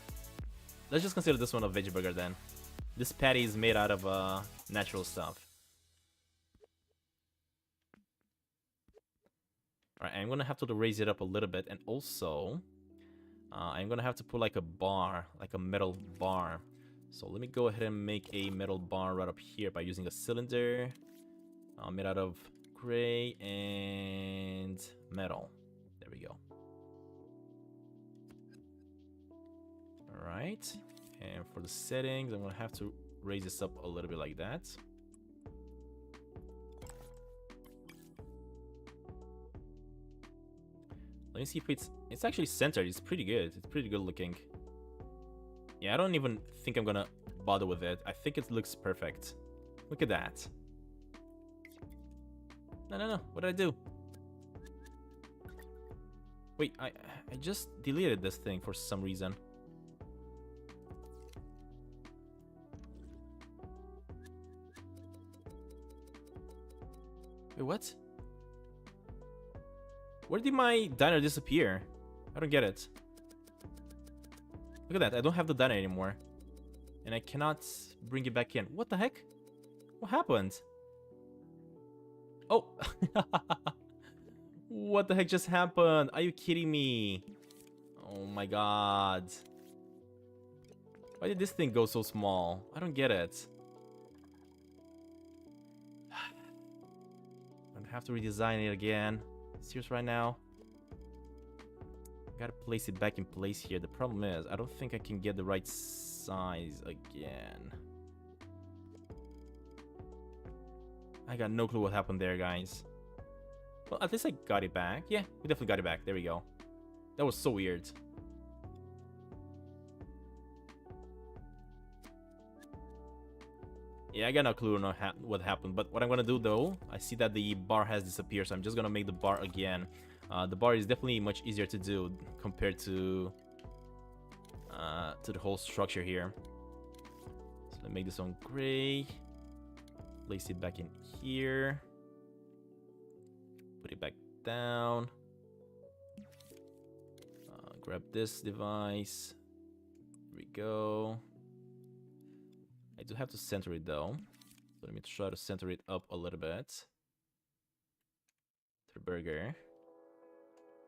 Let's just consider this one a veggie burger then. This patty is made out of natural stuff. Alright, I'm gonna have to raise it up a little bit, and also I'm gonna have to put like a bar, like a metal bar. So let me go ahead and make a metal bar right up here by using a cylinder made out of gray and metal. There we go. Alright, and for the settings, I'm gonna have to raise this up a little bit like that. Let me see if it's actually centered. It's pretty good. It's pretty good looking. Yeah, I don't even think I'm gonna bother with it. I think it looks perfect. Look at that. No, no, no. What did I do? Wait, I just deleted this thing for some reason. Wait, what? Where did my diner disappear? I don't get it. Look at that, I don't have the diner anymore. And I cannot bring it back in. What the heck? What happened? Oh! What the heck just happened? Are you kidding me? Oh my god. Why did this thing go so small? I don't get it. I'm gonna have to redesign it again. Serious right now? Gotta place it back in place here. The problem is, I don't think I can get the right size again. I got no clue what happened there, guys. Well, at least I got it back. Yeah, we definitely got it back. There we go. That was so weird. Yeah, I got no clue on what happened. But what I'm gonna do though, I see that the bar has disappeared, so I'm just gonna make the bar again. The bar is definitely much easier to do compared to the whole structure here. So let's make this one gray. Place it back in here. Put it back down. Grab this device. Here we go. I do have to center it though. So let me try to center it up a little bit. To the burger.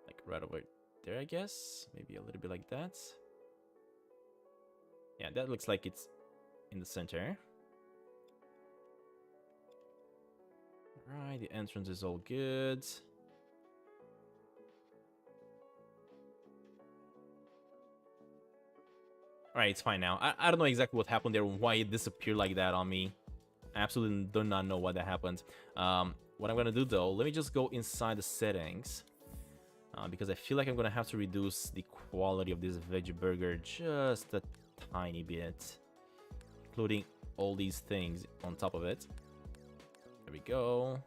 Like right over there, I guess. Maybe a little bit like that. Yeah, that looks like it's in the center. Alright, the entrance is all good. Alright, it's fine now. I don't know exactly what happened there, why it disappeared like that on me. I absolutely do not know why that happened. What I'm gonna do though, let me just go inside the settings. Because I feel like I'm gonna have to reduce the quality of this veggie burger just a tiny bit. Including all these things on top of it. There we go.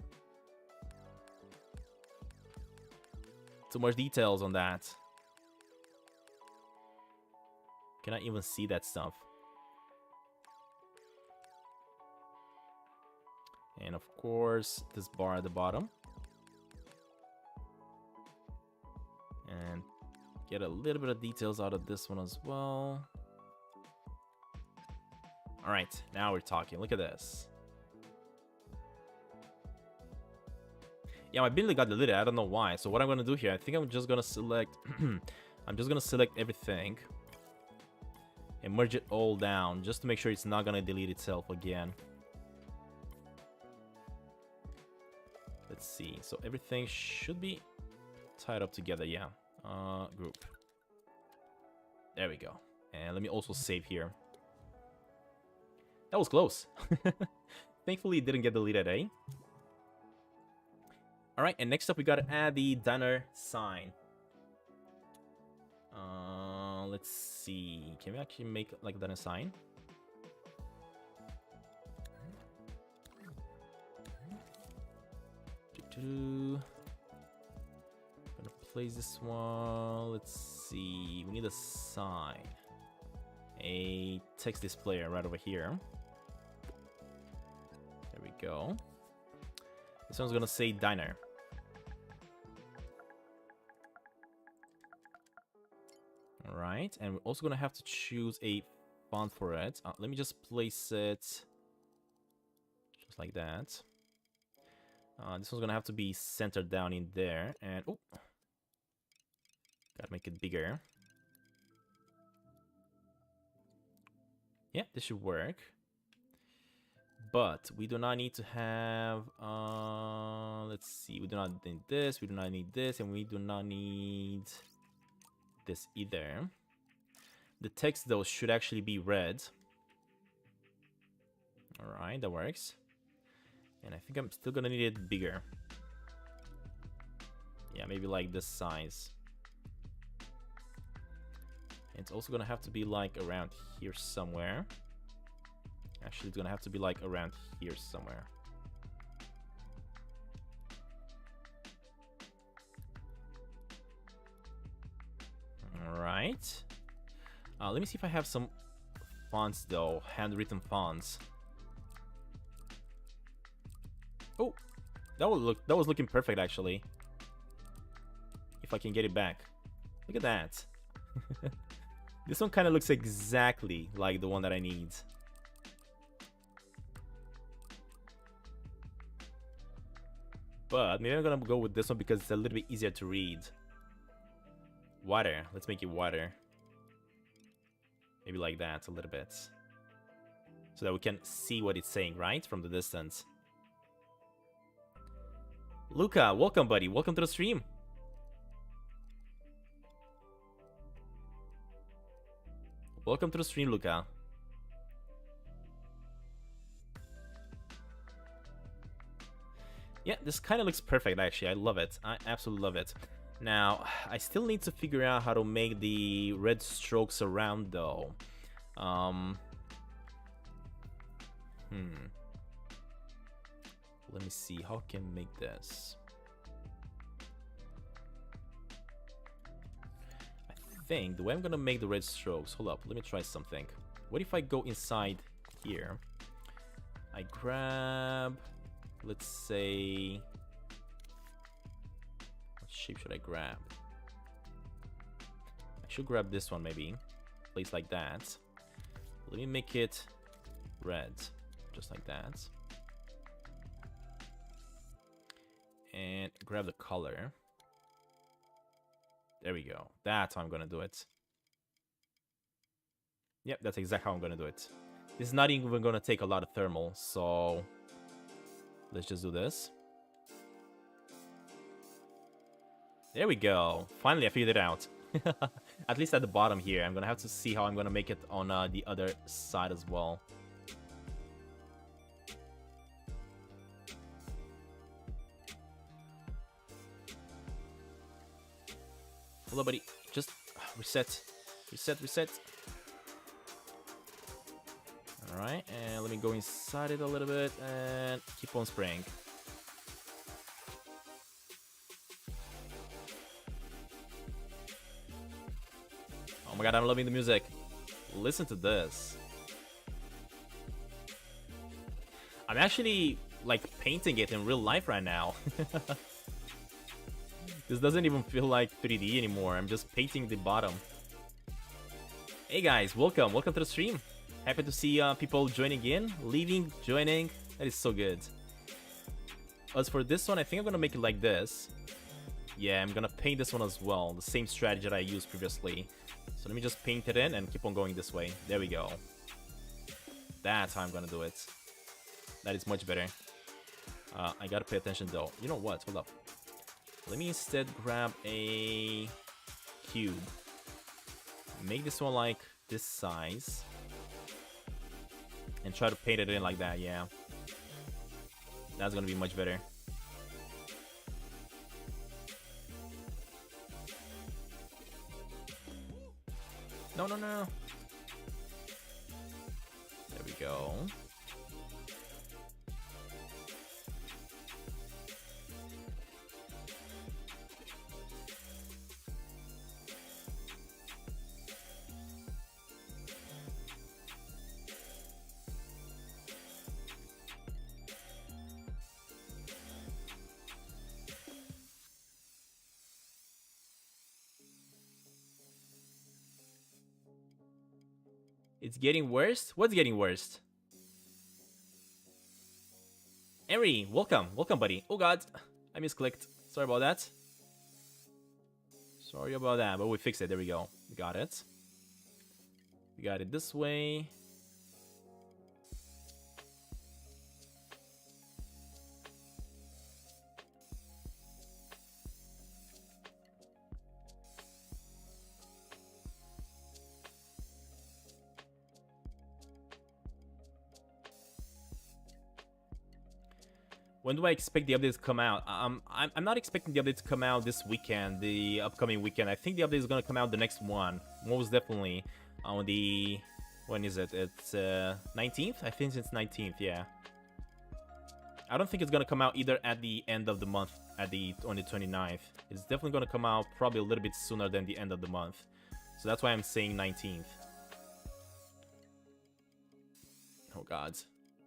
Too much details on that. Cannot even see that stuff. And of course, this bar at the bottom. And get a little bit of details out of this one as well. Alright, now we're talking. Look at this. Yeah, my ability got deleted. I don't know why. So what I'm gonna do here, I think I'm just gonna select I'm just gonna select everything and merge it all down just to make sure it's not gonna delete itself again. Let's see. So everything should be tied up together, yeah. Group. There we go. And let me also save here. That was close. Thankfully, it didn't get deleted, eh? Alright, and next up, we gotta add the diner sign. Let's see. Can we actually make like a diner sign? Gonna place this one. Let's see. We need a sign. A text display right over here. There we go. This one's gonna say diner. Alright, and we're also gonna have to choose a font for it. Let me just place it just like that. This one's gonna have to be centered down in there, and oh, gotta make it bigger. Yeah, this should work. But we do not need to have, let's see, we do not need this, we do not need this, and we do not need this either. The text, though, should actually be red. Alright, that works. And I think I'm still gonna need it bigger. Yeah, maybe like this size. And it's also gonna have to be like around here somewhere. Actually, it's gonna have to be like around here somewhere. Alright. Let me see if I have some fonts though, handwritten fonts. Oh, that was looking perfect actually. If I can get it back. Look at that. This one kind of looks exactly like the one that I need. But maybe I'm gonna go with this one because it's a little bit easier to read. Wider. Let's make it wider. Maybe like that a little bit. So that we can see what it's saying, right? From the distance. Luca, welcome, buddy. Welcome to the stream. Welcome to the stream, Luca. Yeah, this kind of looks perfect, actually. I love it. I absolutely love it. Now, I still need to figure out how to make the red strokes around, though. Let me see. How can I make this? I think the way I'm gonna make the red strokes... Hold up. Let me try something. What if I go inside here? I grab... Let's say... What shape should I grab? I should grab this one maybe. Place like that. Let me make it red. Just like that. And grab the color. There we go. That's how I'm gonna do it. Yep, that's exactly how I'm gonna do it. This is not even gonna take a lot of thermal, so... Let's just do this. There we go. Finally, I figured it out. At least at the bottom here. I'm gonna have to see how I'm gonna make it on the other side as well. Hello, buddy. Just reset. Reset. Alright, and let me go inside it a little bit and keep on spraying. Oh my god, I'm loving the music. Listen to this. I'm actually, like, painting it in real life right now. This doesn't even feel like 3D anymore. I'm just painting the bottom. Hey guys, welcome to the stream. Happy to see people joining in, leaving, joining. That is so good. As for this one, I think I'm gonna make it like this. Yeah, I'm gonna paint this one as well. The same strategy that I used previously. So let me just paint it in and keep on going this way. There we go. That's how I'm gonna do it. That is much better. I gotta pay attention though. You know what? Hold up. Let me instead grab a cube. make this one like this size. And try to paint it in like that, yeah. That's gonna be much better. No, no, no, no. There we go. It's getting worse? What's getting worse? Henry, welcome. Welcome, buddy. Oh, God. I misclicked. Sorry about that. Sorry about that, but we fixed it. There we go. We got it. We got it this way. When do I expect the update to come out? I'm not expecting the update to come out this weekend, the upcoming weekend. I think the update is gonna come out the next one, most definitely. On the... when is it? It's 19th? I think it's 19th, yeah. I don't think it's gonna come out either at the end of the month, on the 29th. It's definitely gonna come out probably a little bit sooner than the end of the month. So that's why I'm saying 19th. Oh God.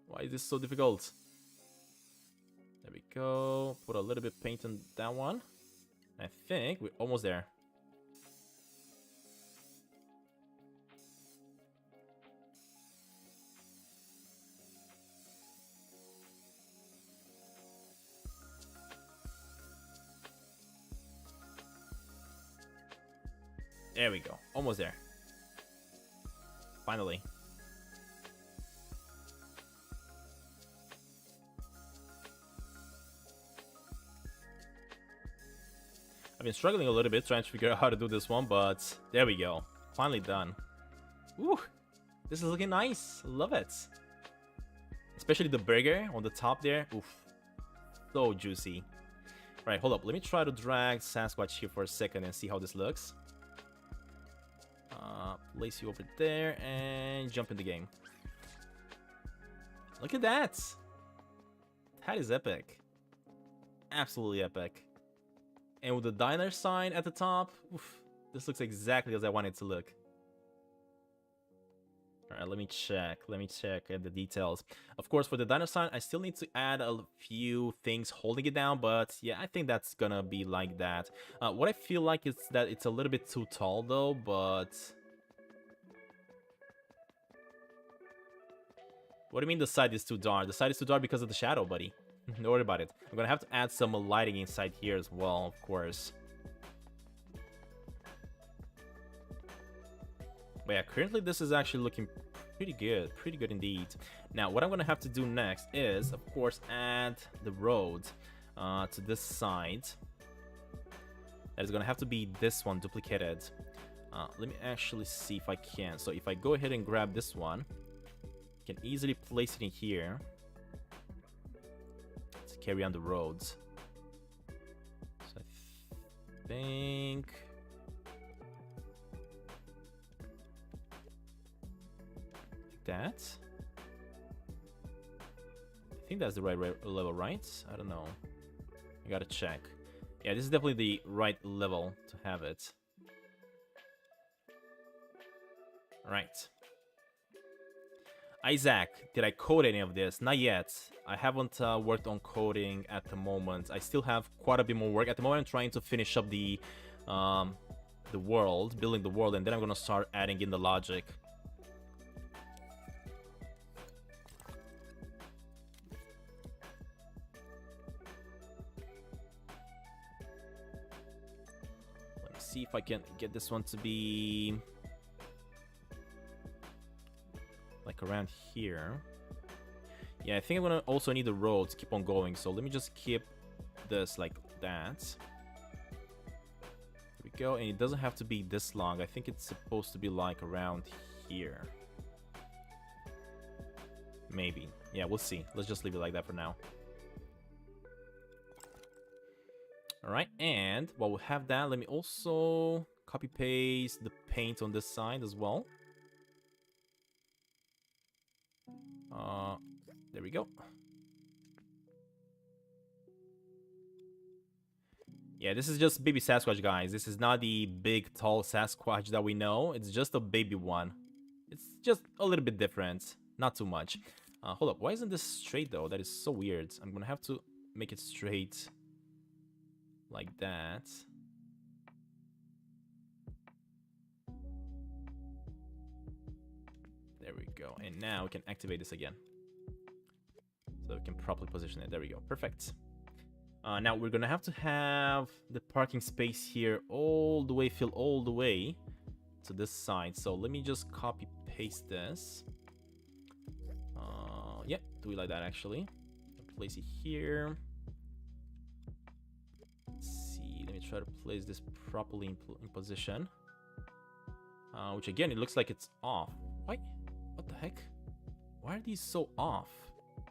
Why is this so difficult? There we go. Put a little bit of paint on that one. I think we're almost there. There we go. Almost there. Finally. I've been struggling a little bit trying to figure out how to do this one, but there we go. Finally done. Ooh, this is looking nice. Love it. Especially the burger on the top there. Oof. So juicy. Right, hold up. Let me try to drag Sasquatch here for a second and see how this looks. Place you over there and jump in the game. Look at that. That is epic. Absolutely epic. And with the diner sign at the top, oof, this looks exactly as I want it to look. Alright, let me check at the details. Of course, for the diner sign, I still need to add a few things holding it down, but yeah, I think that's gonna be like that. What I feel like is that it's a little bit too tall though, but... What do you mean the side is too dark? The side is too dark because of the shadow, buddy. Don't worry about it. I'm gonna have to add some lighting inside here as well, of course. But yeah, currently this is actually looking pretty good indeed. Now, what I'm gonna have to do next is, of course, add the road to this side. That is gonna have to be this one duplicated. Let me actually see if I can. So if I go ahead and grab this one, I can easily place it in here. Carry on the roads. So I think like that. I think that's the right level, right? I don't know. I gotta check. Yeah, this is definitely the right level to have it. All right. Isaac, did I code any of this? Not yet. I haven't worked on coding at the moment. I still have quite a bit more work. At the moment, I'm trying to finish up the world, building the world, and then I'm gonna start adding in the logic. Let me see if I can get this one to be... like around here. Yeah, I think I'm gonna also need the road to keep on going, so let me just keep this like that. There we we go. And it doesn't have to be this long. I think it's supposed to be like around here. Maybe. Yeah, we'll see. Let's just leave it like that for now. Alright, and while we have that, let me also copy paste the paint on this side as well. There we go. Yeah, this is just baby Sasquatch, guys. This is not the big, tall Sasquatch that we know. It's just a baby one. It's just a little bit different. Not too much. Hold up. Why isn't this straight, though? That is so weird. I'm gonna have to make it straight like that. There we go. And now we can activate this again. So we can properly position it. There we go. Perfect. Now we're gonna have to have the parking space here all the way, filled all the way to this side. So let me just copy paste this. Yeah, do it like that actually. Place it here. Let's see. Let me try to place this properly in position. Which again, it looks like it's off. Why? What the heck? Why are these so off?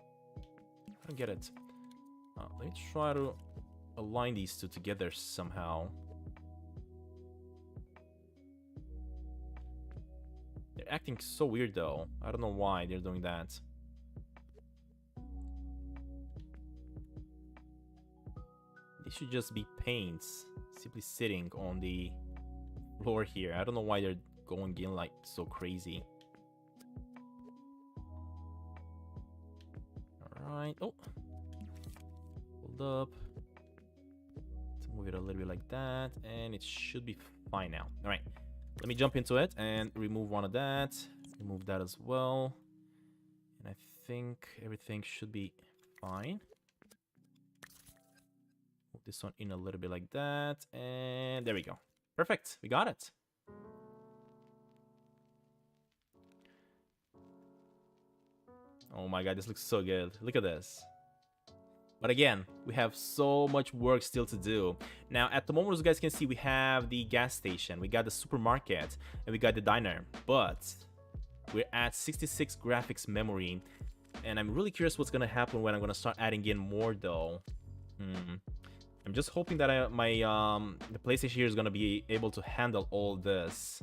I don't get it. Let me try to align these two together somehow. They're acting so weird though. I don't know why they're doing that. These should just be paints simply sitting on the floor here. I don't know why they're going in like so crazy. Alright. Oh. Hold up. Let's move it a little bit like that. And it should be fine now. Alright. Let me jump into it and remove one of that. Remove that as well. And I think everything should be fine. Move this one in a little bit like that. And there we go. Perfect. We got it. Oh my god, this looks so good. Look at this. But again, we have so much work still to do. Now, at the moment, as you guys can see, we have the gas station, we got the supermarket, and we got the diner. But we're at 66 graphics memory, and I'm really curious what's gonna happen when I'm gonna start adding in more, though. I'm just hoping that the PlayStation here is gonna be able to handle all this.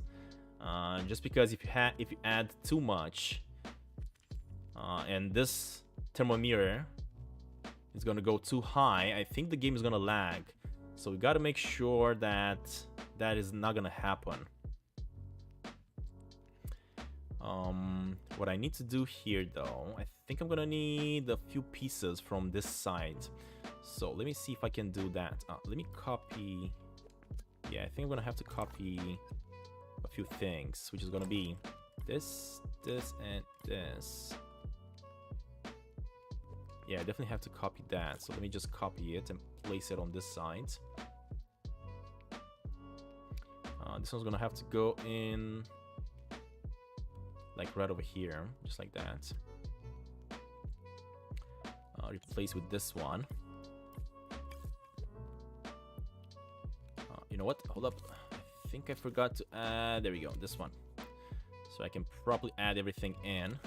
Just because if you add too much, and this thermometer is gonna go too high, I think the game is gonna lag. So we gotta make sure that that is not gonna happen. What I need to do here though, I think I'm gonna need a few pieces from this side. So let me see if I can do that. Let me copy. Yeah, I think I'm gonna have to copy a few things, which is gonna be this, this, and this. Yeah, I definitely have to copy that. So let me just copy it and place it on this side. This one's gonna have to go in like right over here, just like that. Replace with this one. You know what? Hold up. I think I forgot to add. There we go. This one. So I can probably add everything in.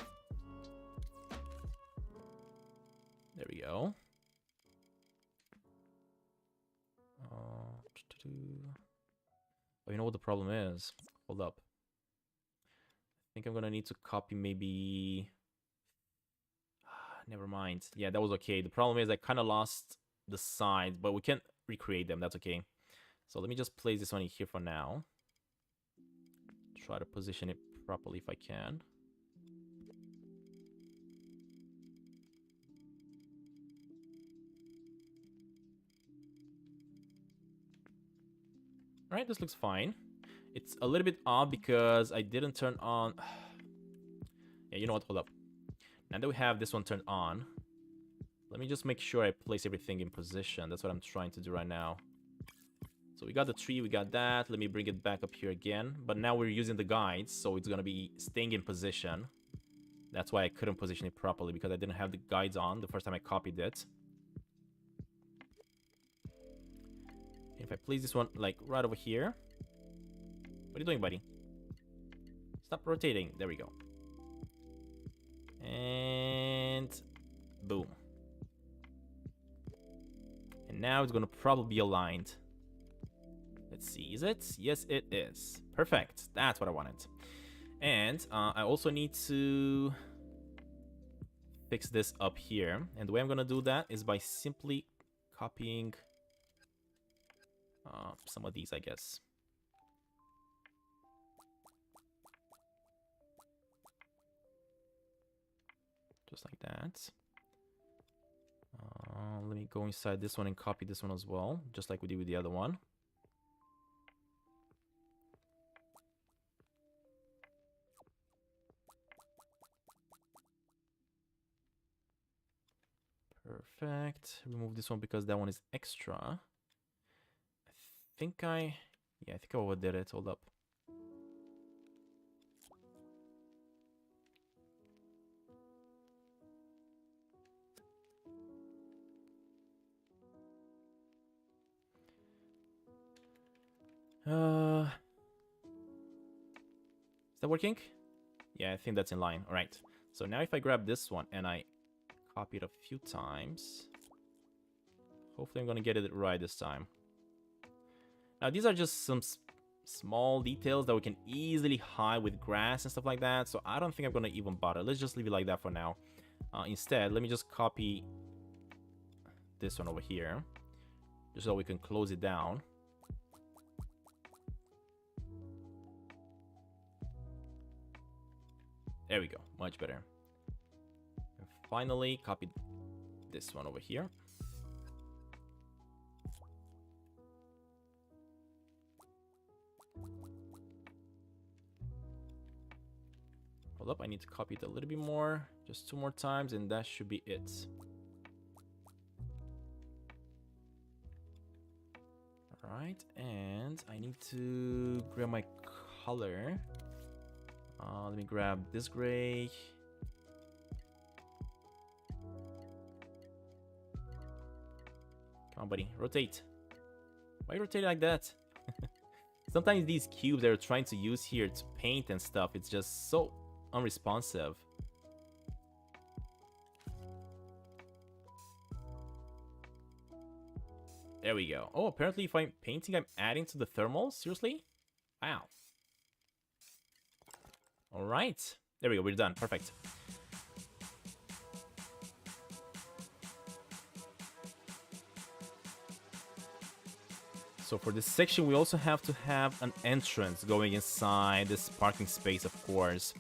There we go. Oh, you know what the problem is? Hold up. I think I'm gonna need to copy maybe... Never mind. Yeah, that was okay. The problem is I kind of lost the sides, but we can recreate them. That's okay. So let me just place this one in here for now. Try to position it properly if I can. Alright, this looks fine. It's a little bit odd because I didn't turn on... Yeah, you know what? Hold up. Now that we have this one turned on, let me just make sure I place everything in position. That's what I'm trying to do right now. So we got the tree, we got that. Let me bring it back up here again. But now we're using the guides, so it's going to be staying in position. That's why I couldn't position it properly, because I didn't have the guides on the first time I copied it. If I place this one like right over here. What are you doing, buddy? Stop rotating. There we go. And boom. And now it's gonna probably be aligned. Let's see, is it? Yes, it is. Perfect. That's what I wanted. And I also need to fix this up here. And the way I'm gonna do that is by simply copying some of these, I guess. Just like that. Let me go inside this one and copy this one as well, just like we did with the other one. Perfect. Remove this one because that one is extra. I think I overdid it. Hold up. Is that working? Yeah, I think that's in line. All right. So now if I grab this one and I copy it a few times, hopefully I'm gonna get it right this time. Now these are just some small details that we can easily hide with grass and stuff like that, so I don't think I'm gonna even bother. Let's just leave it like that for now. Instead, let me just copy this one over here, just so we can close it down. There we go, much better. And finally, copy this one over here. Hold up, I need to copy it a little bit more. Just 2 more times, and that should be it. Alright, and I need to grab my color. Let me grab this gray. Come on, buddy. Rotate. Why rotate like that? Sometimes these cubes they're trying to use here to paint and stuff, it's just so unresponsive. There we go. Oh, apparently if I'm painting, I'm adding to the thermals? Seriously? Wow. Alright. There we go, we're done. Perfect. So for this section, we also have to have an entrance going inside this parking space, of course.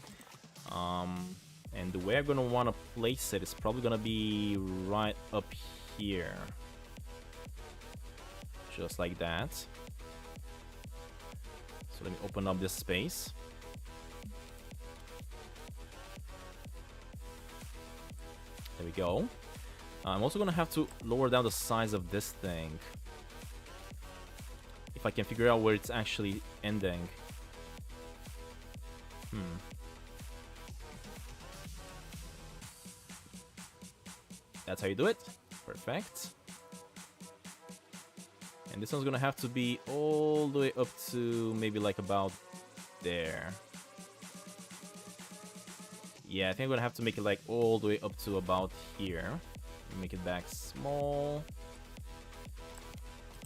And the way I'm gonna want to place it is probably gonna be right up here. Just like that. So let me open up this space. There we go. I'm also gonna have to lower down the size of this thing. If I can figure out where it's actually ending. That's how you do it. Perfect. And this one's gonna have to be all the way up to maybe like about there. Yeah, I think I'm gonna have to make it like all the way up to about here. Make it back small.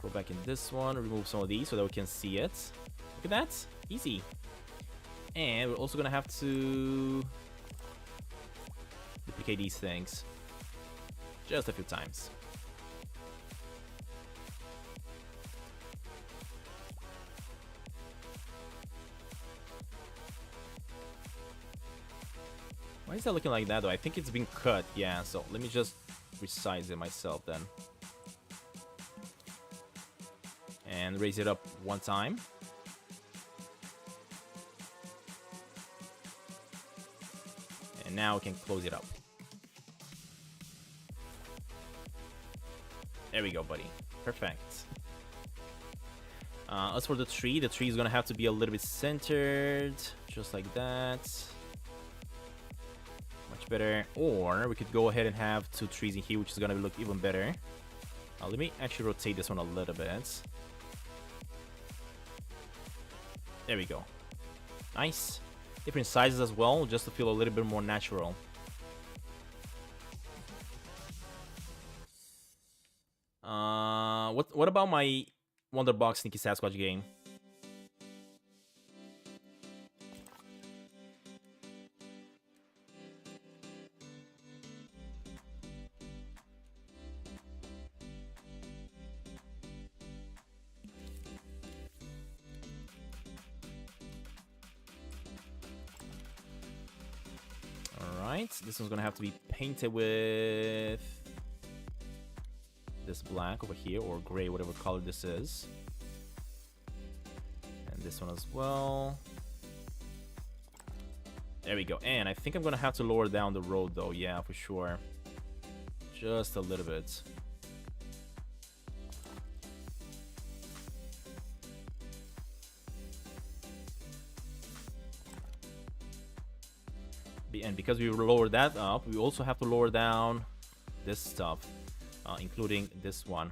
Go back in this one, remove some of these so that we can see it. Look at that, easy. And we're also gonna have to duplicate these things just a few times. Why is that looking like that though? I think it's been cut, yeah, so let me just resize it myself then. And raise it up one time. And now we can close it up. There we go, buddy. Perfect. As for the tree is gonna have to be a little bit centered, just like that. Much better. Or we could go ahead and have 2 trees in here, which is gonna look even better. Let me actually rotate this one a little bit. There we go. Nice. Different sizes as well, just to feel a little bit more natural. What about my Wonderbox Sneaky Sasquatch game? Alright, this one's gonna have to be painted with this black over here, or gray, whatever color this is. And this one as well. There we go. And I think I'm gonna have to lower down the road though, yeah, for sure. Just a little bit. And because we lowered that up, we also have to lower down this stuff, including this one.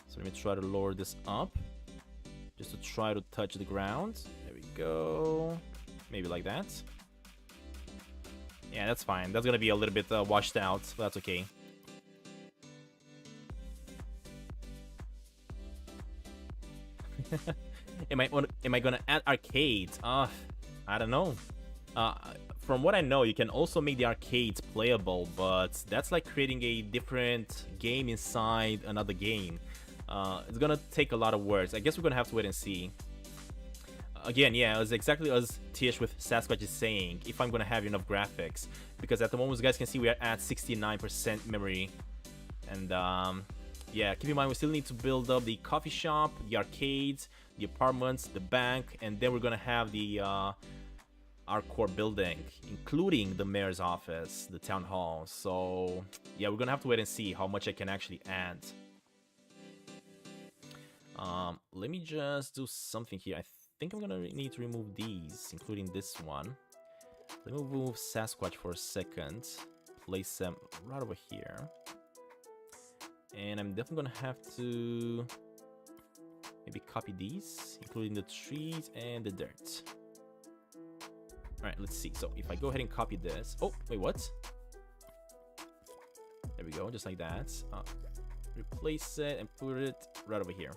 So let me try to lower this up, just to try to touch the ground. There we go. Maybe like that. Yeah, that's fine. That's gonna be a little bit washed out, but that's okay. Am I gonna add arcades? I don't know. From what I know, you can also make the arcades playable, but that's like creating a different game inside another game. It's gonna take a lot of work. I guess we're gonna have to wait and see. Again, yeah, it's exactly as Tish with Sasquatch is saying, if I'm gonna have enough graphics. Because at the moment, as you guys can see, we are at 69% memory. And yeah, keep in mind, we still need to build up the coffee shop, the arcades, the apartments, the bank, and then we're gonna have the our core building, including the mayor's office, the town hall. So yeah, we're gonna have to wait and see how much I can actually add. Let me just do something here. I think I'm gonna need to remove these, including this one. Let me remove Sasquatch for a second, place them right over here, and I'm definitely gonna have to maybe copy these, including the trees and the dirt. Alright, let's see. So if I go ahead and copy this... Oh, wait, what? There we go, just like that. Replace it and put it right over here.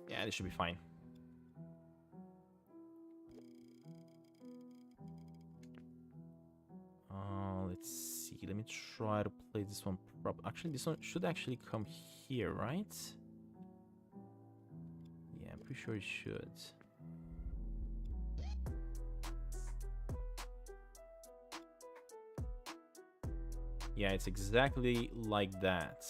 Yeah, this should be fine. Let's see. Let me try to place this one properly. Actually, this one should actually come here, right? Yeah, I'm pretty sure it should. Yeah, it's exactly like that.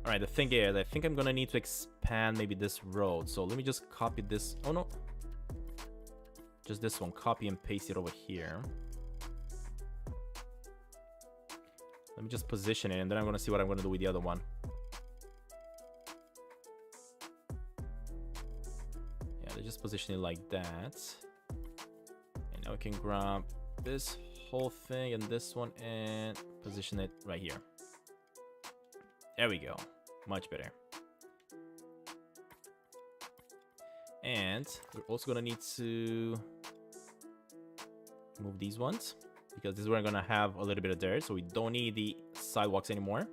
Alright, the thing is, I think I'm gonna need to expand maybe this road. So let me just copy this. Oh no. Just this one. Copy and paste it over here. Let me just position it, and then I'm gonna see what I'm gonna do with the other one. Yeah, let's just position it like that. And now we can grab this whole thing and this one and position it right here. There we go. Much better. And we're also gonna need to move these ones, because this is where I'm gonna have a little bit of dirt, so we don't need the sidewalks anymore.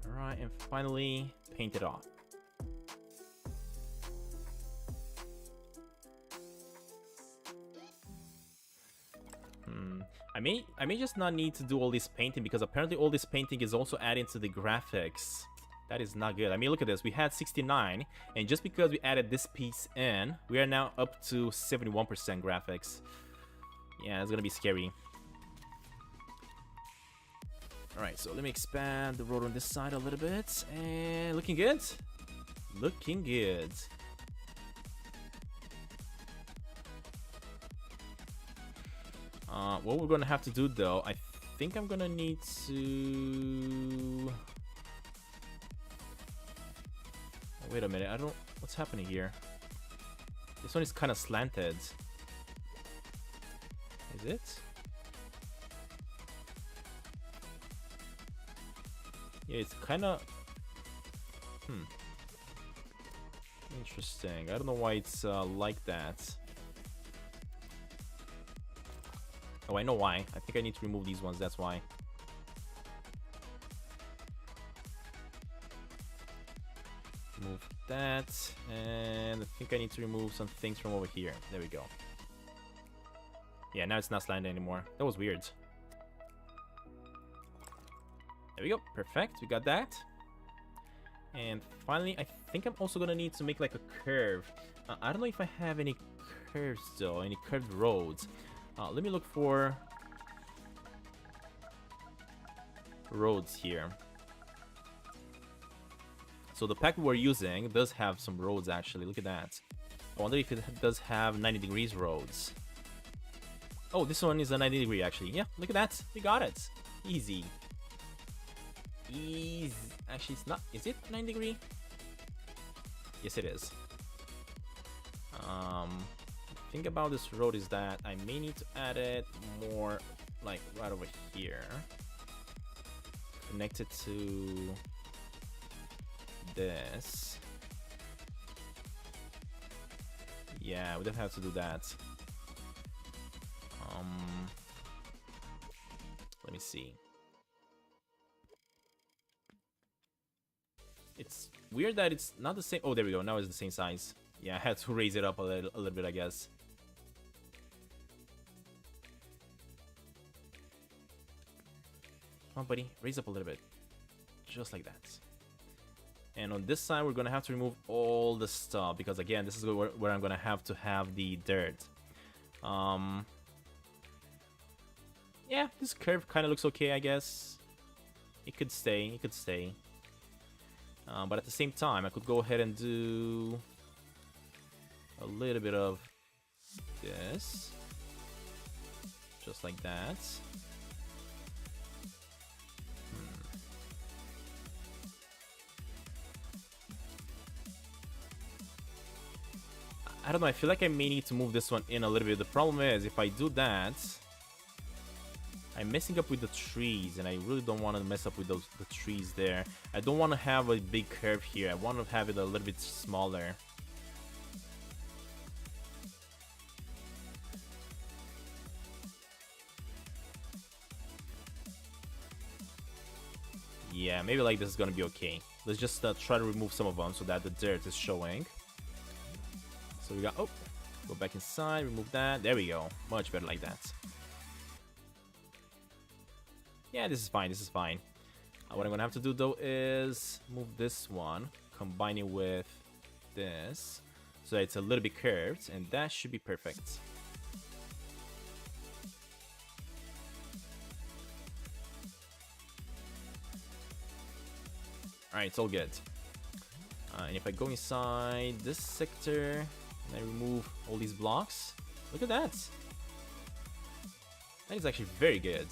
Alright, and finally paint it off. I may just not need to do all this painting, because apparently all this painting is also adding to the graphics. That is not good. I mean, look at this. We had 69, and just because we added this piece in, we are now up to 71% graphics. Yeah, it's gonna be scary. Alright, so let me expand the road on this side a little bit, and looking good. Looking good. What we're gonna have to do though, I think I'm gonna need to... Wait a minute, I don't... What's happening here? This one is kind of slanted. Is it? Yeah, it's kind of... Interesting. I don't know why it's like that. Oh, I know why. I think I need to remove these ones, that's why. Remove that. And I think I need to remove some things from over here. There we go. Yeah, now it's not slanted anymore. That was weird. There we go. Perfect. We got that. And finally, I think I'm also gonna need to make like a curve. I don't know if I have any curves though, any curved roads. Let me look for roads here. So the pack we're using does have some roads actually. Look at that. I wonder if it does have 90 degrees roads. Oh, this one is a 90 degree actually. Yeah, look at that. We got it. Easy. Easy. Actually, it's not. Is it 9 degree? Yes, it is. Thing about this road is that I may need to add it more like right over here. Connect it to this. Yeah, we don't have to do that. Let me see. It's weird that it's not the same. Oh, there we go. Now it's the same size. Yeah, I had to raise it up a little bit, I guess. Come on, buddy. Raise up a little bit. Just like that. And on this side, we're going to have to remove all the stuff. Because, again, this is where I'm going to have the dirt. Yeah, this curve kind of looks okay, I guess. It could stay. It could stay. But at the same time, I could go ahead and do a little bit of this. Just like that. I don't know, I feel like I may need to move this one in a little bit. The problem is, if I do that, I'm messing up with the trees, and I really don't want to mess up with the trees there. I don't want to have a big curve here. I want to have it a little bit smaller. Yeah, maybe like this is gonna be okay. Let's just try to remove some of them so that the dirt is showing. So we got, oh, go back inside, remove that. There we go. Much better like that. Yeah, this is fine. This is fine. What I'm gonna have to do though is move this one, combine it with this, so that it's a little bit curved, and that should be perfect. Alright, it's all good. And if I go inside this sector, and I remove all these blocks, look at that. That is actually very good.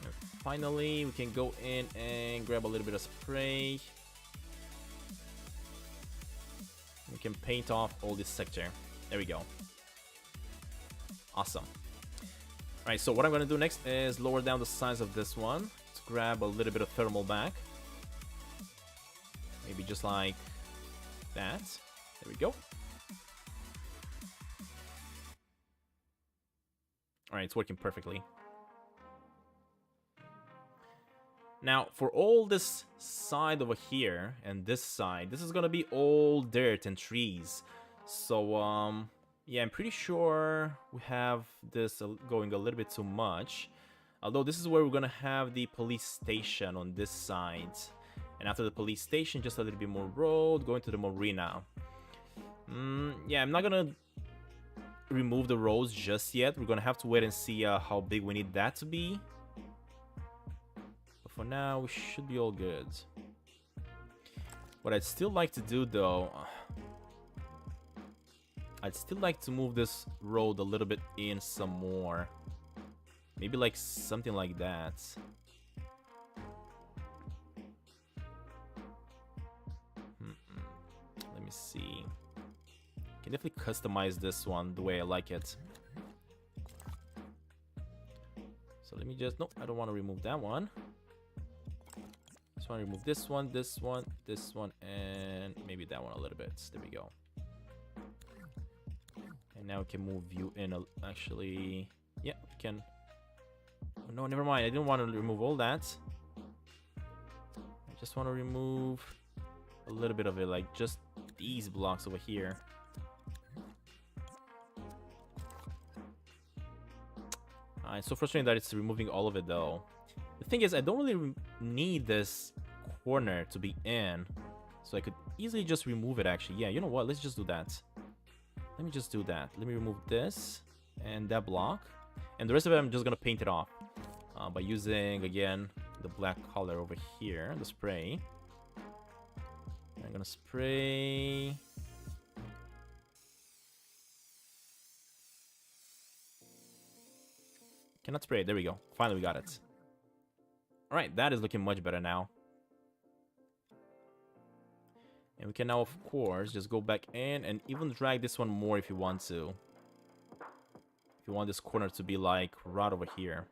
And finally, we can go in and grab a little bit of spray. We can paint off all this sector. There we go. Awesome. Alright, so what I'm going to do next is lower down the size of this one. Let's grab a little bit of thermal back. Maybe just like that. There we go. Alright, it's working perfectly. Now, for all this side over here and this side, this is gonna be all dirt and trees. So, yeah, I'm pretty sure we have this going a little bit too much. Although this is where we're gonna have the police station on this side. And after the police station, just a little bit more road, going to the marina. Yeah, I'm not gonna remove the roads just yet. We're gonna have to wait and see how big we need that to be. But for now, we should be all good. What I'd still like to do though, I'd still like to move this road a little bit in some more. Maybe like something like that. Let me see. Can definitely customize this one the way I like it. So let me just... Nope, I don't want to remove that one. Just want to remove this one, this one, this one, and maybe that one a little bit. There we go. And now we can move you in. Actually, yeah, we can. Oh, no, never mind. I didn't want to remove all that. I just want to remove a little bit of it, like just these blocks over here. It's so frustrating that it's removing all of it, though. The thing is, I don't really need this corner to be in, so I could easily just remove it, actually. Yeah, you know what? Let's just do that. Let me just do that. Let me remove this and that block. And the rest of it, I'm just going to paint it off by using, again, the black color over here, the spray. I'm going to spray... Cannot spray. There we go. Finally, we got it. All right, that is looking much better now. And we can now, of course, just go back in and even drag this one more if you want to. If you want this corner to be like right over here.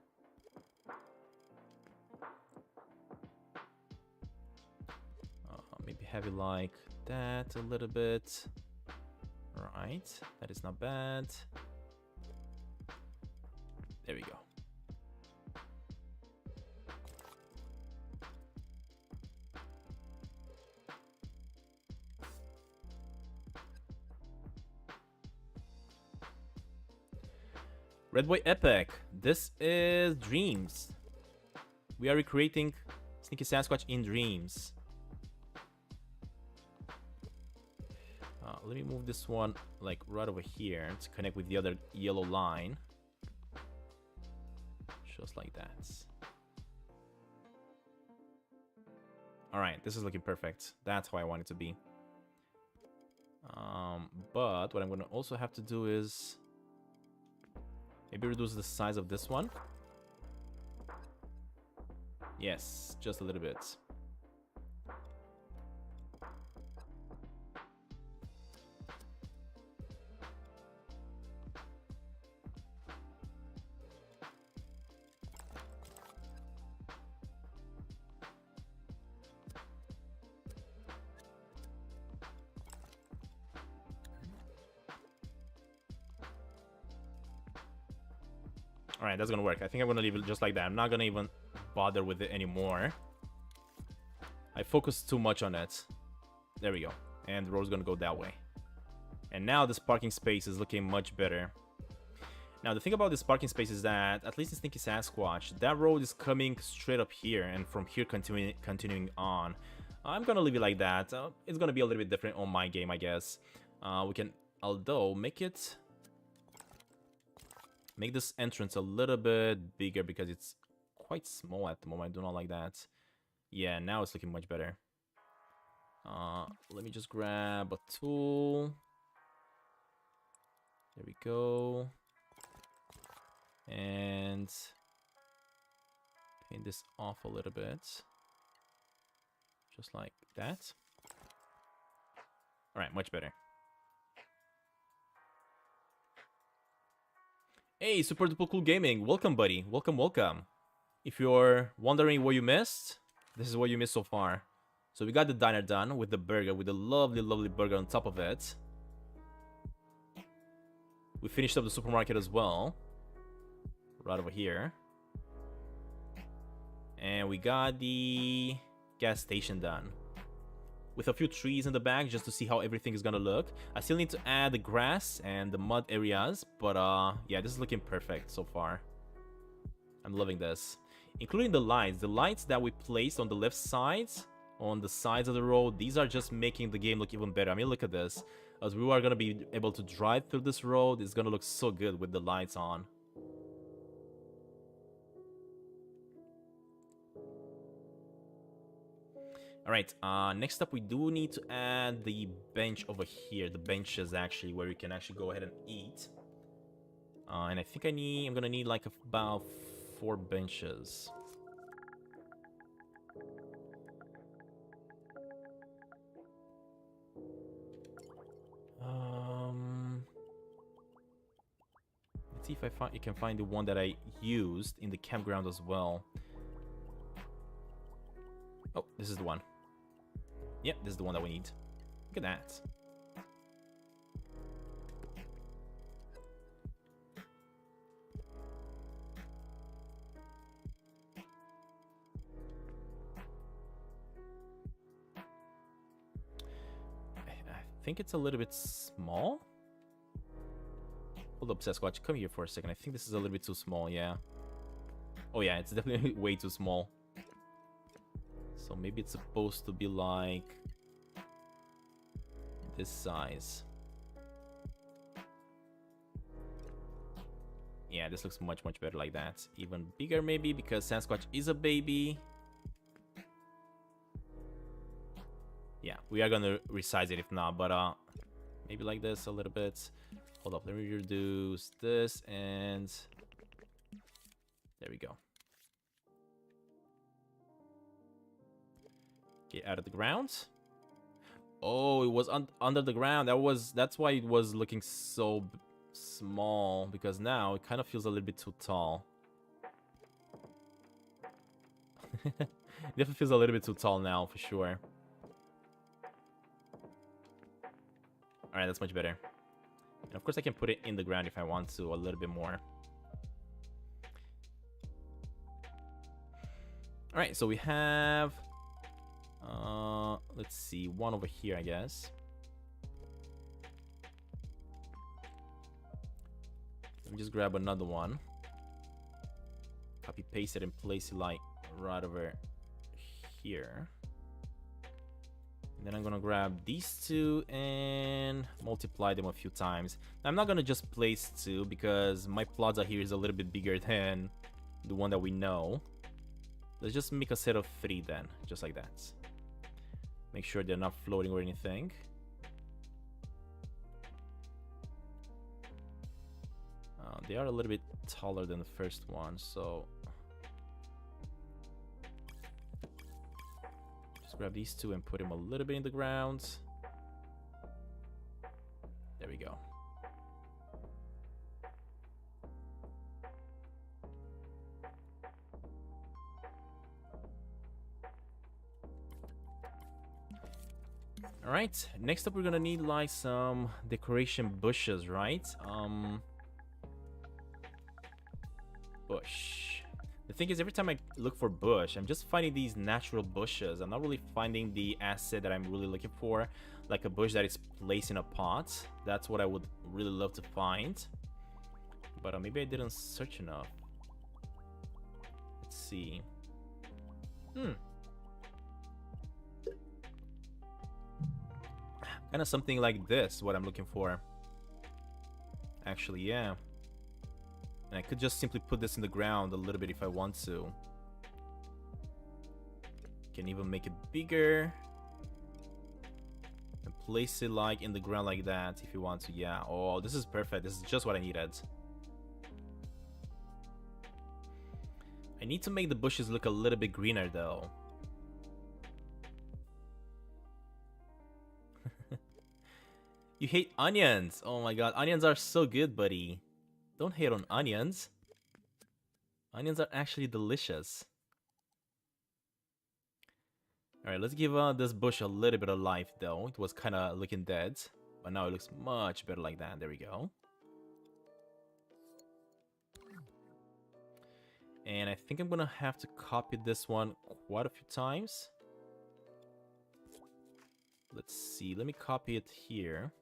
Maybe have it like that a little bit. All right, that is not bad. There we go. Red Boy Epic. This is Dreams. We are recreating Sneaky Sasquatch in Dreams. Let me move this one like right over here to connect with the other yellow line. Just like that. Alright, this is looking perfect. That's how I want it to be. But what I'm going to also have to do is maybe reduce the size of this one. Yes, just a little bit. Alright, that's gonna work. I think I'm gonna leave it just like that. I'm not gonna even bother with it anymore. I focused too much on it. There we go. And the road's gonna go that way. And now this parking space is looking much better. Now, the thing about this parking space is that, at least in Sneaky Sasquatch, that road is coming straight up here, and from here continuing on. I'm gonna leave it like that. It's gonna be a little bit different on my game, I guess. We can, although, make this entrance a little bit bigger because it's quite small at the moment. I do not like that. Yeah, now it's looking much better. Let me just grab a tool. There we go. And paint this off a little bit. Just like that. Alright, much better. Hey, Super Duper Cool Gaming. Welcome, buddy. Welcome, welcome. If you're wondering what you missed, this is what you missed so far. So we got the diner done with the burger, with the lovely, lovely burger on top of it. We finished up the supermarket as well. Right over here. And we got the gas station done. With a few trees in the back just to see how everything is gonna look. I still need to add the grass and the mud areas, but yeah, this is looking perfect so far. I'm loving this. Including the lights that we placed on the left sides, on the sides of the road, these are just making the game look even better. I mean, look at this. As we are gonna be able to drive through this road, it's gonna look so good with the lights on. All right, next up we do need to add the bench over here. The benches actually, where you can actually go ahead and eat. And I think I'm gonna need like about 4 benches. Let's see if I can find the one that I used in the campground as well. Oh, this is the one. Yep, this is the one that we need. Look at that. I think it's a little bit small. Hold up, Sasquatch. Come here for a second. I think this is a little bit too small, yeah. Oh yeah, it's definitely way too small. So maybe it's supposed to be like this size. Yeah, this looks much better like that. Even bigger maybe, because Sasquatch is a baby. Yeah, we are gonna resize it if not, but maybe like this a little bit. Hold up, let me reduce this, and there we go. Get out of the ground. Oh, it was under the ground. That's why it was looking so small, because now it kind of feels a little bit too tall. Definitely feels a little bit too tall now, for sure. Alright, that's much better. And of course I can put it in the ground if I want to, a little bit more. Alright, so we have... let's see, one over here, I guess. Let me just grab another one. Copy paste it and place it like right over here. And then I'm gonna grab these two and multiply them a few times. Now, I'm not gonna just place 2 because my plaza here is a little bit bigger than the one that we know. Let's just make a set of 3 then, just like that. Make sure they're not floating or anything. They are a little bit taller than the first one, so just grab these 2 and put them a little bit in the ground. There we go. All right, next up we're gonna need like some decoration bushes, right? Bush. The thing is, every time I look for bush, I'm just finding these natural bushes. I'm not really finding the asset that I'm really looking for, like a bush that is placed in a pot. That's what I would really love to find. But maybe I didn't search enough. Let's see. Kind of something like this, what I'm looking for. Actually, yeah. And I could just simply put this in the ground a little bit if I want to. Can even make it bigger. And place it like in the ground like that if you want to. Yeah. Oh, this is perfect. This is just what I needed. I need to make the bushes look a little bit greener though. You hate onions. Oh my god, onions are so good, buddy. Don't hate on onions. Onions are actually delicious. Alright, let's give this bush a little bit of life though. It was kind of looking dead, but now it looks much better like that. There we go. And I think I'm gonna have to copy this one quite a few times. Let's see, let me copy it here.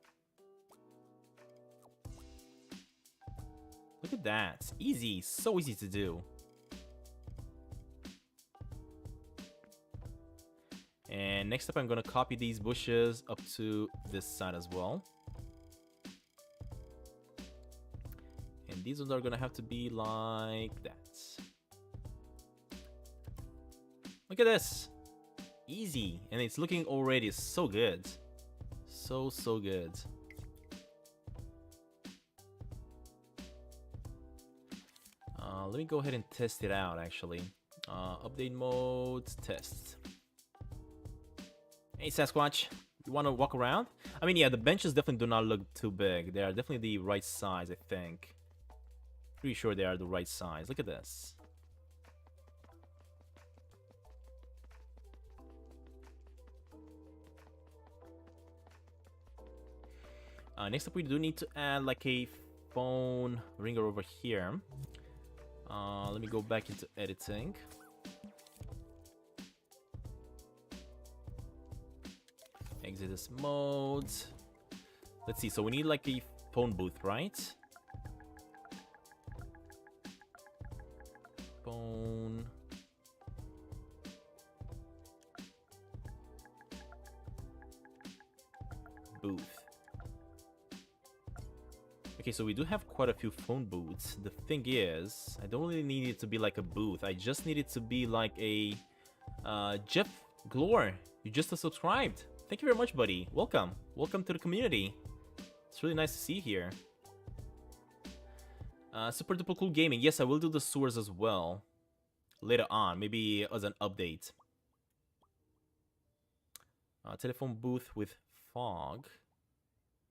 Look at that. Easy. So easy to do. And next up, I'm going to copy these bushes up to this side as well. And these ones are going to have to be like that. Look at this. Easy. And it's looking already so good. So good. Let me go ahead and test it out, actually. Update mode, test. Hey, Sasquatch. You want to walk around? I mean, yeah, the benches definitely do not look too big. They are definitely the right size, I think. Pretty sure they are the right size. Look at this. Next up, we do need to add like a phone ringer over here. Let me go back into editing. Exit this mode. Let's see, so we need like a phone booth, right? Phone. Booth. Okay, so we do have quite a few phone booths. The thing is, I don't really need it to be like a booth. I just need it to be like a... Jeff Glore, you just subscribed. Thank you very much, buddy. Welcome. Welcome to the community. It's really nice to see you here. Super duper cool gaming. Yes, I will do the sewers as well. Later on, maybe as an update. Telephone booth with fog.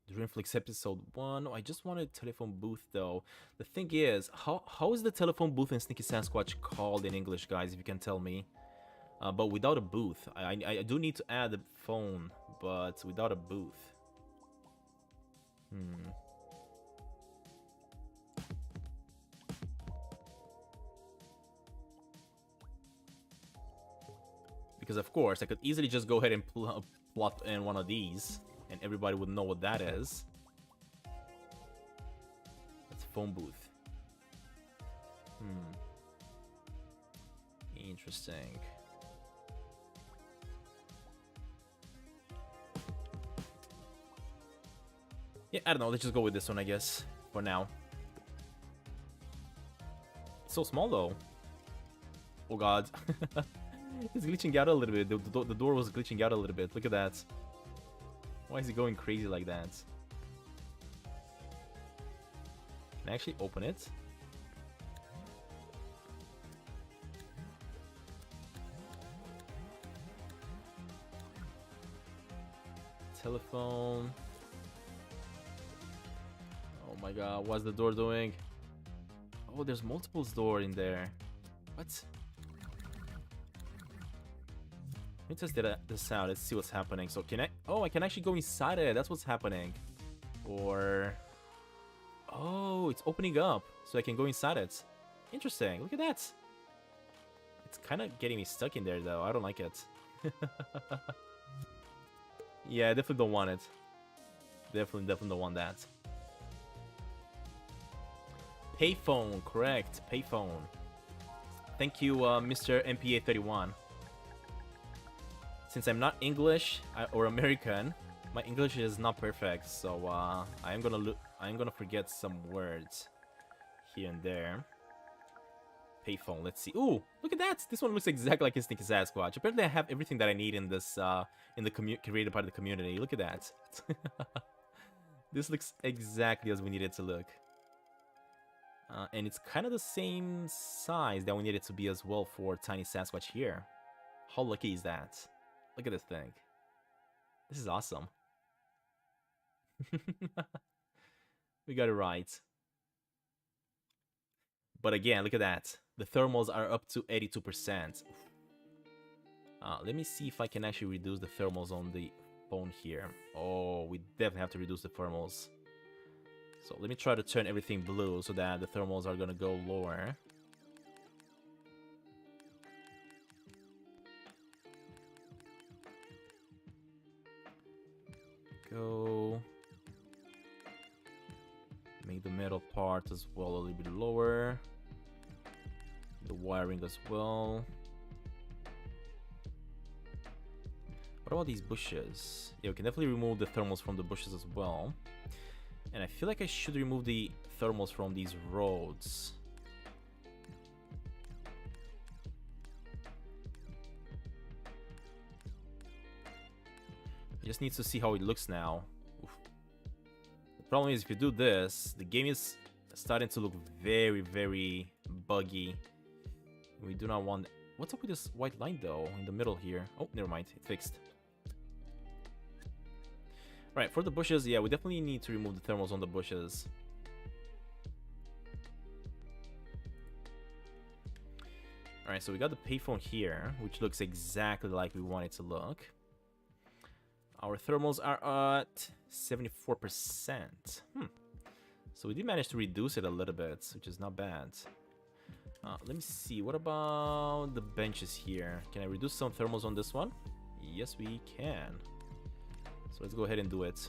Dreamflix episode 1. Oh, I just wanted telephone booth though. The thing is, how is the telephone booth in Sneaky Sasquatch called in English, guys, if you can tell me? But without a booth. I do need to add a phone, but without a booth. Because of course, I could easily just go ahead and plot in one of these, and everybody would know what that is. That's phone booth. Interesting. Yeah, I don't know. Let's just go with this one, I guess, for now. It's so small, though. Oh, God. It's glitching out a little bit. The door was glitching out a little bit. Look at that. Why is it going crazy like that? Can I actually open it? Telephone. Oh my god, what's the door doing? Oh, there's multiple doors in there. What? Let me test this out. Let's see what's happening. So can I... Oh, I can actually go inside it. That's what's happening. Or... Oh, it's opening up. So I can go inside it. Interesting. Look at that. It's kind of getting me stuck in there, though. I don't like it. Yeah, I definitely don't want it. Definitely don't want that. Payphone, correct. Payphone. Thank you, Mr. MPA31. Since I'm not English or American, my English is not perfect, so I'm gonna forget some words here and there. Payphone. Let's see. Ooh, look at that! This one looks exactly like a Sneaky Sasquatch. Apparently, I have everything that I need in this in the created part of the community. Look at that. This looks exactly as we need it to look. And it's kind of the same size that we need it to be as well for Tiny Sasquatch here. How lucky is that? Look at this thing. This is awesome. We got it right. But again, look at that. The thermals are up to 82%. Let me see if I can actually reduce the thermals on the phone here. Oh, we definitely have to reduce the thermals. So let me try to turn everything blue so that the thermals are gonna go lower. Go. Make the metal part as well a little bit lower. The wiring as well. What about these bushes? Yeah, we can definitely remove the thermals from the bushes as well. And I feel like I should remove the thermals from these roads. Just needs to see how it looks now. Oof. The problem is if you do this, the game is starting to look very, very buggy. We do not want... What's up with this white line though in the middle here? Oh, never mind, it fixed. Right, for the bushes, yeah, we definitely need to remove the thermals on the bushes. Alright, so we got the payphone here, which looks exactly like we want it to look. Our thermals are at 74%. So we did manage to reduce it a little bit, which is not bad. Let me see, what about the benches here? Can I reduce some thermals on this one? Yes, we can. So let's go ahead and do it.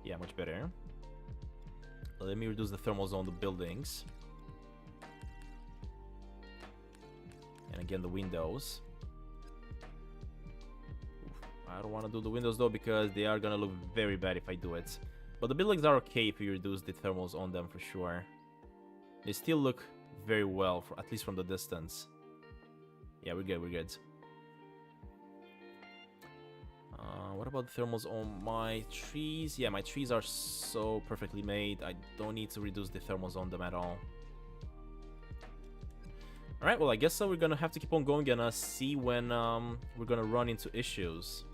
Yeah, much better. Let me reduce the thermals on the buildings. And again, the windows. I don't want to do the windows though, because they are gonna look very bad if I do it. But the buildings are okay if you reduce the thermals on them for sure. They still look very well, for at least from the distance. Yeah, we're good, we're good. What about the thermals on my trees? Yeah, my trees are so perfectly made. I don't need to reduce the thermals on them at all. Alright, well, I guess so. We're gonna have to keep on going and see when we're gonna run into issues.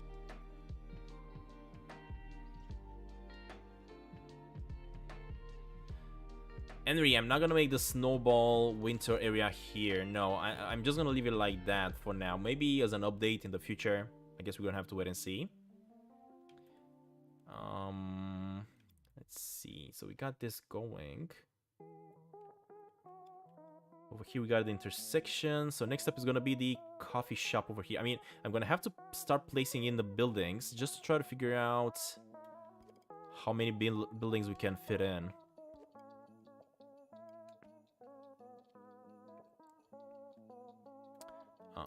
Henry, I'm not gonna make the snowball winter area here. No, I'm just gonna leave it like that for now. Maybe as an update in the future. I guess we're gonna have to wait and see. Let's see. So we got this going. Over here we got the intersection. So next up is gonna be the coffee shop over here. I mean, I'm gonna have to start placing in the buildings just to try to figure out how many buildings we can fit in.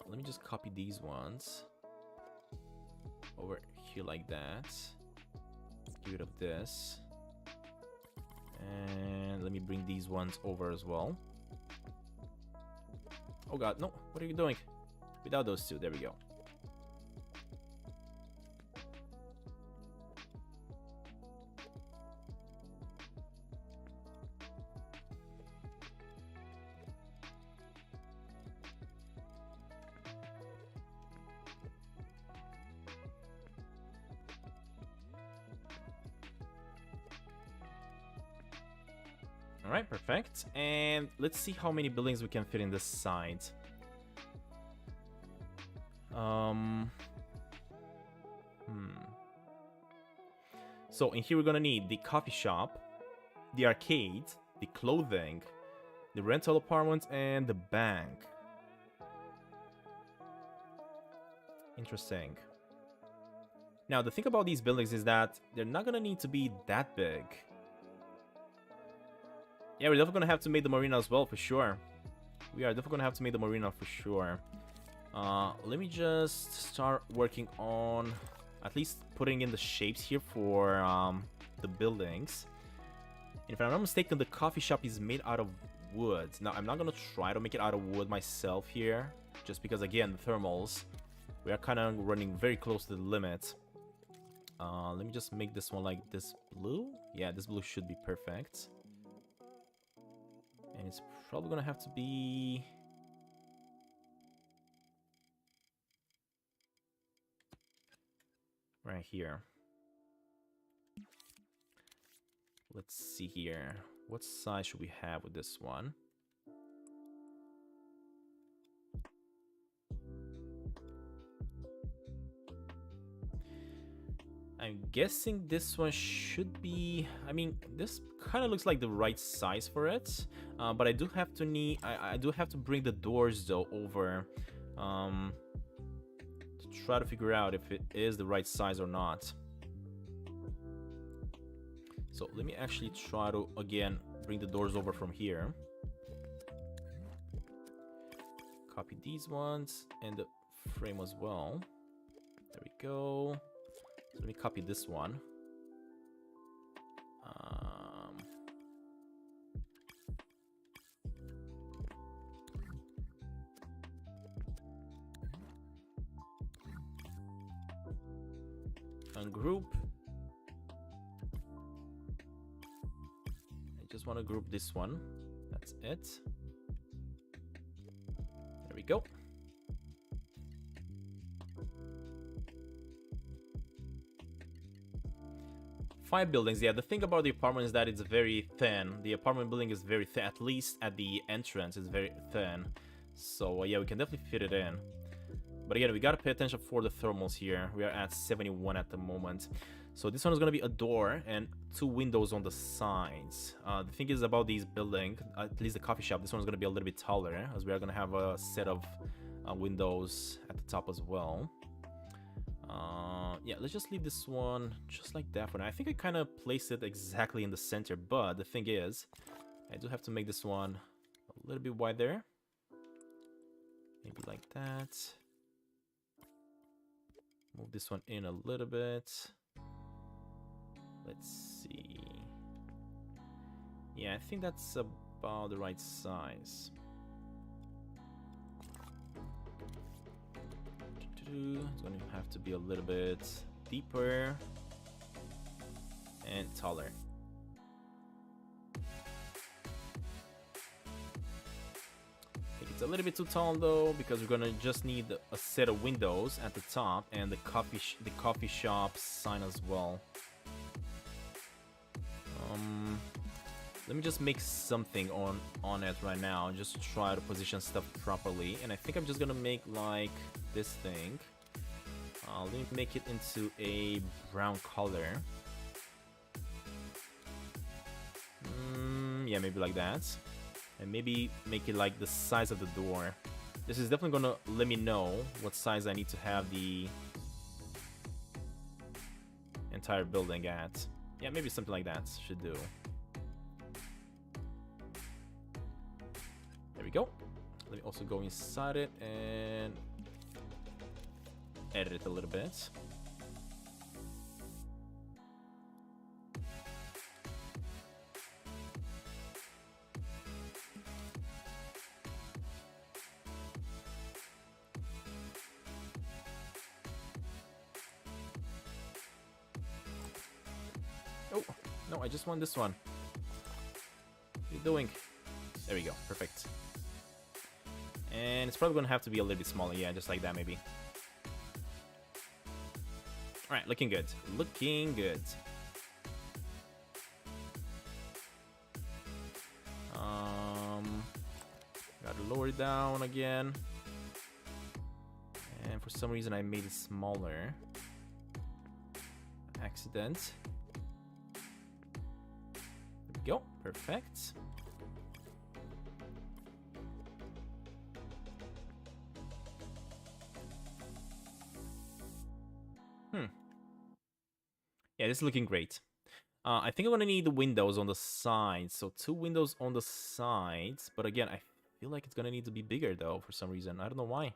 Let me just copy these ones over here like that. Get rid of this. And let me bring these ones over as well. Oh god, no, what are you doing? Without those two, there we go. Alright, perfect. And let's see how many buildings we can fit in this side. So in here we're gonna need the coffee shop, the arcade, the clothing, the rental apartment, and the bank. Interesting. Now the thing about these buildings is that they're not gonna need to be that big. Yeah, we're definitely gonna have to make the marina as well, for sure. We are definitely gonna have to make the marina for sure. Let me just start working on at least putting in the shapes here for the buildings. And if I'm not mistaken, the coffee shop is made out of wood. Now, I'm not gonna try to make it out of wood myself here, just because, again, the thermals, we are kind of running very close to the limit. Let me just make this one like this blue. Yeah, this blue should be perfect. And it's probably gonna have to be... right here. Let's see here. What size should we have with this one? I'm guessing this one should be... I mean, this kind of looks like the right size for it. But I do have to I do have to bring the doors though over to try to figure out if it is the right size or not. So let me actually try to again bring the doors over from here. Copy these ones and the frame as well. There we go. So let me copy this one. Ungroup. I just want to group this one. That's it. There we go. Five buildings. Yeah, the thing about the apartment is that it's very thin. The apartment building is very thin, at least at the entrance it's very thin. So yeah, we can definitely fit it in. But again, we gotta pay attention for the thermals here. We are at 71 at the moment. So this one is gonna be a door and two windows on the sides. The thing is about these buildings, at least the coffee shop, this one is gonna be a little bit taller, as we are gonna have a set of windows at the top as well. Yeah, let's just leave this one just like that for now. I think I kind of placed it exactly in the center, but the thing is, I do have to make this one a little bit wider. Maybe like that. Move this one in a little bit. Let's see. Yeah, I think that's about the right size. It's going to have to be a little bit deeper and taller. I think it's a little bit too tall though, because we're gonna just need a set of windows at the top and the coffee shop sign as well. Let me just make something on it right now, just to try to position stuff properly. And I think I'm just gonna make like this thing. Let me make it into a brown color. Yeah, maybe like that. And maybe make it like the size of the door. This is definitely gonna let me know what size I need to have the entire building at. Yeah, maybe something like that should do. There we go. Let me also go inside it and edit it a little bit. Oh, no, I just want this one. What are you doing? There we go, perfect. And it's probably gonna have to be a little bit smaller, yeah, just like that maybe. Alright, looking good. Looking good. Gotta lower it down again. And for some reason I made it smaller. Accident. There we go, perfect. Yeah, this is looking great. I think I'm gonna need the windows on the sides. So 2 windows on the sides. But again, I feel like it's gonna need to be bigger though for some reason. I don't know why.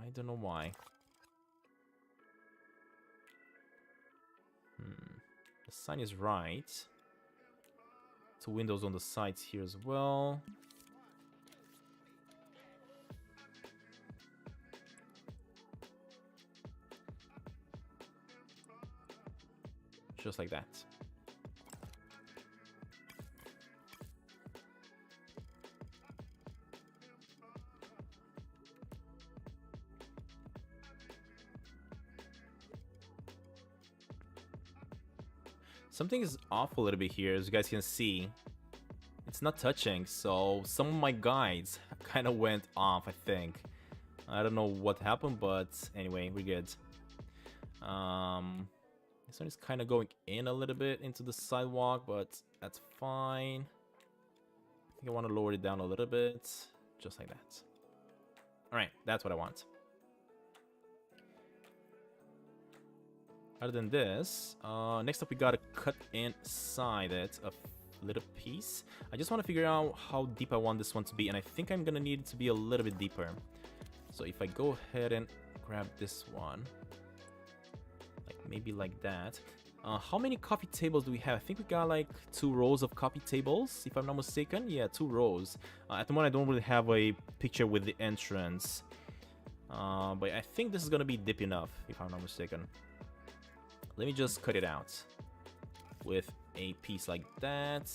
I don't know why. The sign is right. 2 windows on the sides here as well. Just like that. Something is off a little bit here, as you guys can see. It's not touching, so some of my guides kind of went off, I think. I don't know what happened, but anyway, we're good. This one is kind of going in a little bit into the sidewalk, but that's fine. I think I want to lower it down a little bit, just like that. Alright, that's what I want. Other than this, next up we gotta cut inside it a little piece. I just want to figure out how deep I want this one to be, and I think I'm gonna need it to be a little bit deeper. So if I go ahead and grab this one, like maybe like that. How many coffee tables do we have? I think we got like 2 rows of coffee tables, if I'm not mistaken. Yeah, 2 rows. At the moment, I don't really have a picture with the entrance. But I think this is gonna be deep enough, if I'm not mistaken. Let me just cut it out with a piece like that.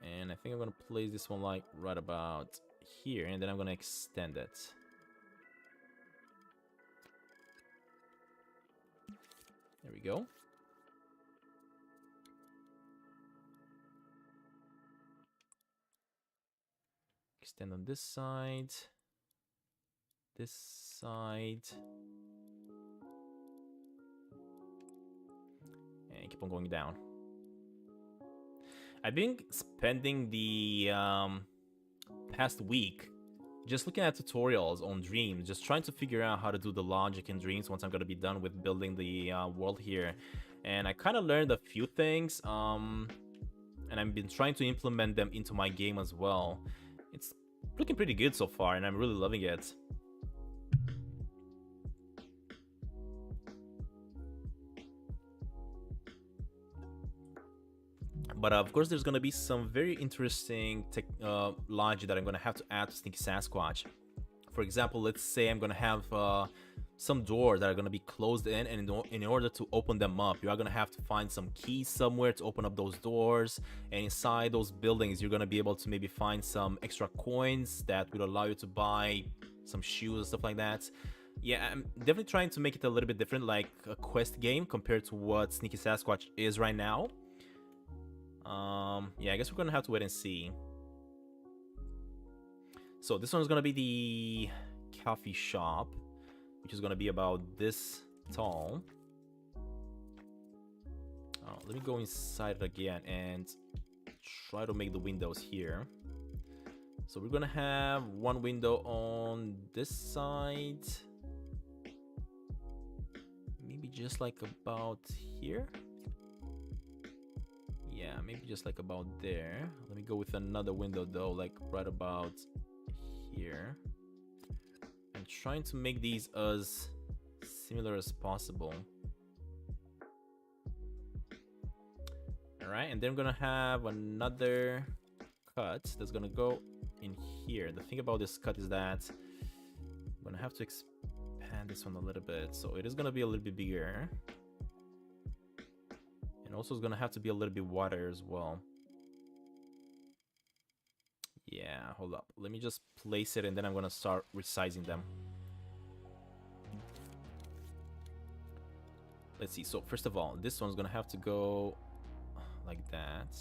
And I think I'm gonna place this one like right about here, and then I'm gonna extend it. There we go. Extend on this side. This side. And keep on going down. I've been spending the past week just looking at tutorials on Dreams, just trying to figure out how to do the logic in Dreams once I'm going to be done with building the world here. And I kind of learned a few things, and I've been trying to implement them into my game as well. It's looking pretty good so far, and I'm really loving it. But of course, there's going to be some very interesting logic that I'm going to have to add to Stinky Sasquatch. For example, let's say I'm going to have some doors that are going to be closed in, and in order to open them up, you are going to have to find some keys somewhere to open up those doors. And inside those buildings, you're going to be able to maybe find some extra coins that will allow you to buy some shoes and stuff like that. Yeah, I'm definitely trying to make it a little bit different, like a quest game compared to what Sneaky Sasquatch is right now. Yeah, I guess we're gonna have to wait and see. So this one's gonna be the coffee shop, which is gonna be about this tall. Let me go inside it again and try to make the windows here. So we're gonna have one window on this side, maybe just like about here. Yeah, maybe just like about there. Let me go with another window though, like right about here. I'm trying to make these as similar as possible. Alright, and then I'm gonna have another cut that's gonna go in here. The thing about this cut is that I'm gonna have to expand this one a little bit, so it is gonna be a little bit bigger. And also it's gonna have to be a little bit wider as well. Yeah, hold up. Let me just place it and then I'm gonna start resizing them. Let's see. So first of all, this one's gonna have to go like that.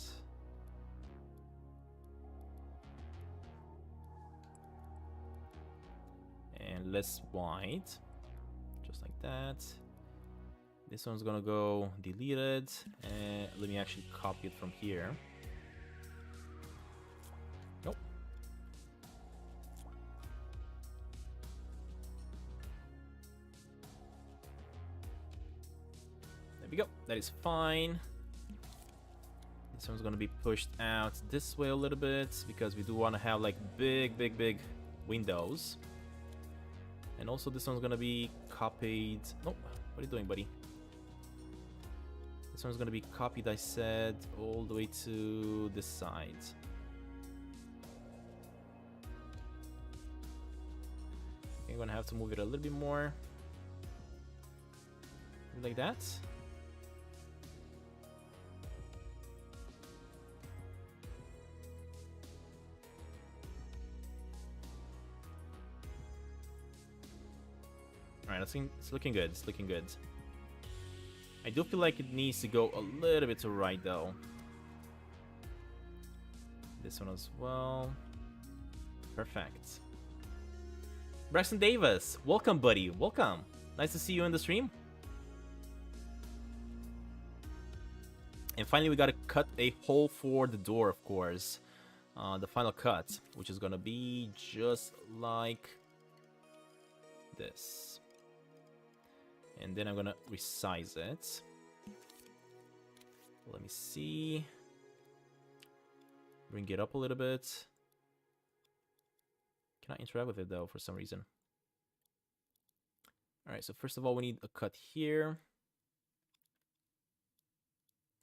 And less white. Just like that. This one's gonna go deleted, and let me actually copy it from here. Nope. There we go. That is fine. This one's gonna be pushed out this way a little bit because we do want to have like big windows. And also this one's gonna be copied. Nope. What are you doing, buddy? This one's gonna be copied, I said, all the way to this side. Okay, I'm gonna have to move it a little bit more. Like that. Alright, it's looking good. It's looking good. I do feel like it needs to go a little bit to right though. This one as well. Perfect. Braxton Davis, welcome buddy, welcome. Nice to see you in the stream. And finally we gotta cut a hole for the door, of course. The final cut, which is gonna be just like this. And then I'm gonna resize it. Let me see. Bring it up a little bit. Cannot interact with it though for some reason. Alright, so first of all we need a cut here.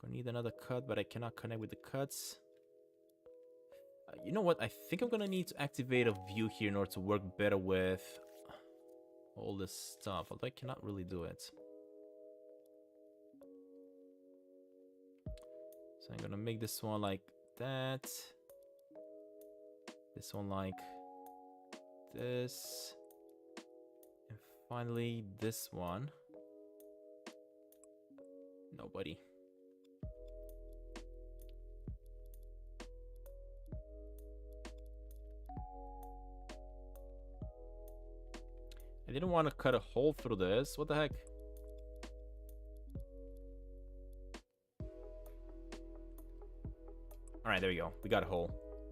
Gonna need another cut, but I cannot connect with the cuts. You know what? I think I'm gonna need to activate a view here in order to work better with all this stuff, although I cannot really do it. So I'm gonna make this one like that. This one like this. And finally this one. Nobody. I didn't want to cut a hole through this. What the heck? Alright, there we go. We got a hole.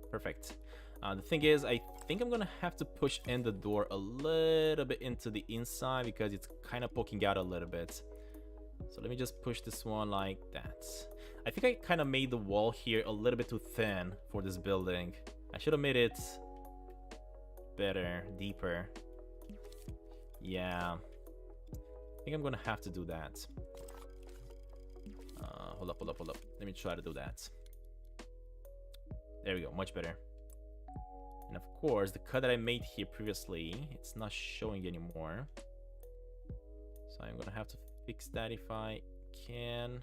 Perfect. The thing is, I think I'm gonna have to push in the door a little bit into the inside because it's kind of poking out a little bit. So let me just push this one like that. I think I kind of made the wall here a little bit too thin for this building. I should have made it better, deeper. Yeah. I think I'm gonna have to do that. Hold up. Let me try to do that. There we go, much better. And of course, the cut that I made here previously, it's not showing anymore. So I'm gonna have to fix that if I can.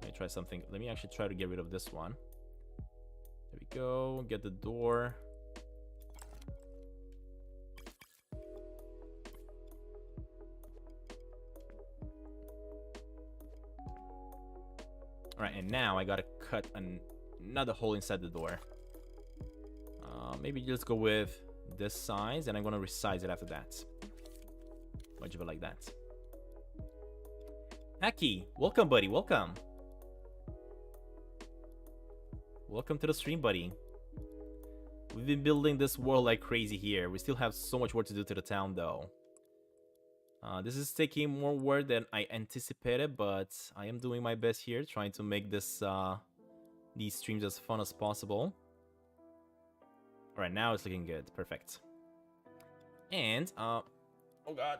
Let me try something. Let me actually try to get rid of this one. There we go, get the door. Alright, and now I gotta cut another hole inside the door. Maybe just go with this size, and I'm gonna resize it after that. Much of it like that. Aki, welcome, buddy, welcome. Welcome to the stream, buddy. We've been building this world like crazy here. We still have so much work to do to the town, though. This is taking more work than I anticipated, but I am doing my best here, trying to make this these streams as fun as possible. Alright, now it's looking good. Perfect. And, oh god.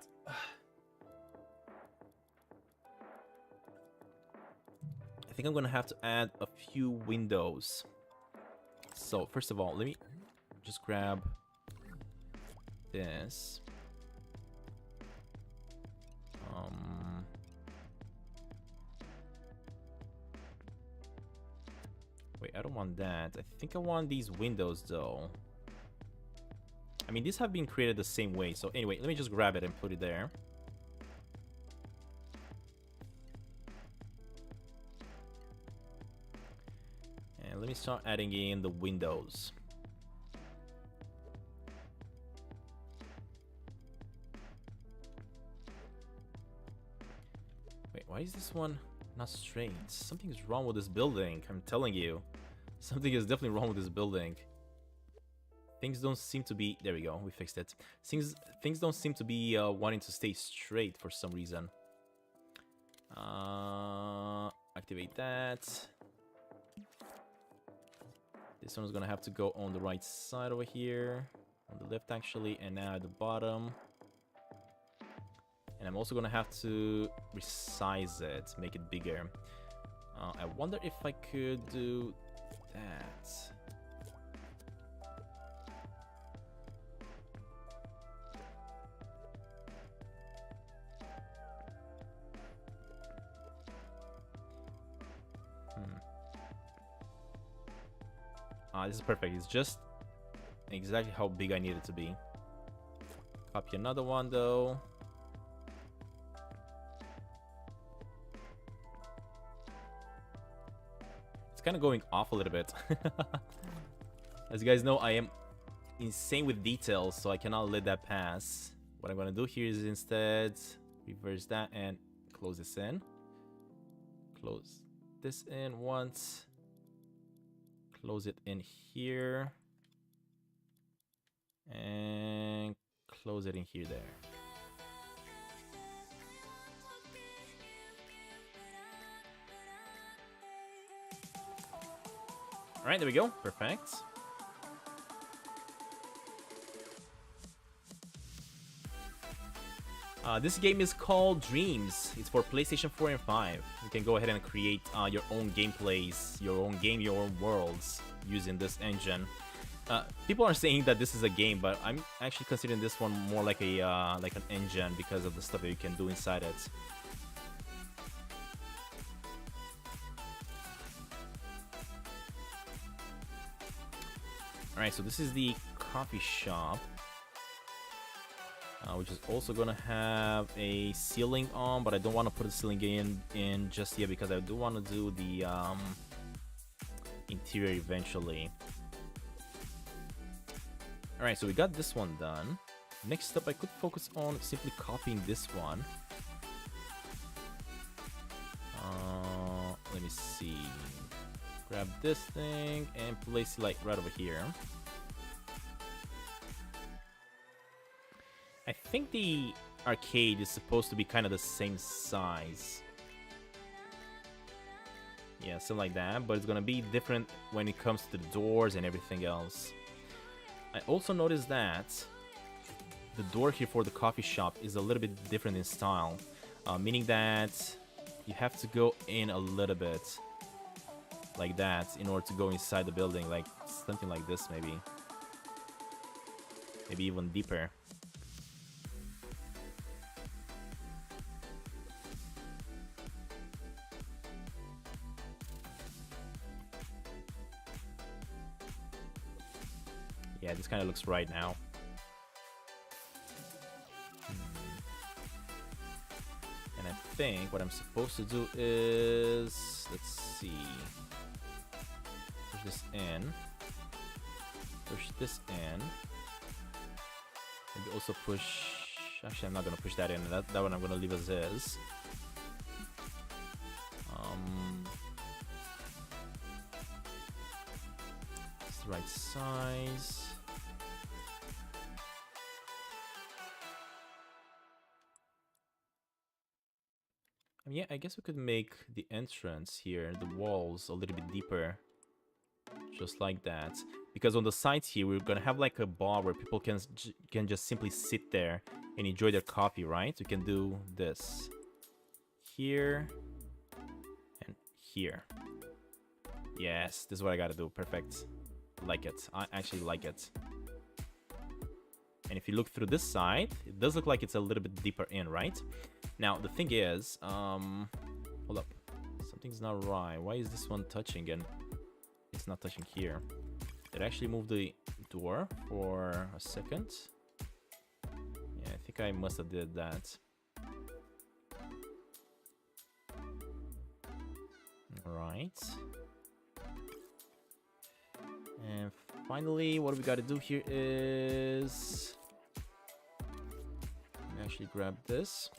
I think I'm gonna have to add a few windows. So, first of all, let me just grab this. Wait, I don't want that. I think I want these windows, though. I mean, these have been created the same way. So anyway, let me just grab it and put it there. And let me start adding in the windows. Wait, why is this one not straight? Something is wrong with this building, I'm telling you. Something is definitely wrong with this building. Things don't seem to be... There we go, we fixed it. Things don't seem to be wanting to stay straight for some reason. Activate that. This one's gonna have to go on the right side over here. On the left, actually, and now at the bottom. And I'm also gonna have to resize it, make it bigger. I wonder if I could do that. This is perfect. It's just exactly how big I need it to be. Copy another one, though. It's kind of going off a little bit. As you guys know, I am insane with details, so I cannot let that pass. What I'm going to do here is instead reverse that and close this in. Close this in once. Close it in here. And close it in here there. Alright, there we go. Perfect. This game is called Dreams. It's for PlayStation 4 and 5. You can go ahead and create your own gameplays, your own game, your own worlds using this engine. People are saying that this is a game, but I'm actually considering this one more like a like an engine because of the stuff that you can do inside it. Alright, so this is the coffee shop, which is also gonna have a ceiling on, but I don't want to put the ceiling in just yet because I do want to do the interior eventually. Alright, so we got this one done. Next up, I could focus on simply copying this one. Let me see. Grab this thing and place it like right over here. I think the arcade is supposed to be kind of the same size. Yeah, something like that, but it's gonna be different when it comes to the doors and everything else. I also noticed that the door here for the coffee shop is a little bit different in style, meaning that you have to go in a little bit like that in order to go inside the building, like something like this maybe even deeper. Yeah, this kind of looks right now. And I think what I'm supposed to do is, let's see, push this in, push this in, maybe also push, actually I'm not going to push that in, that one I'm going to leave as is. It's the right size. Yeah, I guess we could make the entrance here, the walls, a little bit deeper. Just like that. Because on the sides here, we're gonna have like a bar where people can just simply sit there and enjoy their coffee, right? We can do this. Here. And here. Yes, this is what I gotta do. Perfect. Like it. I actually like it. And if you look through this side, it does look like it's a little bit deeper in, right? Now, the thing is, hold up. Something's not right. Why is this one touching and it's not touching here? Did I actually move the door for a second? Yeah, I think I must have did that. Alright. And finally, what we gotta do here is... let me actually grab this.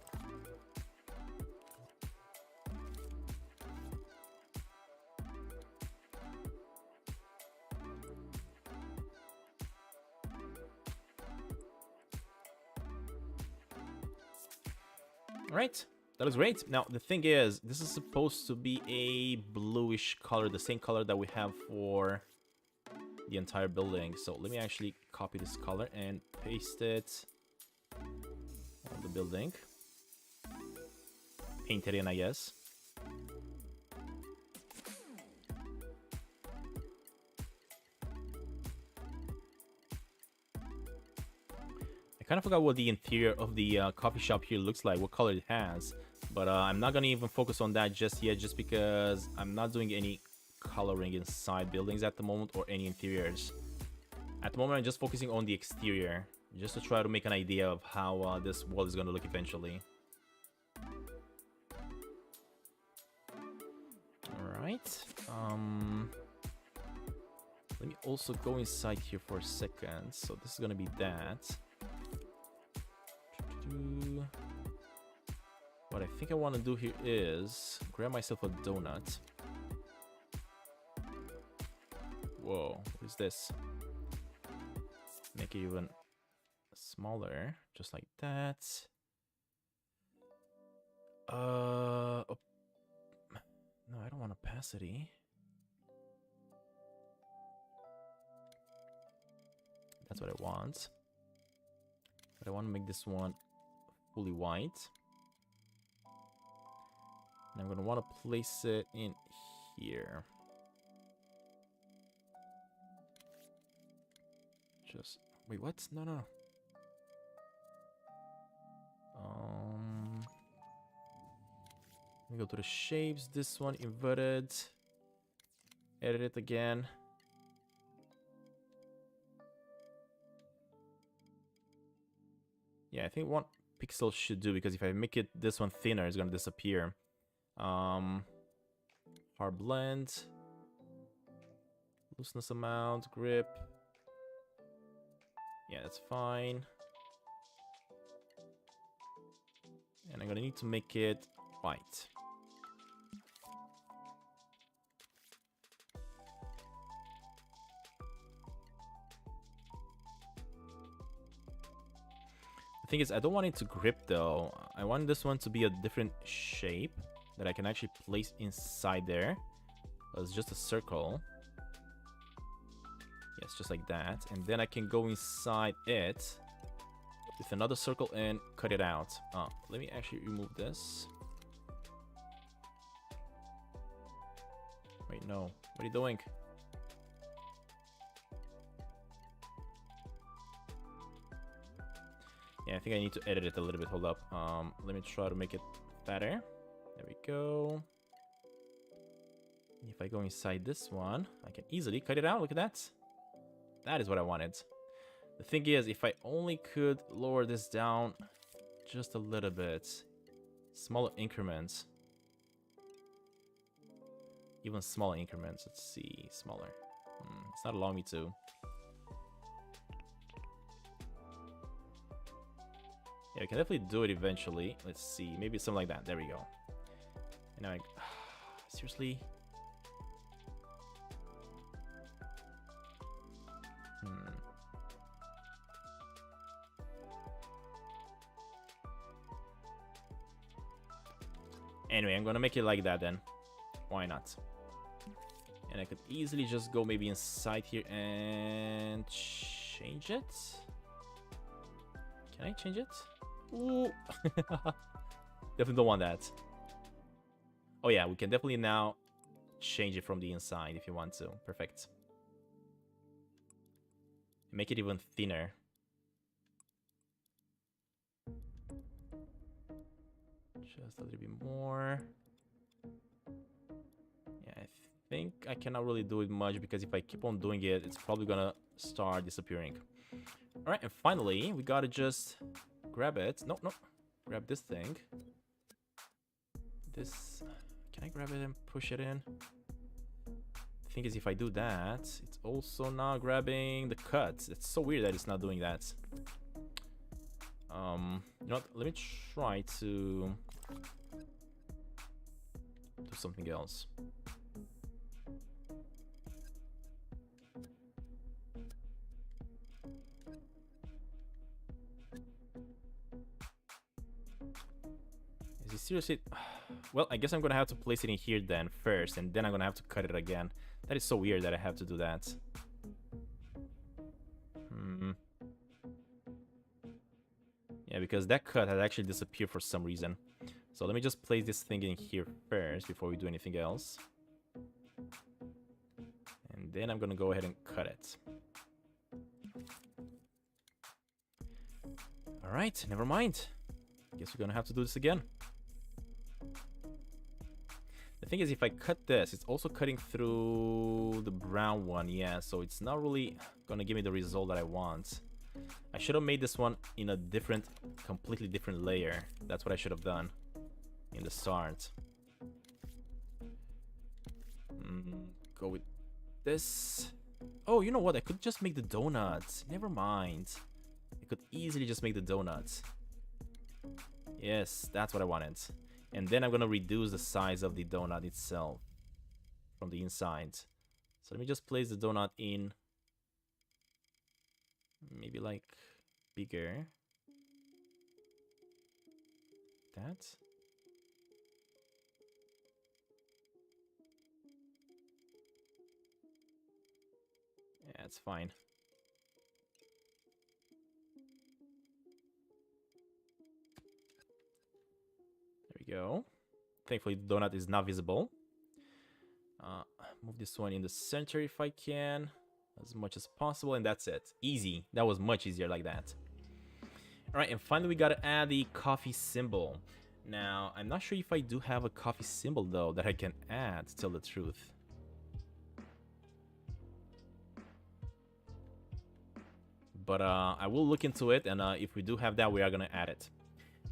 Alright, that looks great. Now, the thing is, this is supposed to be a bluish color, the same color that we have for the entire building. So let me actually copy this color and paste it on the building. Paint it in, I guess. I kind of forgot what the interior of the coffee shop here looks like, what color it has. But I'm not going to even focus on that just yet, just because I'm not doing any coloring inside buildings at the moment or any interiors. At the moment, I'm just focusing on the exterior, just to try to make an idea of how this wall is going to look eventually. Alright. Let me also go inside here for a second. So this is going to be that. What I think I want to do here is grab myself a donut. Whoa, what is this? Make it even smaller, just like that. Oh. No, I don't want opacity. That's what I want. But I want to make this one fully white. And I'm gonna want to place it in here. Just wait, what? No, no. Let me go to the shapes. This one inverted. Edit it again. Yeah, I think 1 pixel should do, because if I make it this one thinner, it's gonna disappear. Hard blend. Looseness amount, grip. Yeah, that's fine. And I'm gonna need to make it white. The thing is, I don't want it to grip though. I want this one to be a different shape that I can actually place inside there. It's just a circle. Yes, just like that. And then I can go inside it with another circle and cut it out. Let me actually remove this. Wait, no. What are you doing? Yeah, I think I need to edit it a little bit. Hold up. Let me try to make it fatter. There we go. If I go inside this one, I can easily cut it out. Look at that. That is what I wanted. The thing is, if I only could lower this down just a little bit. Smaller increments. Even smaller increments. Let's see. Smaller. It's not allowing me to. Yeah, I can definitely do it eventually. Let's see. Maybe something like that. There we go. And now I... seriously? Anyway, I'm gonna make it like that then. Why not? And I could easily just go maybe inside here and change it. Can I change it? Ooh. Definitely don't want that. Oh yeah, we can definitely now change it from the inside if you want to. Perfect. Make it even thinner. Just a little bit more. Yeah, I think I cannot really do it much, because if I keep on doing it, it's probably gonna start disappearing. All right, and finally, we gotta just grab it. No, no. Grab this thing. This... Can I grab it and push it in? The thing is, if I do that, it's also not grabbing the cuts. It's so weird that it's not doing that. You know what? Let me try to do something else. Is he seriously... Well, I guess I'm gonna have to place it in here then first, and then I'm gonna have to cut it again. That is so weird that I have to do that. Yeah, because that cut had actually disappeared for some reason. So let me just place this thing in here first before we do anything else. And then I'm gonna go ahead and cut it. Alright, never mind. Guess we're gonna have to do this again. The thing is, if I cut this, it's also cutting through the brown one, yeah, so it's not really gonna give me the result that I want. I should have made this one in a different, completely different layer. That's what I should have done in the start. Go with this. Oh, you know what? I could just make the donuts. Never mind. I could easily just make the donuts. Yes, that's what I wanted. And then I'm gonna reduce the size of the donut itself from the inside. So let me just place the donut in. Maybe like bigger. That. Yeah, it's fine. go. Thankfully, the donut is not visible. Move this one in the center if I can, as much as possible, and that's it. Easy. That was much easier like that. Alright, and finally we gotta add the coffee symbol. Now, I'm not sure if I do have a coffee symbol, though, that I can add, to tell the truth. But I will look into it, and if we do have that, we are gonna add it.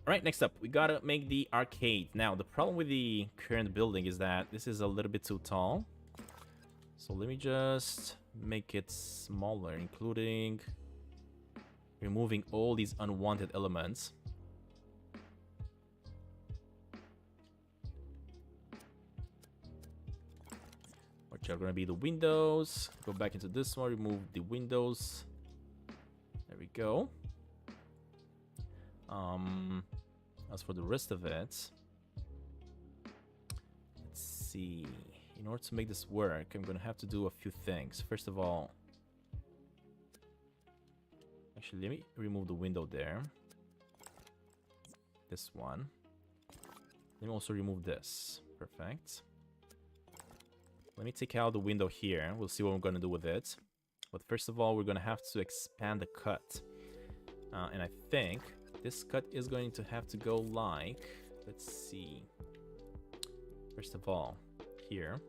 Alright, next up, we gotta make the arcade. Now, the problem with the current building is that this is a little bit too tall. So let me just make it smaller, including removing all these unwanted elements. Which are gonna be the windows. Go back into this one, remove the windows. There we go. As for the rest of it, let's see. In order to make this work, I'm gonna have to do a few things. First of all, actually, let me remove the window there. This one. Let me also remove this. Perfect. Let me take out the window here. We'll see what we're gonna do with it. But first of all, we're gonna have to expand the cut. And I think this cut is going to have to go like, let's see. First of all, here.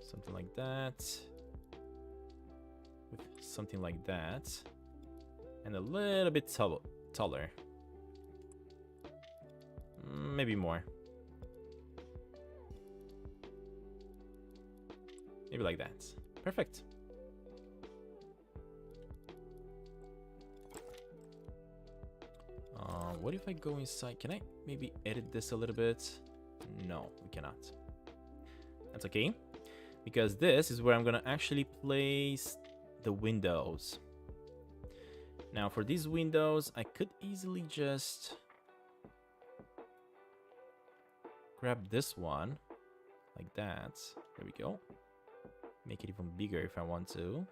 Something like that. With something like that. And a little bit taller. Maybe more. Maybe like that. Perfect. What if I go inside? Can I maybe edit this a little bit? No, we cannot. That's okay. Because this is where I'm gonna actually place the windows. Now for these windows, I could easily just grab this one like that. There we go. Make it even bigger if I want to.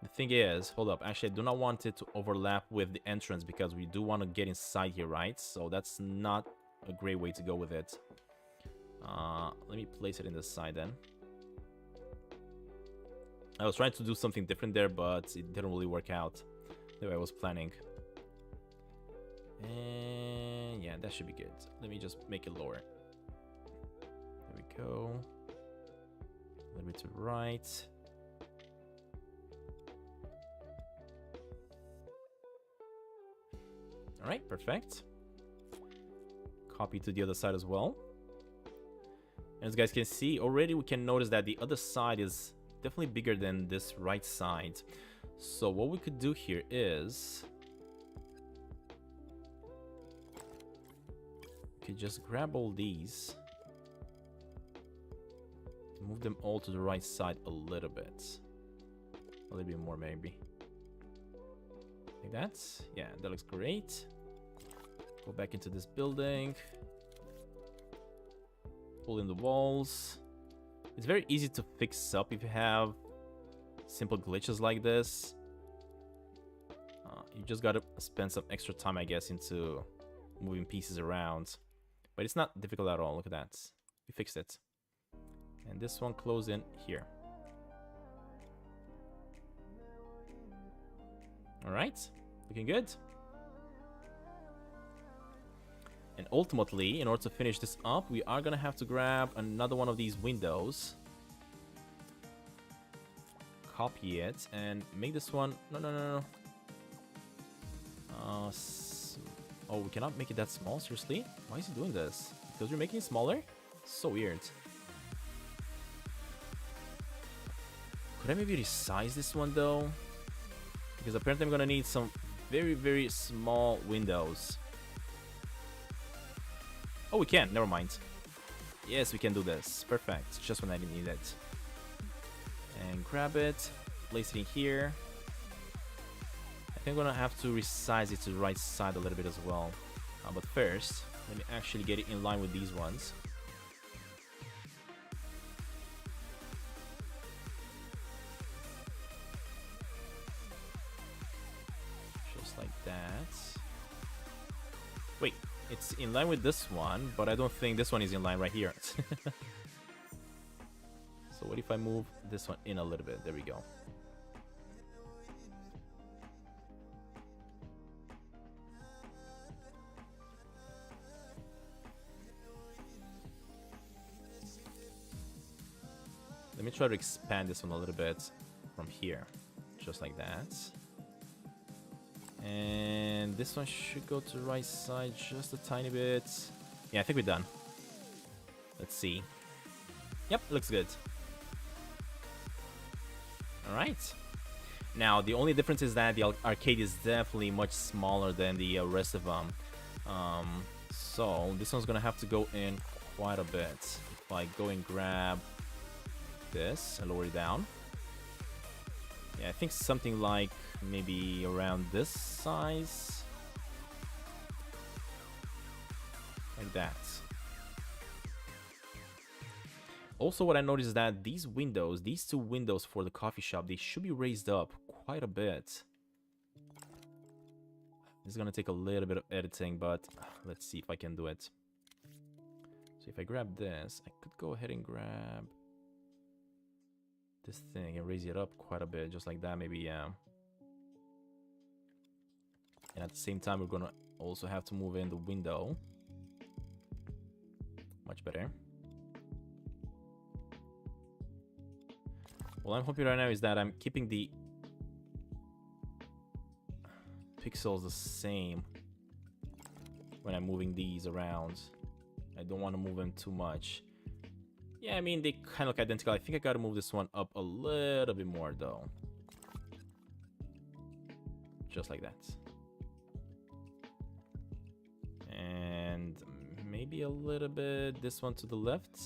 The thing is, hold up, actually I do not want it to overlap with the entrance because we do want to get inside here, right? So that's not a great way to go with it. Let me place it in the side then. I was trying to do something different there, but it didn't really work out the way I was planning. And yeah, that should be good. Let me just make it lower. There we go. A little bit to the right. All right, perfect. Copy to the other side as well. And as you guys can see, already we can notice that the other side is definitely bigger than this right side. So what we could do here is we could just grab all these, move them all to the right side a little bit. A little bit more maybe. Like that. Yeah, that looks great. Go back into this building. Pull in the walls. It's very easy to fix up if you have simple glitches like this. You just gotta spend some extra time, I guess, into moving pieces around. But it's not difficult at all. Look at that. We fixed it. And this one close in here. Alright. Looking good. And ultimately, in order to finish this up, we are gonna have to grab another one of these windows. Copy it and make this one... No. Oh, we cannot make it that small? Seriously? Why is he doing this? Because we're making it smaller? So weird. Could I maybe resize this one, though? Because apparently I'm gonna need some very, very small windows. Oh, we can. Never mind. Yes, we can do this. Perfect. Just when I didn't need it. And grab it. Place it in here. I think I'm gonna have to resize it to the right side a little bit as well. But first, let me actually get it in line with these ones. Just like that. Wait, it's in line with this one, but I don't think this one is in line right here. So what if I move this one in a little bit? There we go. Let me try to expand this one a little bit from here, just like that. And this one should go to the right side just a tiny bit. Yeah, I think we're done. Let's see. Yep, looks good. Alright. Now, the only difference is that the arcade is definitely much smaller than the rest of them. So, this one's gonna have to go in quite a bit. If I go and grab this and lower it down. Yeah, I think something like maybe around this size. Like that. Also, what I noticed is that these windows, these two windows for the coffee shop, they should be raised up quite a bit. This is gonna take a little bit of editing, but let's see if I can do it. So if I grab this, I could go ahead and grab this thing and raise it up quite a bit, just like that, maybe, yeah. And at the same time, we're gonna also have to move in the window. Much better. What I'm hoping right now is that I'm keeping the pixels the same when I'm moving these around. I don't want to move them too much. Yeah, I mean, they kind of look identical. I think I gotta move this one up a little bit more, though. Just like that. And maybe a little bit this one to the left.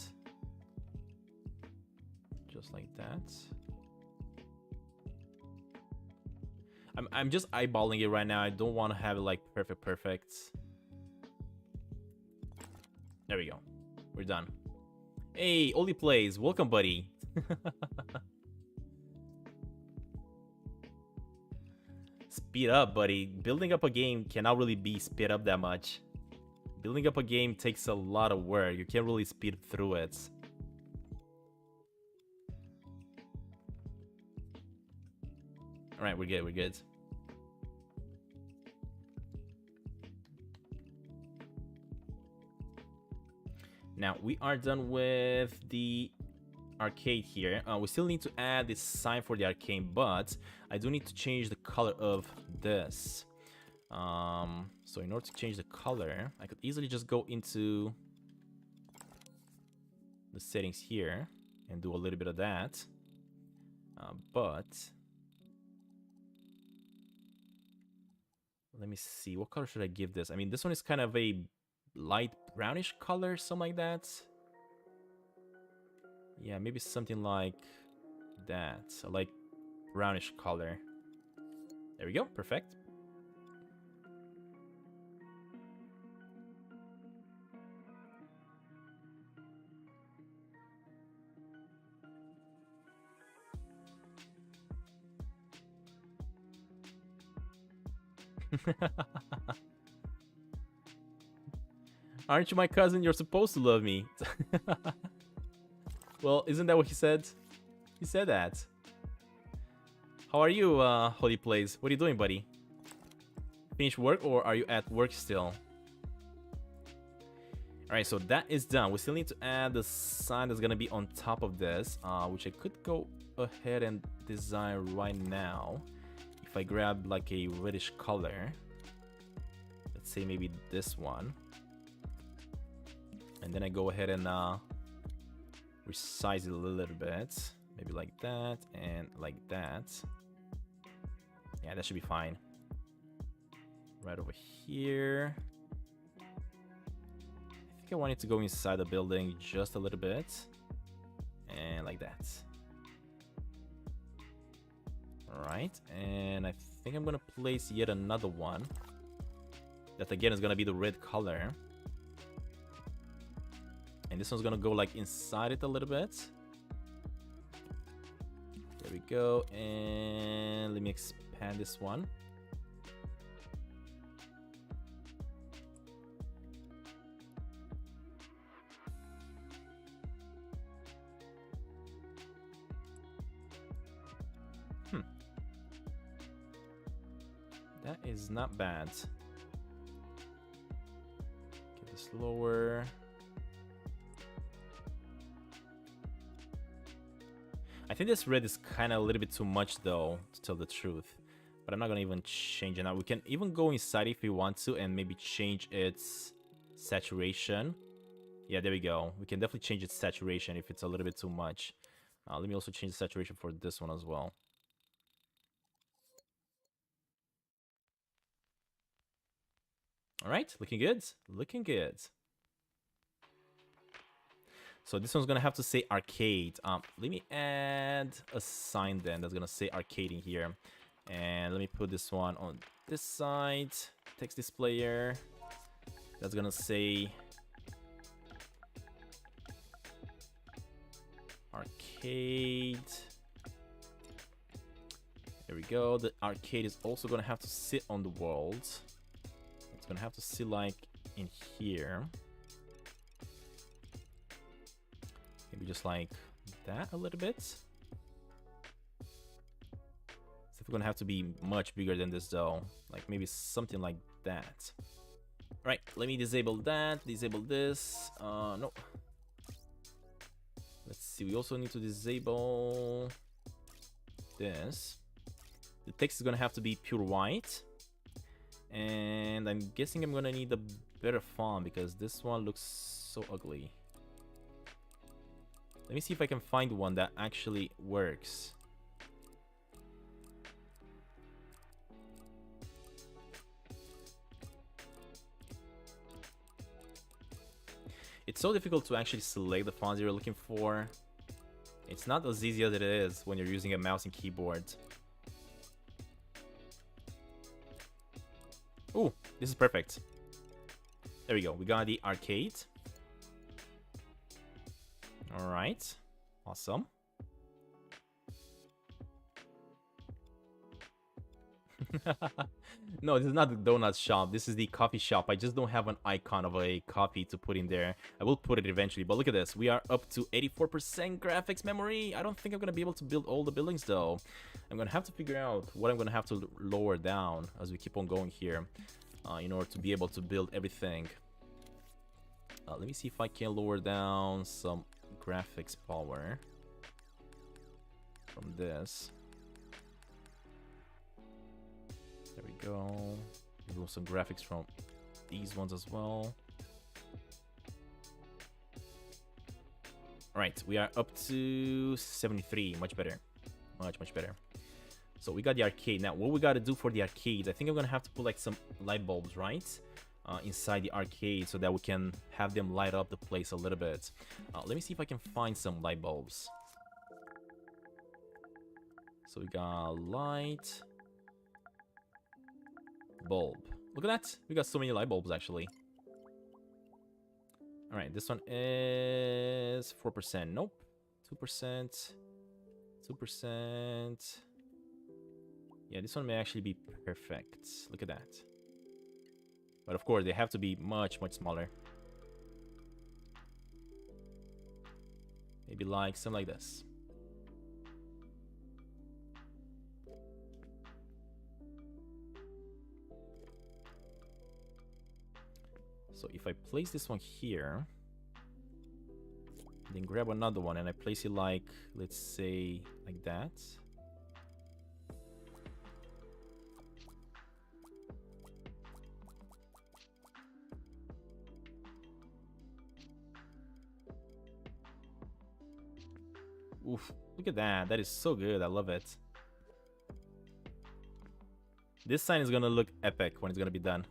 Just like that. I'm just eyeballing it right now. I don't want to have it like perfect. There we go. We're done. Hey, Oli Plays, welcome, buddy. Speed up, buddy. Building up a game cannot really be speed up that much. Building up a game takes a lot of work. You can't really speed through it. Alright, we're good, we're good. Now, we are done with the arcade here. We still need to add this sign for the arcade, but I do need to change the color of this. So in order to change the color, I could easily just go into the settings here and do a little bit of that. But let me see, what color should I give this? I mean, this one is kind of a light brownish color, something like that. Yeah, maybe something like that, a light brownish color. There we go, perfect. Aren't you my cousin? You're supposed to love me. Well, isn't that what he said? He said that. How are you, Holy Plays? What are you doing, buddy? Finish work, or are you at work still? Alright, so that is done. We still need to add the sign that's gonna be on top of this, which I could go ahead and design right now. If I grab like a reddish color, let's say maybe this one, and then I go ahead and resize it a little bit, maybe like that and like that. Yeah, that should be fine. Right over here. I think I want it to go inside the building just a little bit, and like that. Alright, and I think I'm gonna place yet another one. That again is gonna be the red color. And this one's gonna go like inside it a little bit. There we go, and let me expand this one. That is not bad. Get this lower. I think this red is kind of a little bit too much though, to tell the truth. But I'm not gonna even change it now. We can even go inside if we want to and maybe change its saturation. Yeah, there we go. We can definitely change its saturation if it's a little bit too much. Let me also change the saturation for this one as well. All right, looking good. Looking good. So this one's gonna have to say arcade. Let me add a sign then that's gonna say arcade in here. And let me put this one on this side. Text displayer. That's gonna say arcade. There we go. The arcade is also gonna have to sit on the walls. It's gonna have to sit like in here. Maybe just like that a little bit. So we're gonna have to be much bigger than this though. Like maybe something like that. Right, let me disable that, disable this. No. Let's see, we also need to disable this. The text is gonna have to be pure white. And I'm guessing I'm gonna need a better font because this one looks so ugly. Let me see if I can find one that actually works. It's so difficult to actually select the fonts you're looking for. It's not as easy as it is when you're using a mouse and keyboard. Ooh, this is perfect. There we go. We got the arcade. All right. Awesome. No, this is not the donut shop. This is the coffee shop. I just don't have an icon of a coffee to put in there. I will put it eventually. But look at this. We are up to 84% graphics memory. I don't think I'm going to be able to build all the buildings, though. I'm going to have to figure out what I'm going to have to lower down as we keep on going here in order to be able to build everything. Let me see if I can lower down some graphics power from this. There we go. Remove some graphics from these ones as well. Alright, we are up to 73. Much better. Much better. So we got the arcade. Now, what we got to do for the arcade, I think I'm going to have to put like some light bulbs, right? Inside the arcade so that we can have them light up the place a little bit. Let me see if I can find some light bulbs. So we got light bulb. Look at that. We got so many light bulbs actually. All right, this one is 4%. Nope. 2%. 2%. Yeah, this one may actually be perfect. Look at that. But of course, they have to be much smaller. Maybe like something like this. So if I place this one here, then grab another one and I place it like, let's say, like that. Oof, look at that. That is so good. I love it. This sign is gonna look epic when it's gonna be done.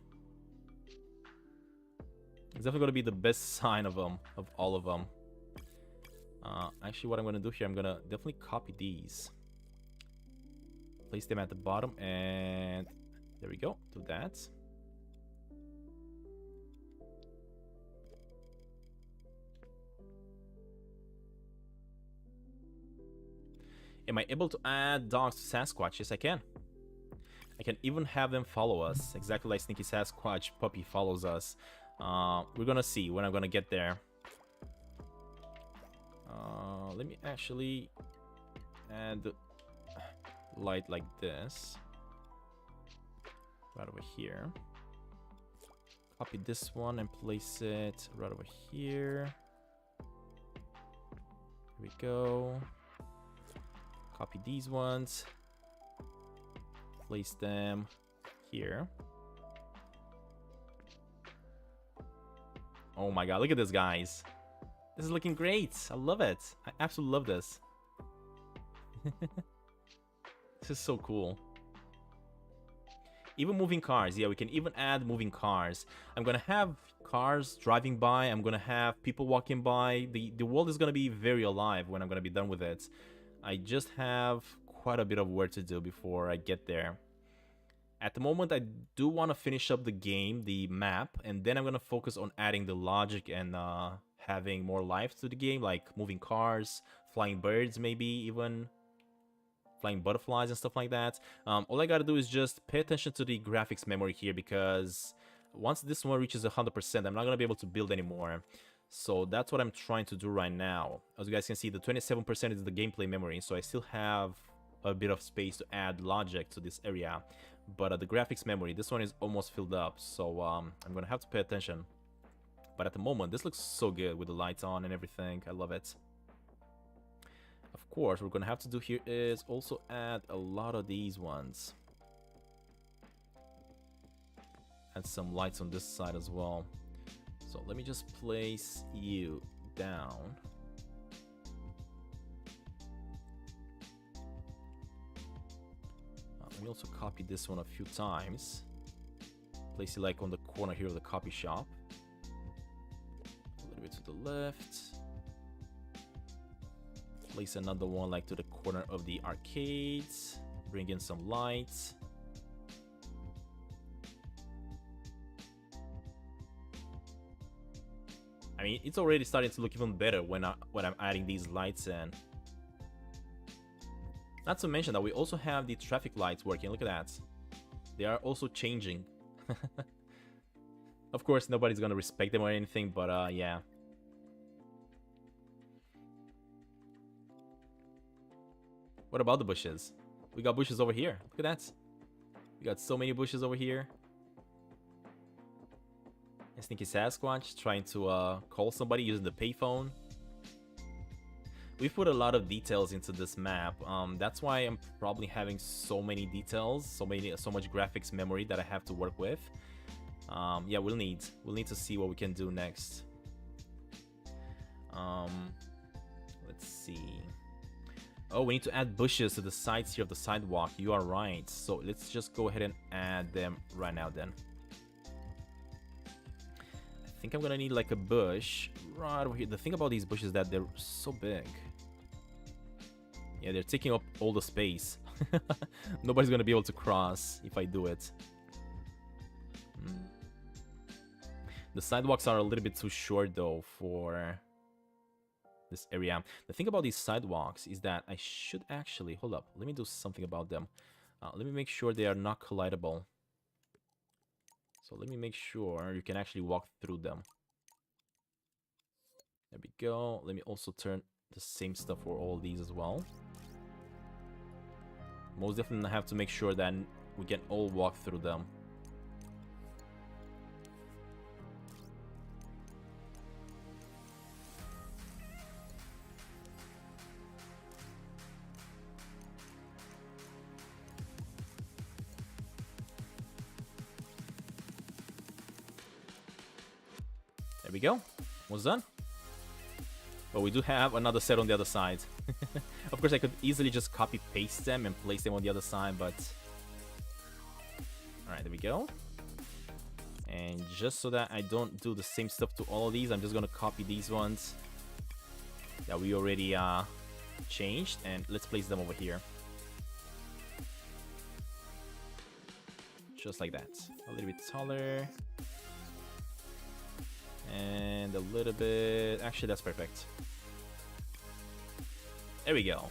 It's definitely gonna be the best sign of them, of all of them. Actually, what I'm gonna do here, I'm gonna definitely copy these. Place them at the bottom, and there we go. Do that. Am I able to add dogs to Sasquatch? Yes, I can. I can even have them follow us, exactly like Sneaky Sasquatch Puppy follows us. We're gonna see when I'm gonna get there. Let me actually add light like this. right over here. Copy this one and place it right over here. Here we go. Copy these ones. Place them here. Oh my god, look at this, guys. This is looking great. I love it. I absolutely love this. This is so cool. Even moving cars. Yeah, we can even add moving cars. I'm gonna have cars driving by. I'm gonna have people walking by. The world is gonna be very alive when I'm gonna be done with it. I just have quite a bit of work to do before I get there. At the moment, I do want to finish up the game, the map, and then I'm gonna focus on adding the logic and having more life to the game, like moving cars, flying birds, maybe even flying butterflies and stuff like that. All I gotta do is just pay attention to the graphics memory here, because once this one reaches 100%, I'm not gonna be able to build anymore. So that's what I'm trying to do right now. As you guys can see, the 27% is the gameplay memory, so I still have a bit of space to add logic to this area. But the graphics memory, this one is almost filled up, so I'm gonna have to pay attention. But at the moment, this looks so good with the lights on and everything. I love it. Of course, what we're gonna have to do here is also add a lot of these ones. Add some lights on this side as well. So let me just place you down. Let me also copy this one a few times. Place it like on the corner here of the copy shop. A little bit to the left. Place another one like to the corner of the arcades. Bring in some lights. I mean, it's already starting to look even better when I'm adding these lights in. Not to mention that we also have the traffic lights working. Look at that. They are also changing. Of course, nobody's gonna respect them or anything, but yeah. What about the bushes? We got bushes over here. Look at that. We got so many bushes over here. I think it's Sasquatch trying to call somebody using the payphone. We've put a lot of details into this map. That's why I'm probably having so many details, so much graphics memory that I have to work with. Yeah, we'll need to see what we can do next. Let's see. Oh, we need to add bushes to the sides here of the sidewalk. You are right. So let's just go ahead and add them right now then. I think I'm gonna need like a bush right over here. The thing about these bushes is that they're so big. Yeah, they're taking up all the space. Nobody's gonna be able to cross if I do it. The sidewalks are a little bit too short though for this area. The thing about these sidewalks is that I should actually... Hold up, let me do something about them. Let me make sure they are not collidable. So let me make sure you can actually walk through them. There we go. Let me also turn the same stuff for all these as well. Most definitely have to make sure that we can all walk through them. There we go. Almost done. But we do have another set on the other side. Of course, I could easily just copy-paste them and place them on the other side, but... Alright, there we go. And just so that I don't do the same stuff to all of these, I'm just gonna copy these ones that we already changed, and let's place them over here. Just like that. A little bit taller. And a little bit... Actually, that's perfect. There we go.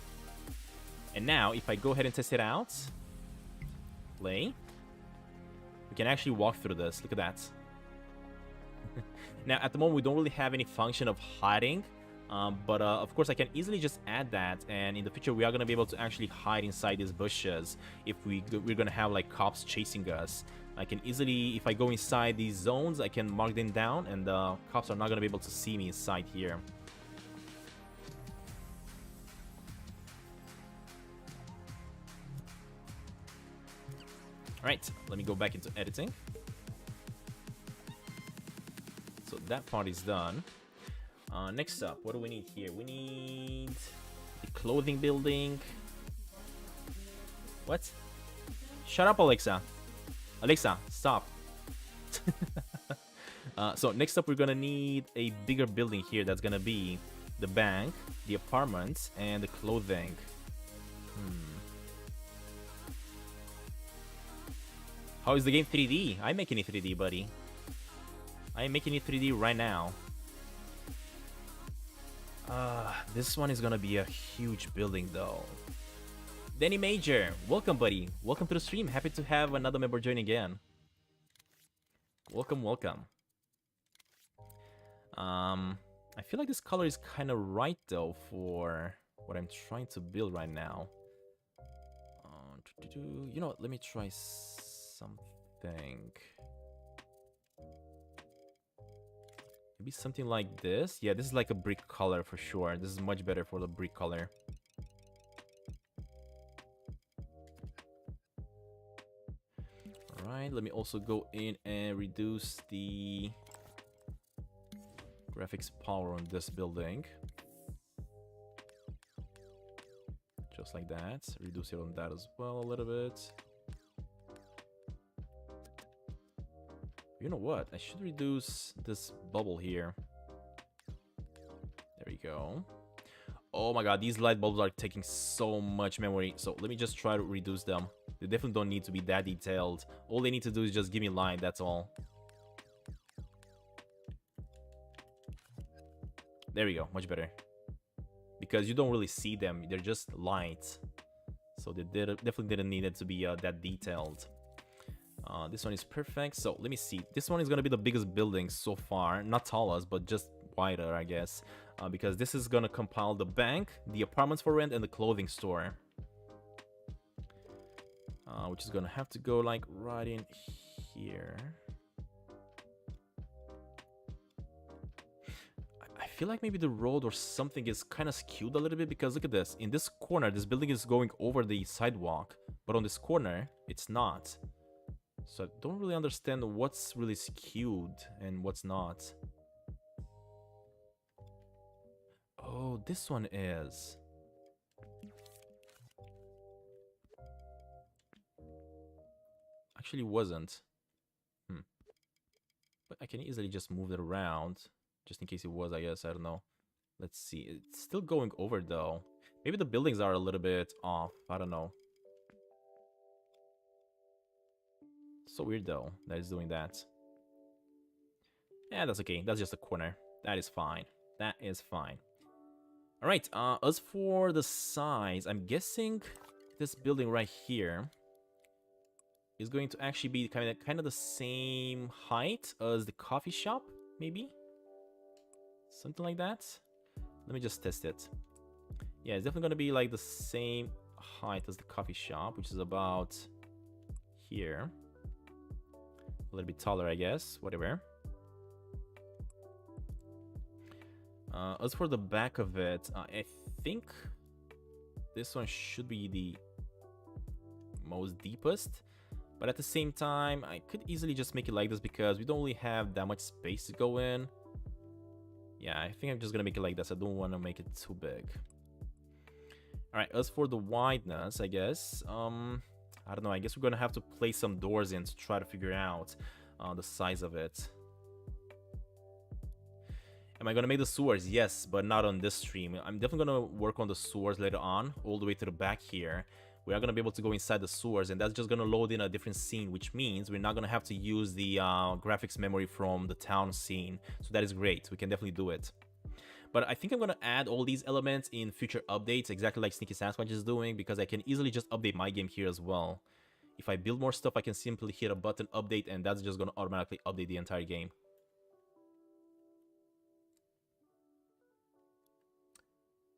And now, if I go ahead and test it out, play, we can actually walk through this. Look at that. Now, at the moment, we don't really have any function of hiding, but of course, I can easily just add that, and in the future, we are going to be able to actually hide inside these bushes if we're going to have like cops chasing us. I can easily, if I go inside these zones, I can mark them down, and the cops are not gonna be able to see me inside here. Alright, let me go back into editing. So that part is done. Next up, what do we need here? We need the clothing building. What? Shut up, Alexa. Alexa, stop. So next up, we're gonna need a bigger building here. That's gonna be the bank, the apartments, and the clothing. How is the game 3D? I'm making it 3D, buddy. I'm making it 3D right now. This one is gonna be a huge building, though. Danny Major, welcome, buddy. Welcome to the stream. Happy to have another member join again. Welcome, welcome. I feel like this color is kind of right, though, for what I'm trying to build right now. You know what? Let me try something. Maybe something like this. Yeah, this is like a brick color for sure. This is much better for the brick color. Alright, let me also go in and reduce the graphics power on this building. Just like that. Reduce it on that as well a little bit. You know what? I should reduce this bubble here. There we go. Oh my god, these light bulbs are taking so much memory. So let me just try to reduce them. They definitely don't need to be that detailed. All they need to do is just give me light, that's all. There we go, much better. Because you don't really see them, they're just light. So they definitely didn't need it to be that detailed. This one is perfect. So let me see. This one is going to be the biggest building so far. Not tallest, but just wider, I guess. Because this is going to compile the bank, the apartments for rent, and the clothing store. Which is going to have to go like right in here. I feel like maybe the road or something is kind of skewed a little bit, because look at this. In this corner, this building is going over the sidewalk. But on this corner, it's not. So I don't really understand what's really skewed and what's not. Oh, this one is. Actually wasn't. But I can easily just move it around. Just in case it was, I guess. I don't know. Let's see. It's still going over, though. Maybe the buildings are a little bit off. I don't know. So weird, though, that it's doing that. Yeah, that's okay. That's just a corner. That is fine. That is fine. Alright, as for the size, I'm guessing this building right here is going to actually be kind of the same height as the coffee shop, maybe? Something like that? Let me just test it. Yeah, it's definitely going to be like the same height as the coffee shop, which is about here. A little bit taller, I guess. Whatever. As for the back of it, I think this one should be the most deepest. But at the same time, I could easily just make it like this because we don't really have that much space to go in. Yeah, I think I'm just gonna make it like this. I don't want to make it too big. Alright, as for the wideness, I guess, I don't know, I guess we're gonna have to place some doors in to try to figure out the size of it. Am I gonna make the sewers? Yes, but not on this stream. I'm definitely gonna work on the sewers later on, all the way to the back here. We are gonna be able to go inside the sewers, and that's just gonna load in a different scene, which means we're not gonna have to use the graphics memory from the town scene. So that is great. We can definitely do it. But I think I'm gonna add all these elements in future updates, exactly like Sneaky Sasquatch is doing, because I can easily just update my game here as well. If I build more stuff, I can simply hit a button, update, and that's just gonna automatically update the entire game.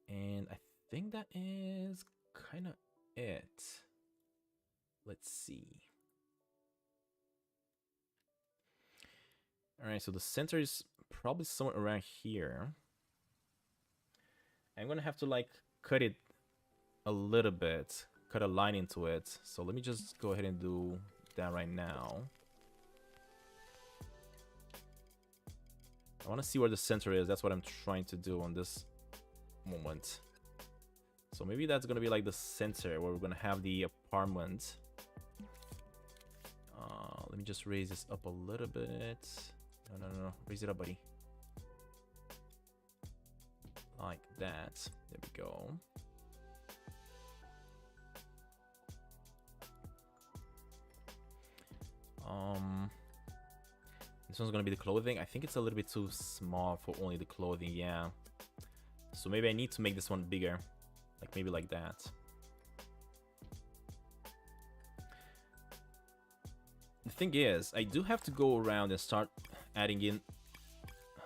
And I think that is kind of it. Let's see. Alright, so the center is probably somewhere around here. I'm gonna have to like cut it a little bit, cut a line into it. So let me just go ahead and do that right now. I want to see where the center is. That's what I'm trying to do on this moment. So maybe that's gonna be like the center where we're gonna have the apartment. Let me just raise this up a little bit. No. Raise it up, buddy. Like that. There we go. This one's gonna be the clothing. I think it's a little bit too small for only the clothing, yeah. So maybe I need to make this one bigger. Like maybe like that. The thing is, I do have to go around and start adding in,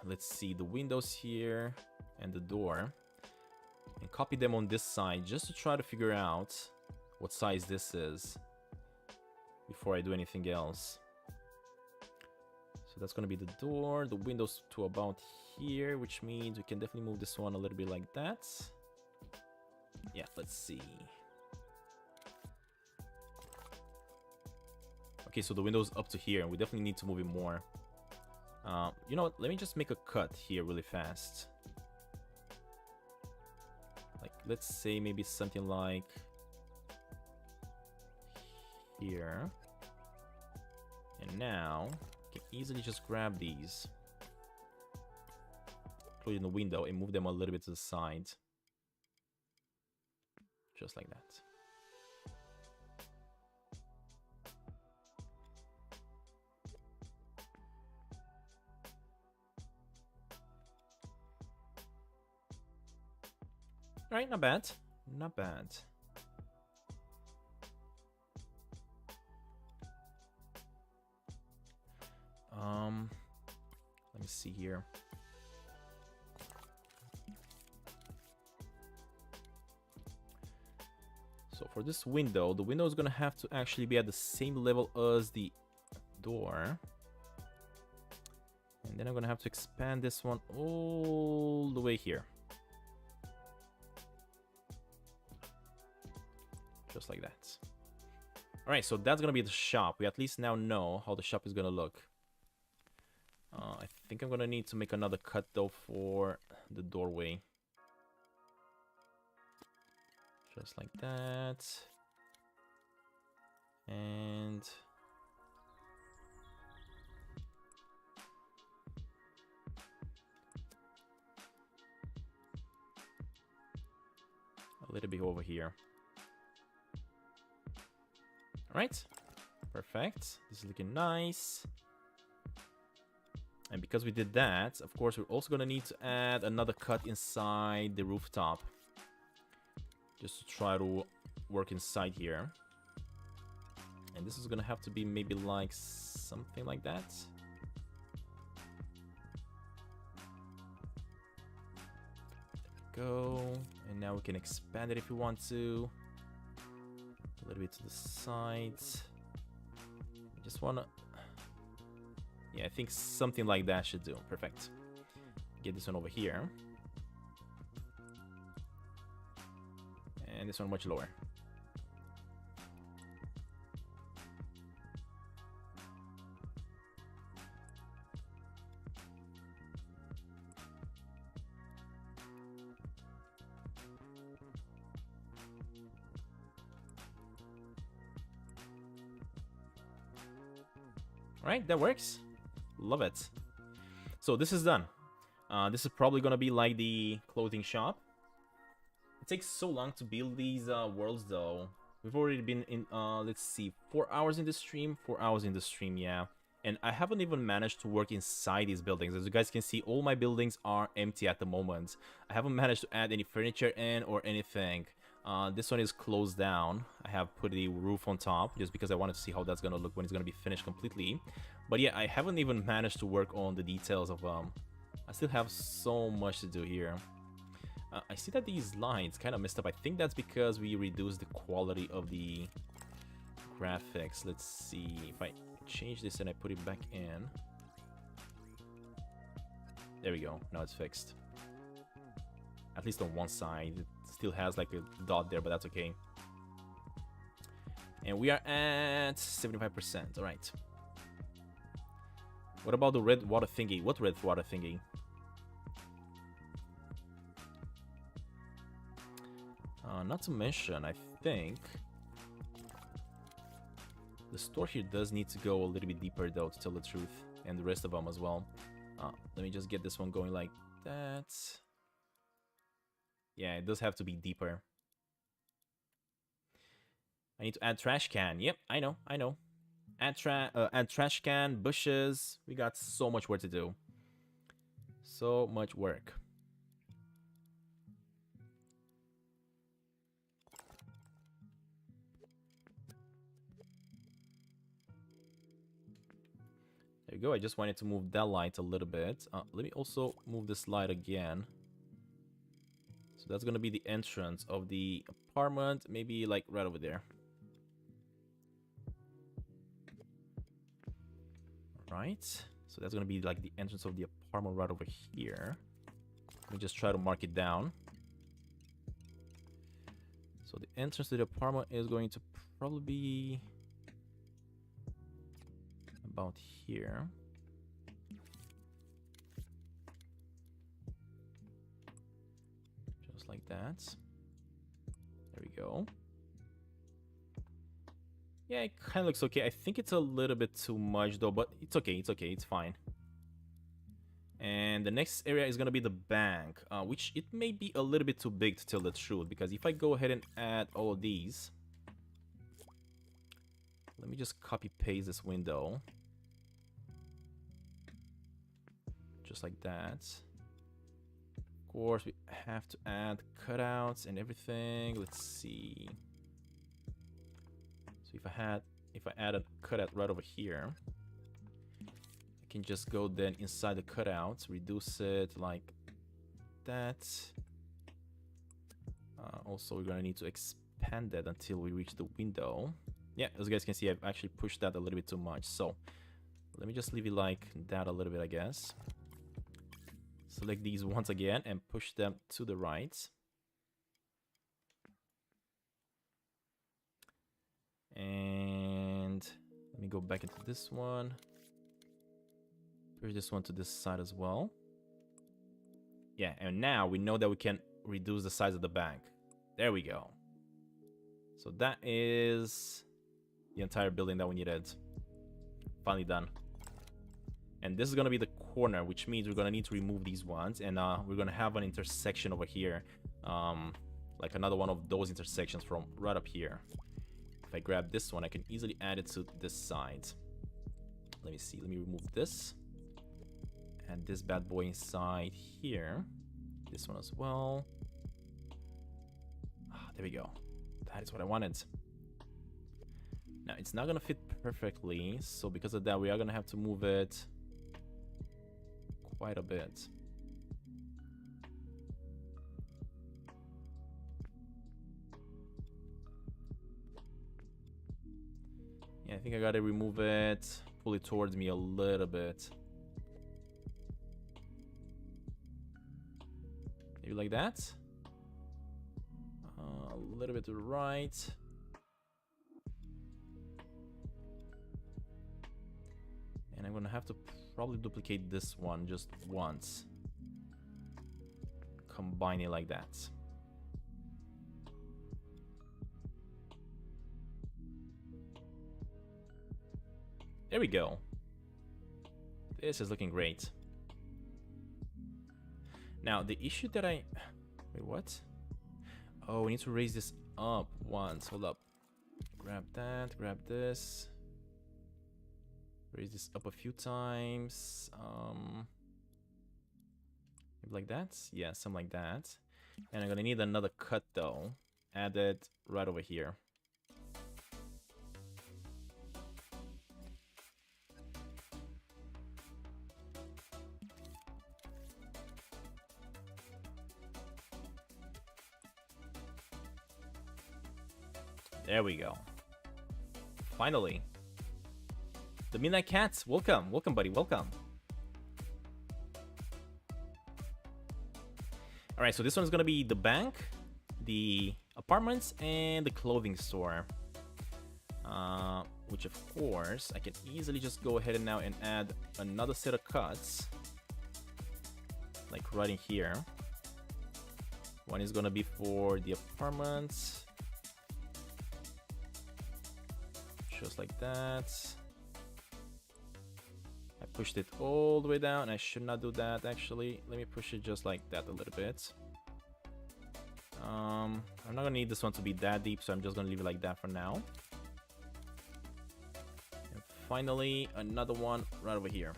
let's see, the windows here and the door. And copy them on this side just to try to figure out what size this is before I do anything else. So that's gonna be the door, the windows to about here, which means we can definitely move this one a little bit like that. Yeah, let's see. Okay, so the window's up to here, and we definitely need to move it more. You know what? Let me just make a cut here really fast. Like, let's say maybe something like here. And now, I can easily just grab these, including the window, and move them a little bit to the side. Just like that. Alright, not bad. Not bad. Let me see here. So for this window, the window is gonna have to actually be at the same level as the door. And then I'm gonna have to expand this one all the way here. Just like that. Alright, so that's gonna be the shop. We at least now know how the shop is gonna look. I think I'm gonna need to make another cut though for the doorway. Just like that. And a little bit over here. Alright, perfect. This is looking nice. And because we did that, of course, we're also gonna need to add another cut inside the rooftop. Just to try to work inside here. And this is gonna have to be maybe like something like that. There we go. And now we can expand it if we want to. A little bit to the sides. I just wanna... Yeah, I think something like that should do. Perfect. Get this one over here. And this one much lower. Alright, that works. Love it. So this is done. This is probably gonna be like the clothing shop. It takes so long to build these worlds though. We've already been in, let's see, 4 hours in the stream? 4 hours in the stream, yeah. And I haven't even managed to work inside these buildings. As you guys can see, all my buildings are empty at the moment. I haven't managed to add any furniture in or anything. This one is closed down. I have put the roof on top just because I wanted to see how that's gonna look when it's gonna be finished completely. But yeah, I haven't even managed to work on the details of I still have so much to do here. I see that these lines kind of messed up. I think that's because we reduced the quality of the graphics. Let's see if I change this and I put it back in. There we go. Now it's fixed. At least on one side. It still has like a dot there, but that's okay. And we are at 75%. All right. What about the red water thingy? What red water thingy? Not to mention, I think the store here does need to go a little bit deeper, though, to tell the truth, and the rest of them as well. Let me just get this one going like that. Yeah, it does have to be deeper. I need to add trash can. Yep, I know. Add trash can, bushes. We got so much work to do. So much work. There you go. I just wanted to move that light a little bit. Let me also move this light again. So that's going to be the entrance of the apartment. Maybe like right over there. Right. So that's going to be like the entrance of the apartment right over here. Let me just try to mark it down. So the entrance to the apartment is going to probably be about here. Just like that. There we go. Yeah, it kind of looks okay. I think it's a little bit too much though, but it's okay. It's okay. It's fine. And the next area is going to be the bank, which it may be a little bit too big to tell the truth, because if I go ahead and add all of these, let me just copy paste this window. Just like that. Of course, we have to add cutouts and everything. Let's see. So if I add a cutout right over here, I can just go then inside the cutouts, reduce it like that. Also, we're gonna need to expand that until we reach the window. Yeah, as you guys can see, I've actually pushed that a little bit too much. So let me just leave it like that a little bit, I guess. Select these once again and push them to the right. And let me go back into this one. Push this one to this side as well. Yeah, and now we know that we can reduce the size of the bank. There we go. So that is the entire building that we needed. Finally done. And this is going to be the corner, which means we're going to need to remove these ones. And we're going to have an intersection over here. Like another one of those intersections from right up here. If I grab this one, I can easily add it to this side. Let me see. Let me remove this. Add this bad boy inside here. This one as well. There we go. That is what I wanted. Now, it's not going to fit perfectly. So because of that, we are going to have to move it quite a bit. Yeah, I think I gotta remove it, pull it towards me a little bit. Maybe like that. A little bit to the right. And I'm gonna have to probably duplicate this one just once. Combine it like that. There we go. This is looking great. Now, the issue that I... Wait, what? Oh, we need to raise this up once. Hold up. Grab that, grab this. Raise this up a few times. Maybe like that? Yeah, something like that. And I'm gonna need another cut though. Add it right over here. There we go. Finally. The Midnight Cats, welcome. Welcome, buddy, welcome. Alright, so this one's gonna be the bank, the apartments, and the clothing store. Which of course, I can easily just go ahead and now and add another set of cuts. Like right in here. One is gonna be for the apartments. Just like that. I pushed it all the way down. I should not do that actually. Let me push it just like that a little bit. I'm not gonna need this one to be that deep, so I'm just gonna leave it like that for now. And finally, another one right over here.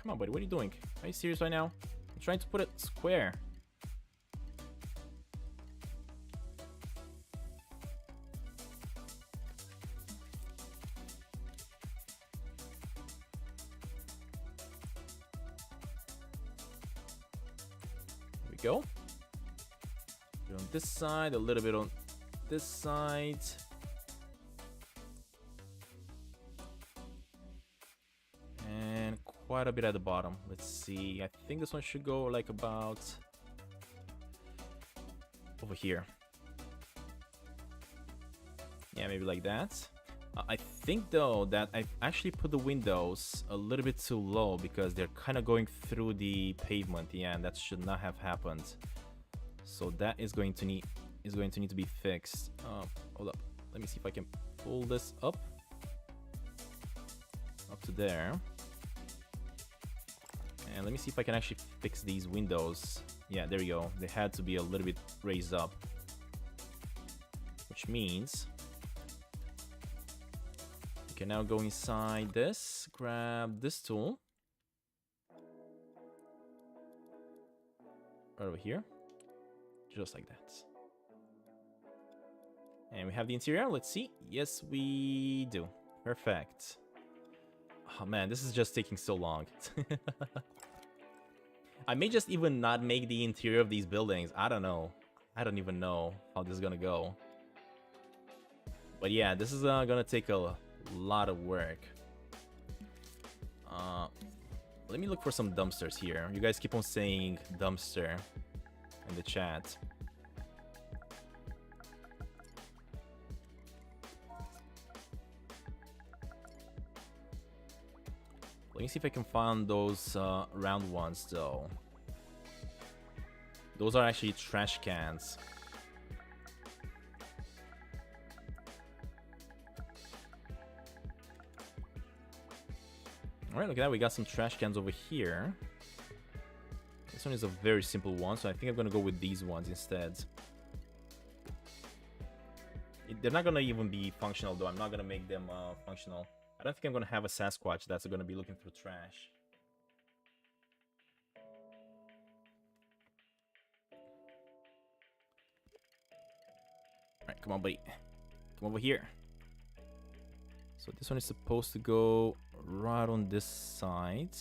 Come on, buddy, what are you doing? Are you serious right now? I'm trying to put it square. Go. On this side, a little bit on this side. And quite a bit at the bottom. Let's see. I think this one should go like about over here. Yeah, maybe like that. I think though that I've actually put the windows a little bit too low because they're kind of going through the pavement. Yeah, and that should not have happened. So that is going to need to be fixed. Hold up. Let me see if I can pull this up to there. And let me see if I can actually fix these windows. Yeah, there we go. They had to be a little bit raised up, which means okay, now go inside this, grab this tool. Right over here. Just like that. And we have the interior, let's see. Yes, we do. Perfect. Oh man, this is just taking so long. I may just even not make the interior of these buildings. I don't know. I don't even know how this is gonna go. But yeah, this is gonna take a lot of work. Let me look for some dumpsters here. You guys keep on saying dumpster in the chat. Let me see if I can find those round ones though. Those are actually trash cans. Alright, look at that, we got some trash cans over here. This one is a very simple one, so I think I'm gonna go with these ones instead. They're not gonna even be functional though, I'm not gonna make them functional. I don't think I'm gonna have a Sasquatch that's gonna be looking through trash. Alright, come on buddy. Come over here. So this one is supposed to go right on this side.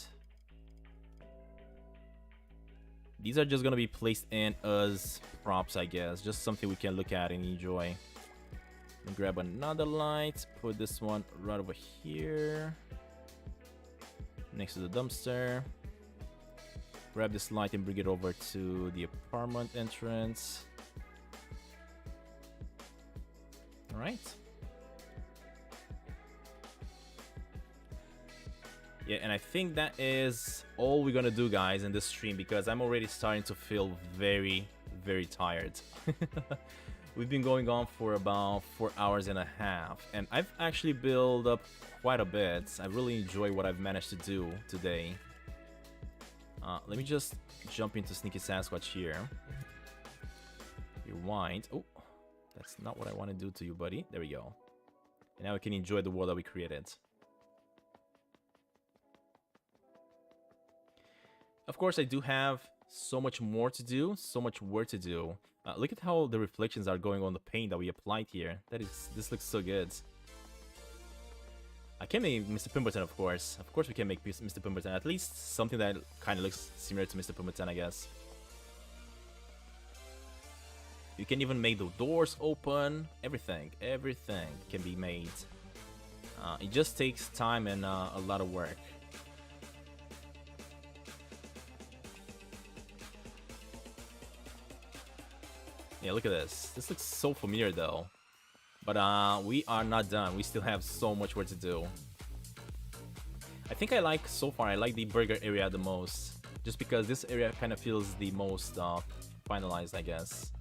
These are just gonna be placed in as props, I guess. Just something we can look at and enjoy. And grab another light. Put this one right over here. Next to the dumpster. Grab this light and bring it over to the apartment entrance. Alright. Yeah, and I think that is all we're gonna do, guys, in this stream, because I'm already starting to feel very, very tired. We've been going on for about 4 hours and a half, and I've actually built up quite a bit. I really enjoy what I've managed to do today. Let me just jump into Sneaky Sasquatch here. Rewind. Oh, that's not what I want to do to you, buddy. There we go. And now we can enjoy the world that we created. Of course, I do have so much more to do, so much work to do. Look at how the reflections are going on the paint that we applied here. This looks so good. I can make Mr. Pemberton, of course. Of course we can make Mr. Pemberton. At least something that kind of looks similar to Mr. Pemberton, I guess. You can even make the doors open. Everything can be made. It just takes time and a lot of work. Yeah, look at this. This looks so familiar though. But we are not done. We still have so much work to do. I think so far, I like the burger area the most. Just because this area kind of feels the most finalized, I guess.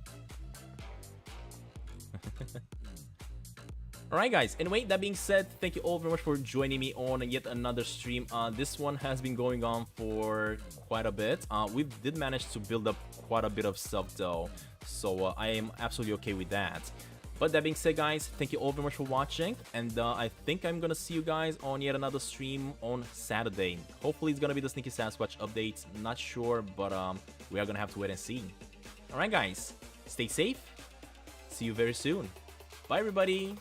Alright guys, anyway, that being said, thank you all very much for joining me on yet another stream. This one has been going on for quite a bit. We did manage to build up quite a bit of stuff though, so I am absolutely okay with that. But that being said guys, thank you all very much for watching, and I think I'm gonna see you guys on yet another stream on Saturday. Hopefully it's gonna be the Sneaky Sasquatch update, not sure, but we are gonna have to wait and see. Alright guys, stay safe, see you very soon. Bye everybody!